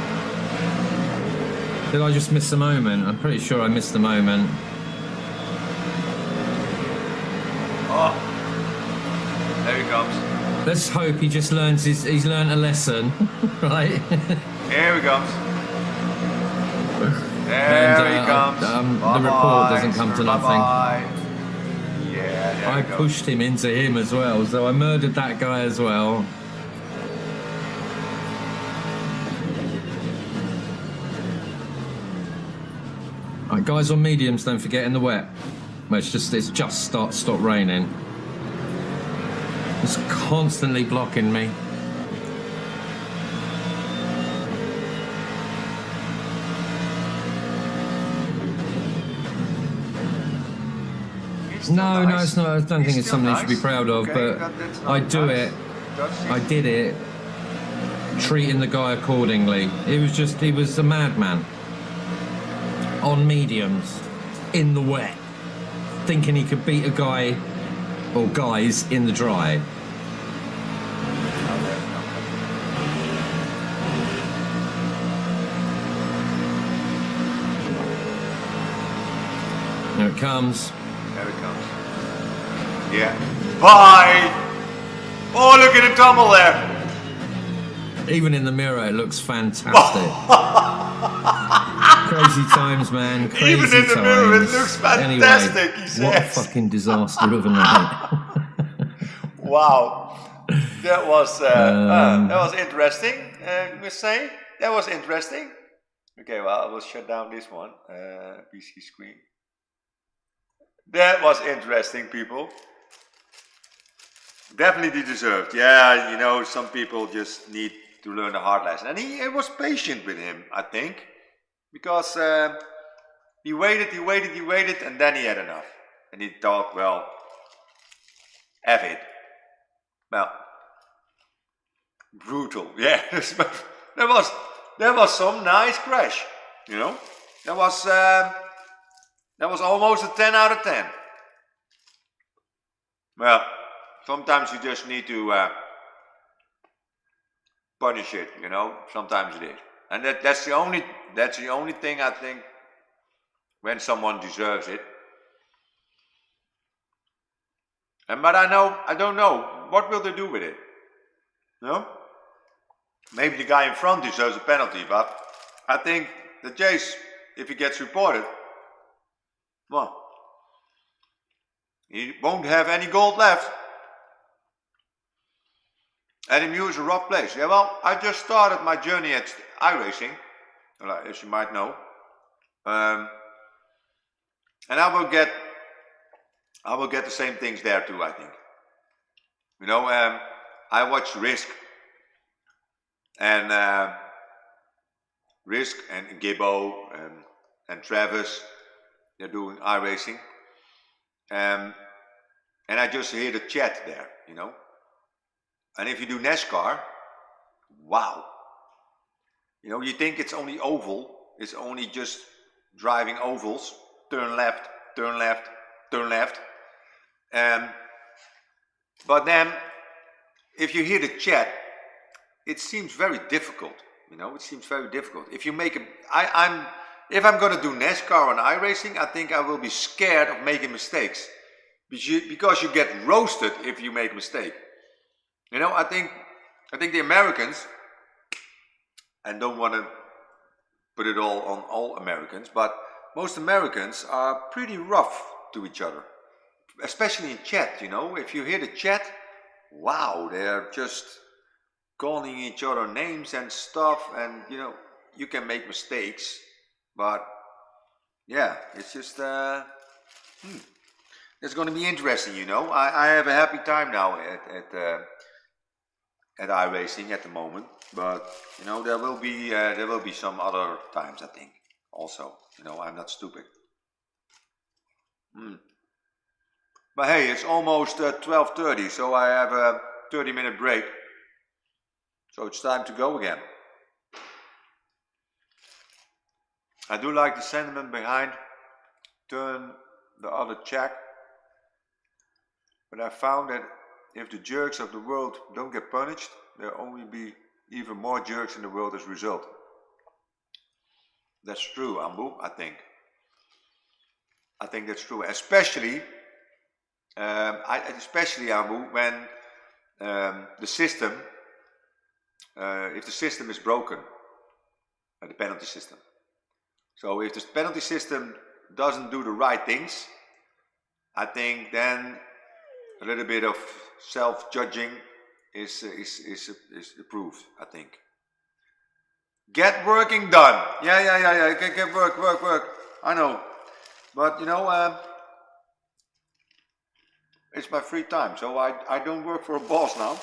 Did I just miss the moment? I'm pretty sure I missed the moment. Oh, there he comes. Let's hope he just learns he's learned a lesson, right? Here he comes. There he comes. The report doesn't come to nothing. Bye-bye. Yeah, there I he goes. pushed him into him as well, so I murdered that guy as well. Right, guys on mediums, don't forget in the wet. Well, it's just stopped raining. It's constantly blocking me. still No, nice. no, it's not. I don't think it's still something you should be nice. proud of, Okay, but that's not I do nice. it. That's I did it, treating the guy accordingly. He was a madman. On mediums, in the wet, thinking he could beat a guy or guys in the dry. There it comes. There it comes. Yeah. Bye! Oh, look at the tumble there! Even in the mirror, it looks fantastic. Crazy times, man. Crazy Even in the mirror, it times. looks fantastic, Anyway, he what a says. fucking disaster of a night. Wow. That was interesting, I must say. That was interesting. Okay, well, I will shut down this one. PC screen. That was interesting, people. Definitely deserved. Yeah, you know, some people just need to learn a hard lesson. And he was patient with him, I think. Because he waited, and then he had enough. And he thought, well, F it. Well, brutal. Yeah, that was some nice crash, you know. That was almost a 10 out of 10. Well, sometimes you just need to punish it, you know. Sometimes it is, and that's the only thing I think when someone deserves it. But I don't know what will they do with it. You know, maybe the guy in front deserves a penalty, but I think the Jace, if he gets reported, well, he won't have any gold left. LMU is a rough place. Yeah, well, I just started my journey at iRacing, as you might know, and I will get the same things there too. I think. You know, I watch Risk and Gibbo and Travis. They're doing iRacing, and I just hear the chat there. You know. And if you do NASCAR, wow. You know, you think it's only oval, it's only just driving ovals, turn left, turn left, turn left. But then, if you hear the chat, it seems very difficult. You know, it seems very difficult. If you make if I'm gonna do NASCAR and iRacing, I think I will be scared of making mistakes. Because you get roasted if you make a mistake. You know, I think the Americans, and don't want to put it all on all Americans, but most Americans are pretty rough to each other, especially in chat. You know, if you hear the chat, wow, they're just calling each other names and stuff, and you know, you can make mistakes, but yeah, it's just it's going to be interesting. You know, I have a happy time now at iRacing at the moment, but you know, there will be some other times, I think, also. You know, I'm not stupid. But hey, it's almost 12:30, so I have a 30-minute break, so it's time to go again. I do like the sentiment behind turn the other check, but I found that if the jerks of the world don't get punished, there'll only be even more jerks in the world as a result. That's true, Ambu, I think. I think that's true, especially, Ambu, when the system, if the system is broken, the penalty system. So if the penalty system doesn't do the right things, I think then a little bit of self-judging is approved, I think. Get working done. Yeah. Get work. I know. But you know, it's my free time, so I don't work for a boss now.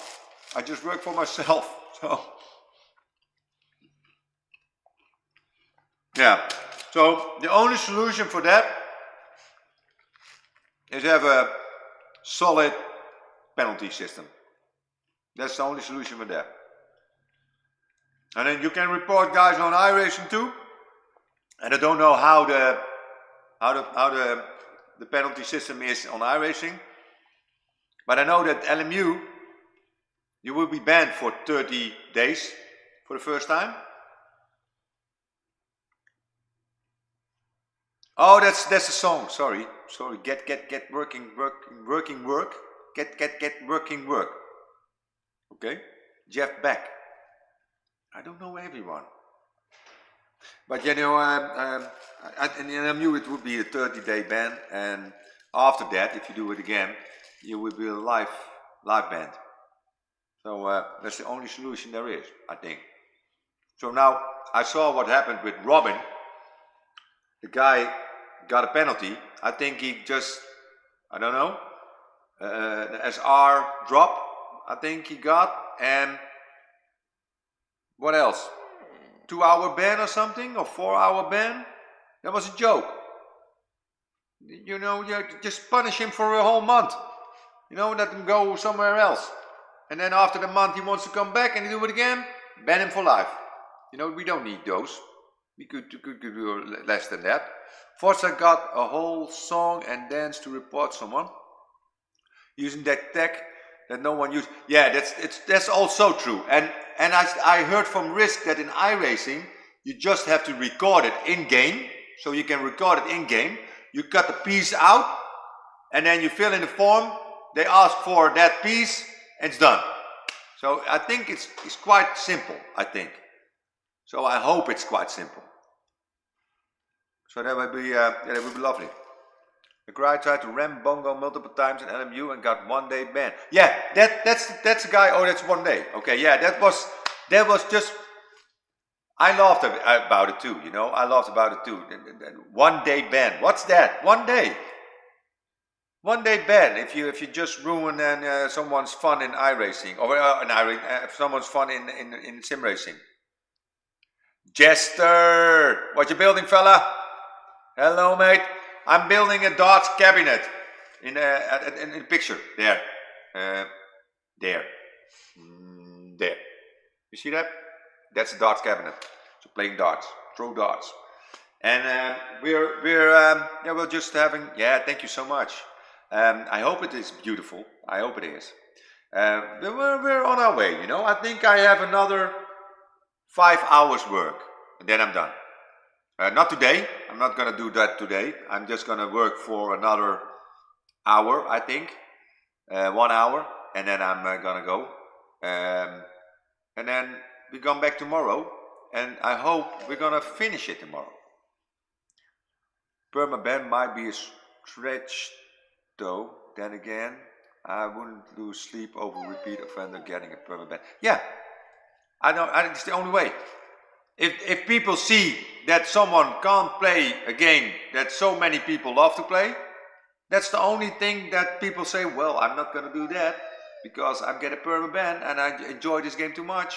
I just work for myself. So yeah. So the only solution for that is have a solid penalty system. That's the only solution for that. And then you can report guys on iRacing too. And I don't know how the penalty system is on iRacing, but I know that LMU, you will be banned for 30 days for the first time. Oh, that's the song. Sorry. Get working work. Get working work. Okay. Jeff Beck. I don't know everyone, but you know, in LMU it would be a 30-day ban, and after that, if you do it again, you will be a live band. So that's the only solution there is, I think. So now I saw what happened with Robin. The guy got a penalty. I think he just, I don't know, the SR drop, I think he got, and what else? 2-hour ban or something, or 4-hour ban? That was a joke. You know, you just punish him for a whole month. You know, let him go somewhere else. And then after the month he wants to come back and do it again, ban him for life. You know, we don't need those. We could do less than that. Forza got a whole song and dance to report someone using that tech that no one used. Yeah, that's also true. And I heard from Risk that in iRacing you just have to record it in game. So you can record it in game. You cut the piece out and then you fill in the form. They ask for that piece and it's done. So I think it's quite simple, I think. So I hope it's quite simple. So that would be lovely. The guy tried to ram Bongo multiple times in LMU and got 1-day ban. Yeah, that's the guy. Oh, that's 1 day. Okay, yeah, that was just. I laughed about it too. You know, I laughed about it too. 1-day ban. What's that? 1 day. 1-day ban. If you just ruin someone's fun in iRacing or someone's fun in sim racing. Jester, what you building, fella? Hello, mate. I'm building a Darts cabinet in the picture. There. There. There. You see that? That's a darts cabinet. So playing darts. Throw darts. And we're just having, thank you so much. I hope it is beautiful. I hope it is. We're on our way, you know. I think I have another 5 hours work and then I'm done. Not today. I'm not gonna do that today. I'm just gonna work for another hour, I think. 1 hour, and then I'm gonna go. And then we come back tomorrow, and I hope we're gonna finish it tomorrow. Permaban might be a stretch, though. Then again, I wouldn't lose sleep over repeat offender getting a permaban. Yeah, I know. It's the only way. If people see that someone can't play a game that so many people love to play, that's the only thing that people say, well, I'm not going to do that because I get a permaban and I enjoy this game too much.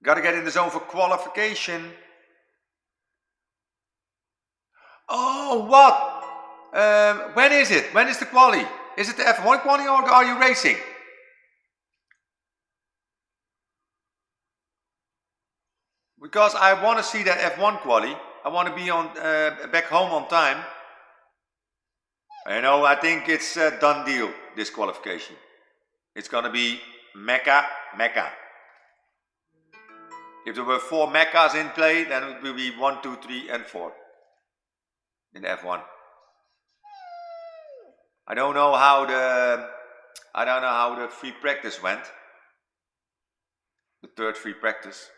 Got to get in the zone for qualification. Oh, what? When is it? When is the quali? Is it the F1 quali or are you racing? Because I want to see that F1 quali. I want to be on back home on time. You know, I think it's a done deal, this qualification. It's going to be Mecca. If there were 4 Meccas in play, then it will be 1, 2, 3 and 4 in F1. I don't know how the free practice went. The third free practice.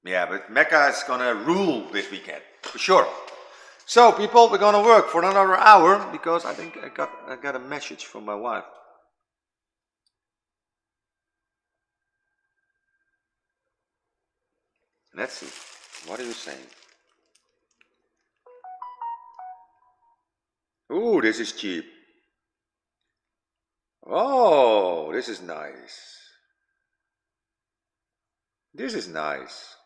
Yeah, but Mecca is gonna rule this weekend, for sure. So people, we're gonna work for another hour because I think I got a message from my wife. Let's see. What are you saying? Ooh, this is cheap. Oh, this is nice. This is nice.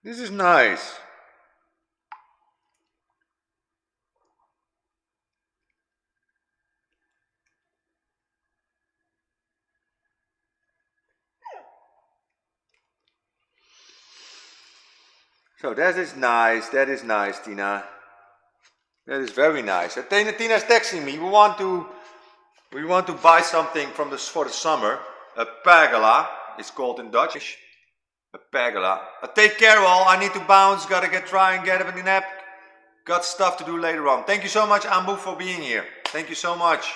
This is nice. So that is nice, Tina. That is very nice. Tina's texting me. We want to buy something for the summer. A pergola, it's called in Dutch. A pergola. Take care all. I need to bounce. Gotta try and get a nap. Got stuff to do later on. Thank you so much, Ambu, for being here. Thank you so much.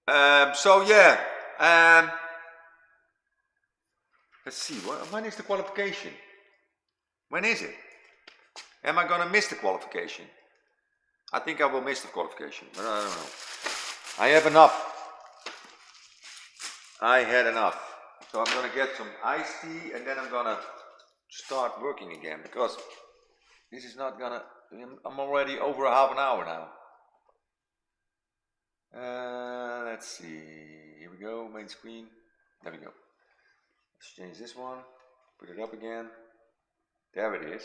So yeah. Let's see. When is the qualification? When is it? Am I gonna miss the qualification? I think I will miss the qualification, but I don't know. I have enough. I had enough. So I'm gonna get some iced tea and then I'm gonna start working again because this is not gonna. I'm already over half an hour now. Let's see. Here we go. Main screen. There we go. Let's change this one. Put it up again. There it is.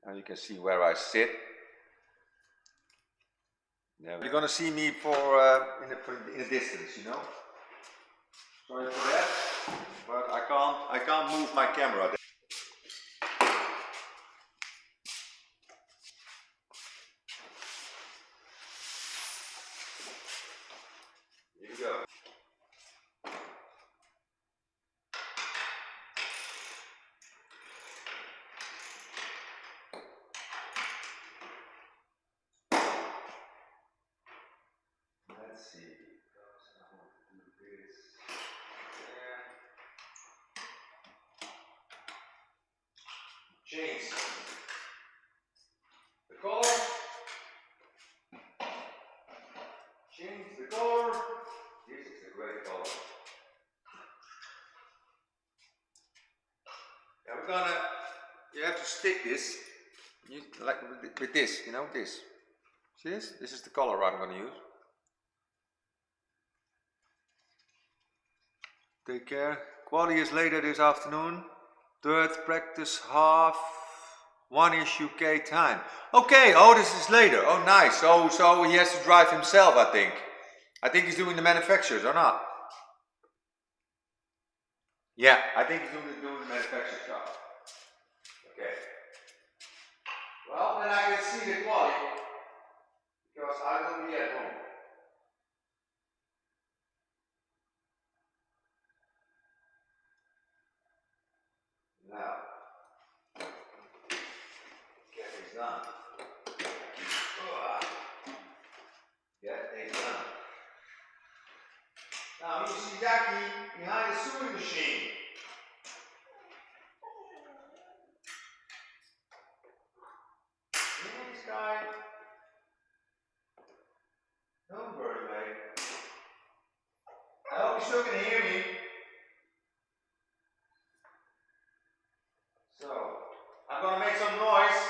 Now you can see where I sit. Now you're gonna see me in the distance, you know. Sorry for that, but I can't move my camera. Here you go. Let's see. I want to do this. Change the color. Change the color. This is a great color. Now you have to stick this, like with this, you know, this. See this? This is the color I'm going to use. Take care. Quali is later this afternoon. Third practice half, 1-ish UK time. Okay, oh this is later. Oh nice. So he has to drive himself, I think. I think he's doing the manufacturers or not. Yeah, I think he's doing the manufacturer stuff. Okay. Well then I can see the quali because I will be at home. Now, get things done. Get things done. Now you see Jackie behind the sewing machine. You know this guy? Don't worry, mate. I hope you still can hear me. So, I'm gonna make some noise.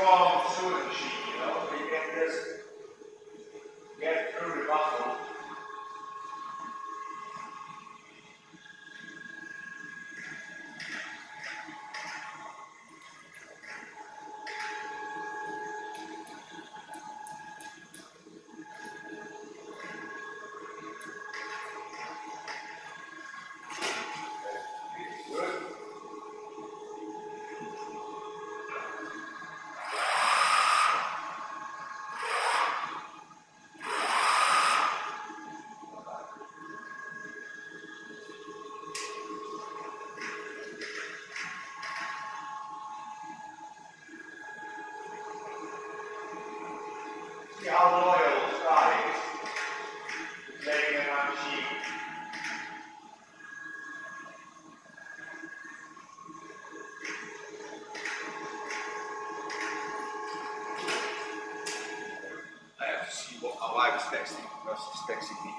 strong sewing machine, you know, so you can just get through the bottle. See how loyal this guy is. He's laying in my machine. I have to see how I was texting, because he's texting me.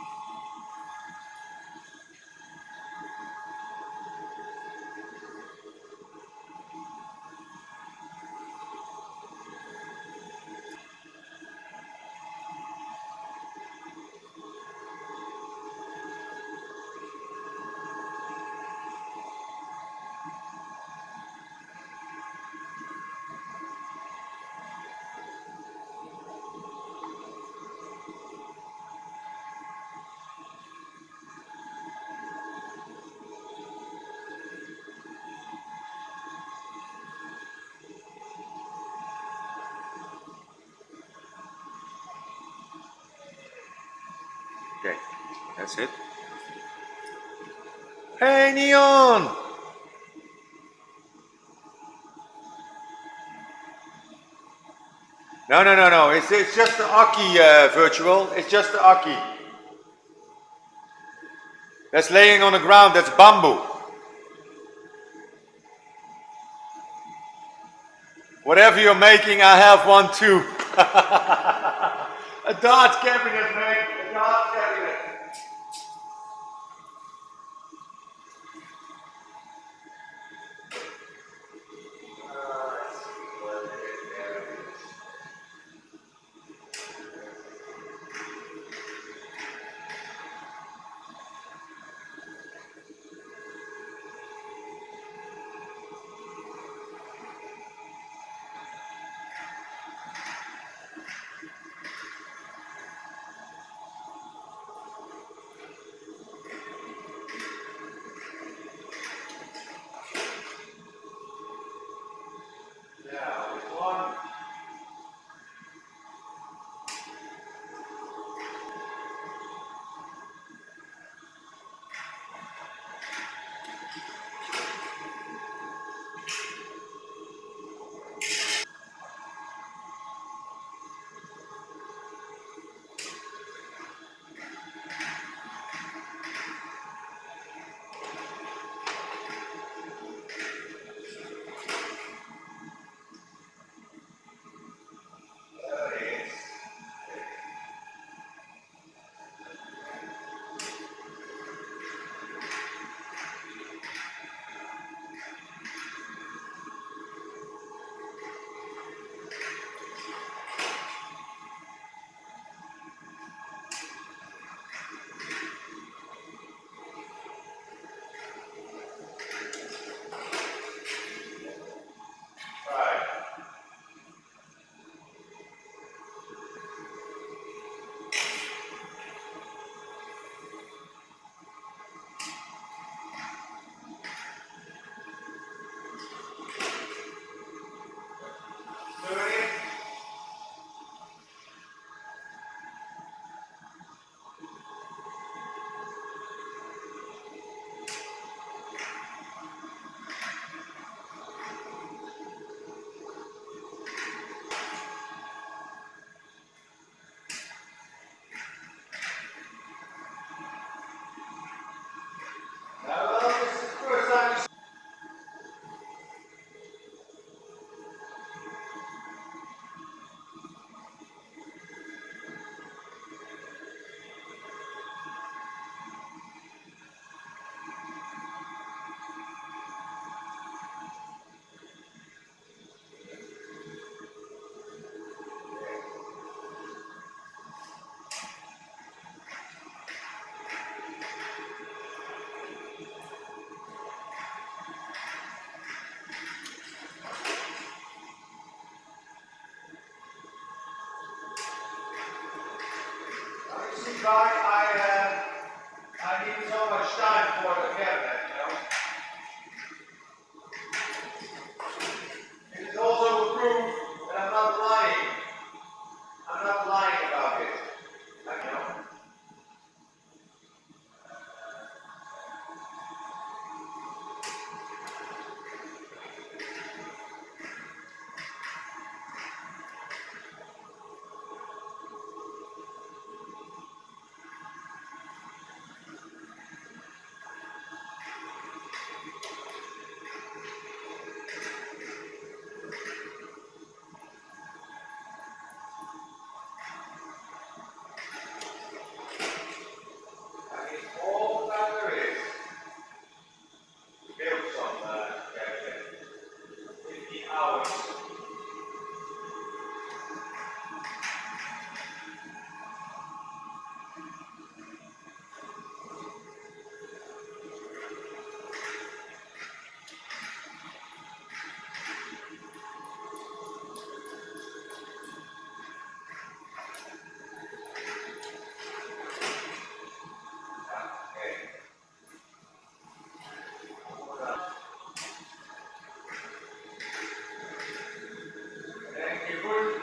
Okay, that's it. Hey, Neon! No. It's just the Aki virtual. It's just the Aki. That's laying on the ground. That's bamboo. Whatever you're making, I have one too. A Darts cabinet, mate. A Darts cabinet. hours.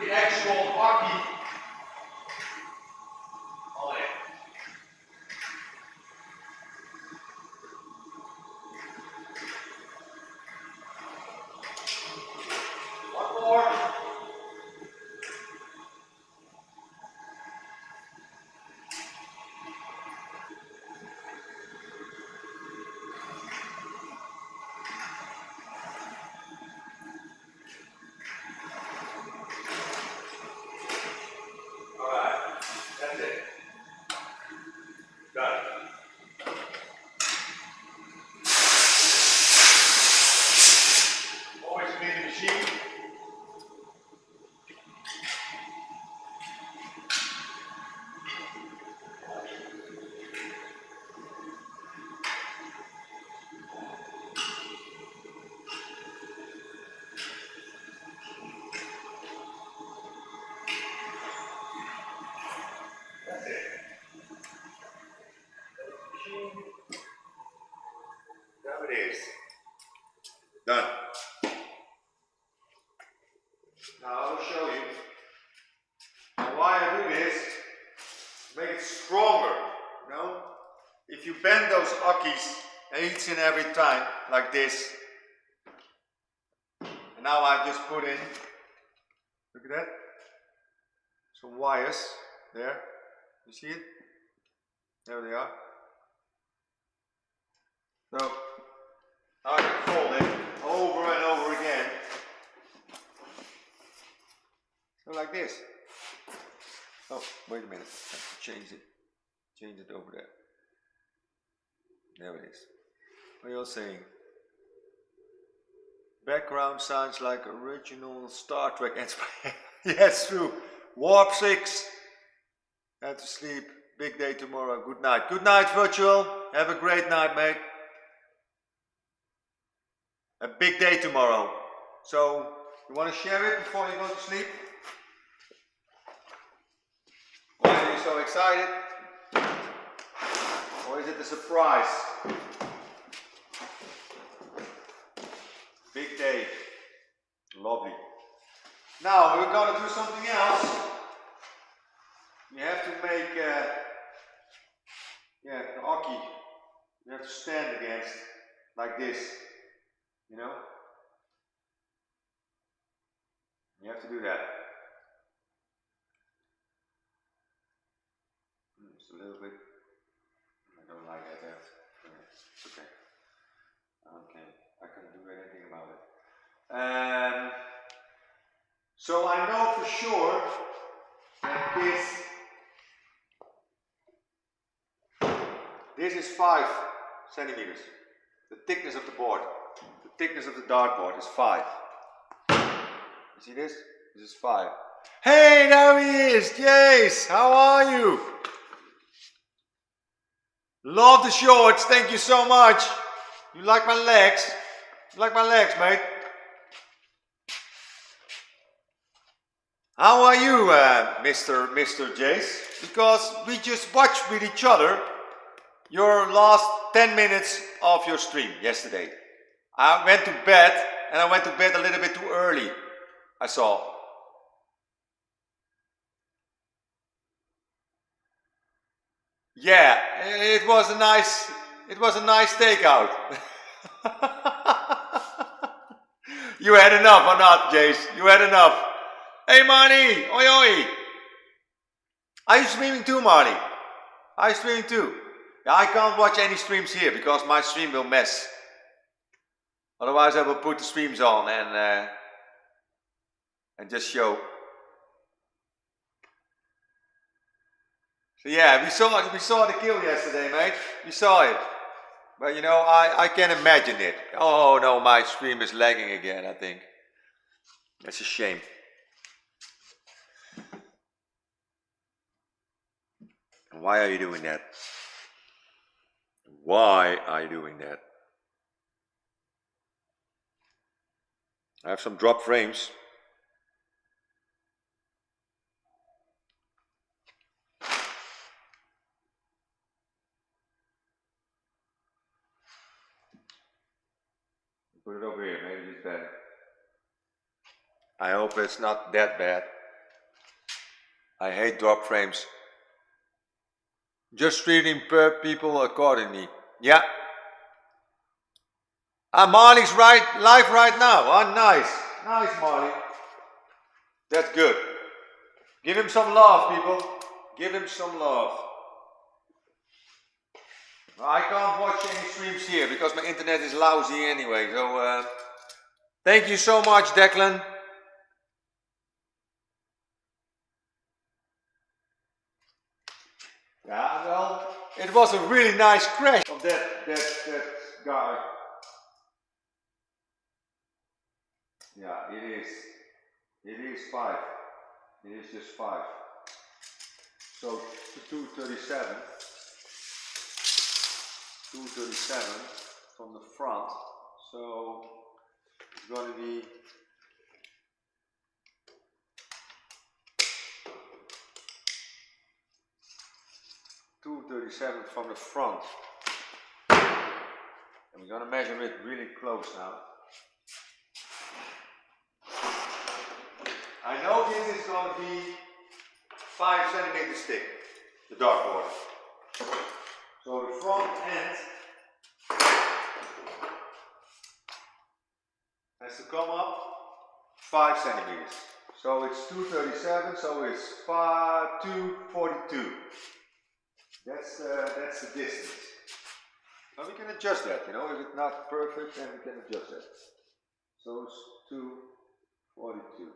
The actual hockey on it. One more. That's it. Got it. Always clean the machine. That's it. There it is. Done. Now I will show you why I do this. Make it stronger. You know? If you bend those ockies each and every time like this. And now I just put in, look at that, some wires there. You see it? There they are. So now I can fold it over and over again. So like this. Oh, wait a minute. I have to change it. Change it over there. There it is. What are you all saying? Background sounds like original Star Trek inspired. Yeah, it's true. Warp 6. Have to sleep. Big day tomorrow. Good night. Good night, Virtual. Have a great night, mate. A big day tomorrow. So, you want to share it before you go to sleep? Why are you so excited? Or is it a surprise? Big day. Lovely. Now, we're going to do something else. You have to make the hockey. You have to stand against like this. You know? You have to do that. Just a little bit. I don't like that there. It's okay. Okay. I can't do anything about it. So I know for sure that this is 5 centimeters. The thickness of the board. The thickness of the dartboard is 5. You see this? This is 5. Hey, there he is! Jace! How are you? Love the shorts, thank you so much. You like my legs? You like my legs, mate? How are you, Mr. Jace? Because we just watched with each other your last 10 minutes of your stream yesterday. I went to bed, and I went to bed a little bit too early, I saw. Yeah, it was a nice takeout. You had enough or not, Jace? You had enough. Hey, Marnie! Oi, oi! Are you streaming too, Marnie? Are you streaming too? Yeah, I can't watch any streams here because my stream will mess. Otherwise, I will put the streams on and just show. So yeah, we saw the kill yesterday, mate. We saw it. But you know, I can imagine it. Oh no, my stream is lagging again, I think. That's a shame. Why are you doing that? Why are you doing that? I have some drop frames. Put it over here, maybe it's better. I hope it's not that bad. I hate drop frames. Just treating people accordingly. Yeah. Marley's live right now. Nice. Nice, Marley. That's good. Give him some love, people. Give him some love. I can't watch any streams here because my internet is lousy anyway. So, thank you so much, Declan. Yeah, well, it was a really nice crash of that guy. Yeah, it is. It is 5. It is just 5. So 237. 237 from the front. So it's going to be 237 from the front. And we're going to measure it really close now. I know this is going to be 5 centimeters thick, the dartboard. So the front end has to come up 5 centimeters. So it's 237, so it's 242. That's the distance. Now we can adjust that, you know, if it's not perfect, then we can adjust that. So it's 242.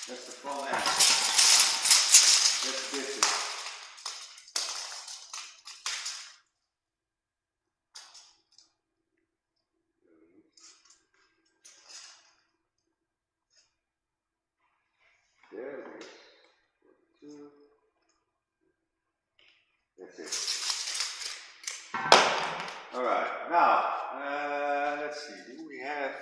That's the front end. That's the distance. There it is. 42. That's it. Alright, now, let's see, do we have...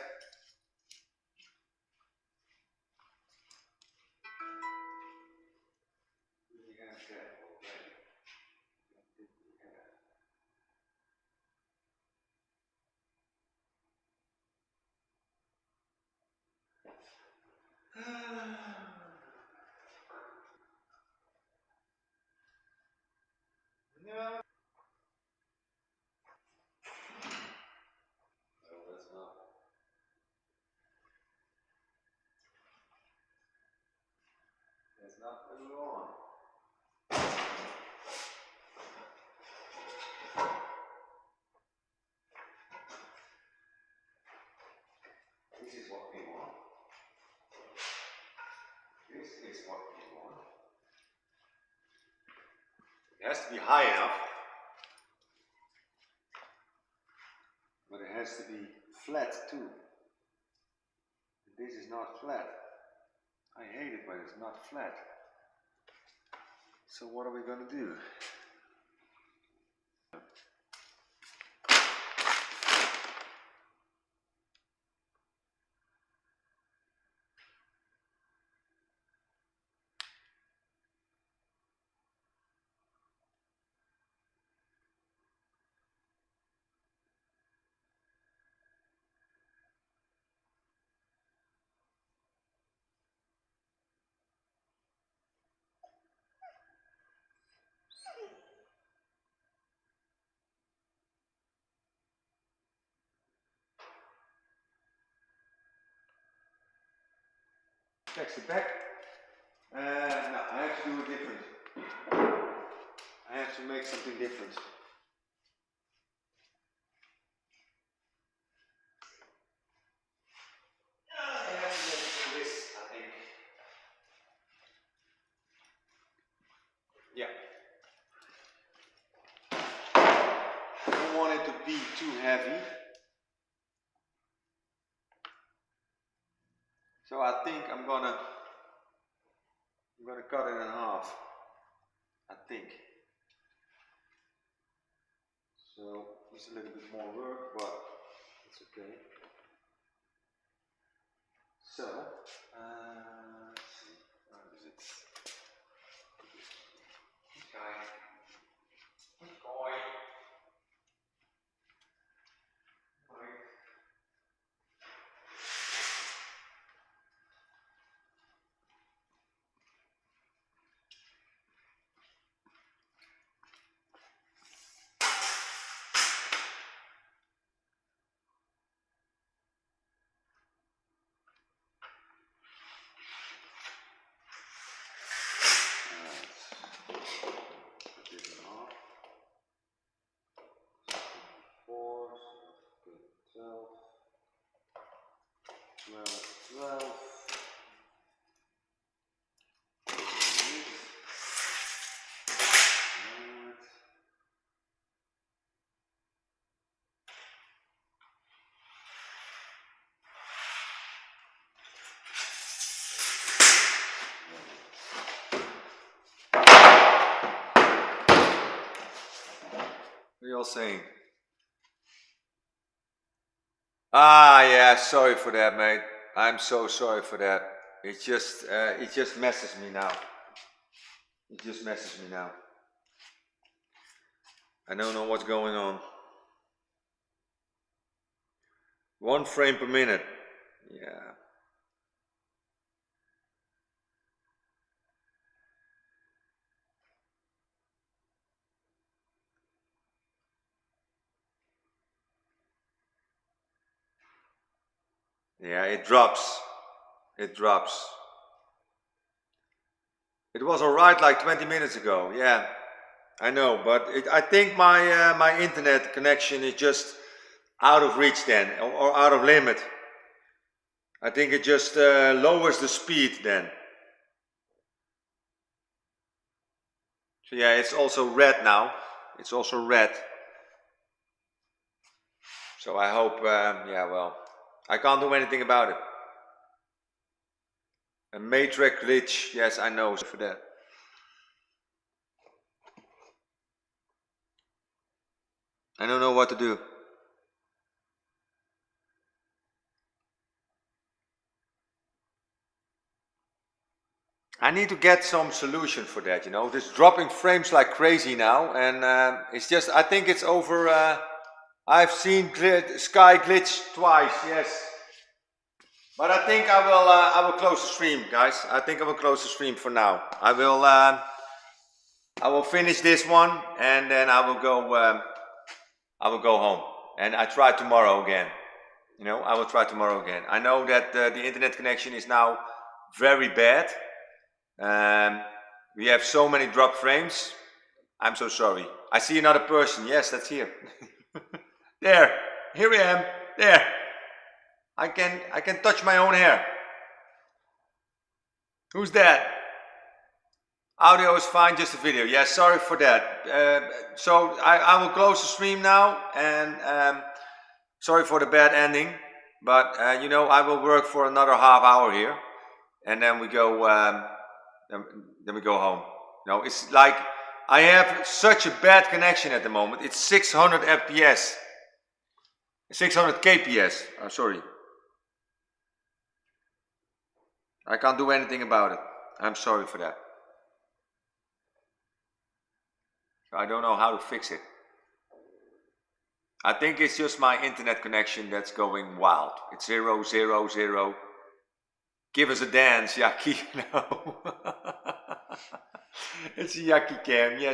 No. That's not what we want. This is what we want. This is what we want. It has to be high enough, but it has to be flat too. This is not flat. I hate it when it's not flat. So what are we going to do? Flex it back. No, I have to do it different. I have to make something different. I have to make this, I think. Yeah. I don't want it to be too heavy. So I think I'm gonna cut it in half. I think. So it's a little bit more work, but it's okay. So let's see, where is it? What are you all saying? Ah, yeah, sorry for that, mate. I'm so sorry for that. It just messes me now. It just messes me now. I don't know what's going on. 1 frame per minute. Yeah. Yeah, it drops. It drops. It was alright like 20 minutes ago. Yeah, I know, but I think my my internet connection is just out of reach then, or out of limit. I think it just lowers the speed then. So yeah, it's also red now. It's also red. So I hope, yeah, well, I can't do anything about it. A matrix glitch, yes, I know for that. I don't know what to do. I need to get some solution for that, you know. Just dropping frames like crazy now, and it's just, I think it's over. I've seen sky glitch twice, yes. But I think I will close the stream, guys. I think I will close the stream for now. I will finish this one, and then I will go home. And I try tomorrow again. You know, I will try tomorrow again. I know that the internet connection is now very bad. We have so many drop frames. I'm so sorry. I see another person. Yes, that's here. There, here I am. There. I can touch my own hair. Who's that? Audio is fine, just a video. Yeah, sorry for that. So I will close the stream now, and sorry for the bad ending. But you know, I will work for another half hour here, and then we go. Then we go home. No, it's like I have such a bad connection at the moment. It's 600 FPS, 600 kps. Sorry, I can't do anything about it. I'm sorry for that. I don't know how to fix it. I think it's just my internet connection that's going wild. It's 0, 0, 0. Give us a dance, Jackie. No. It's a Jackie cam, yes.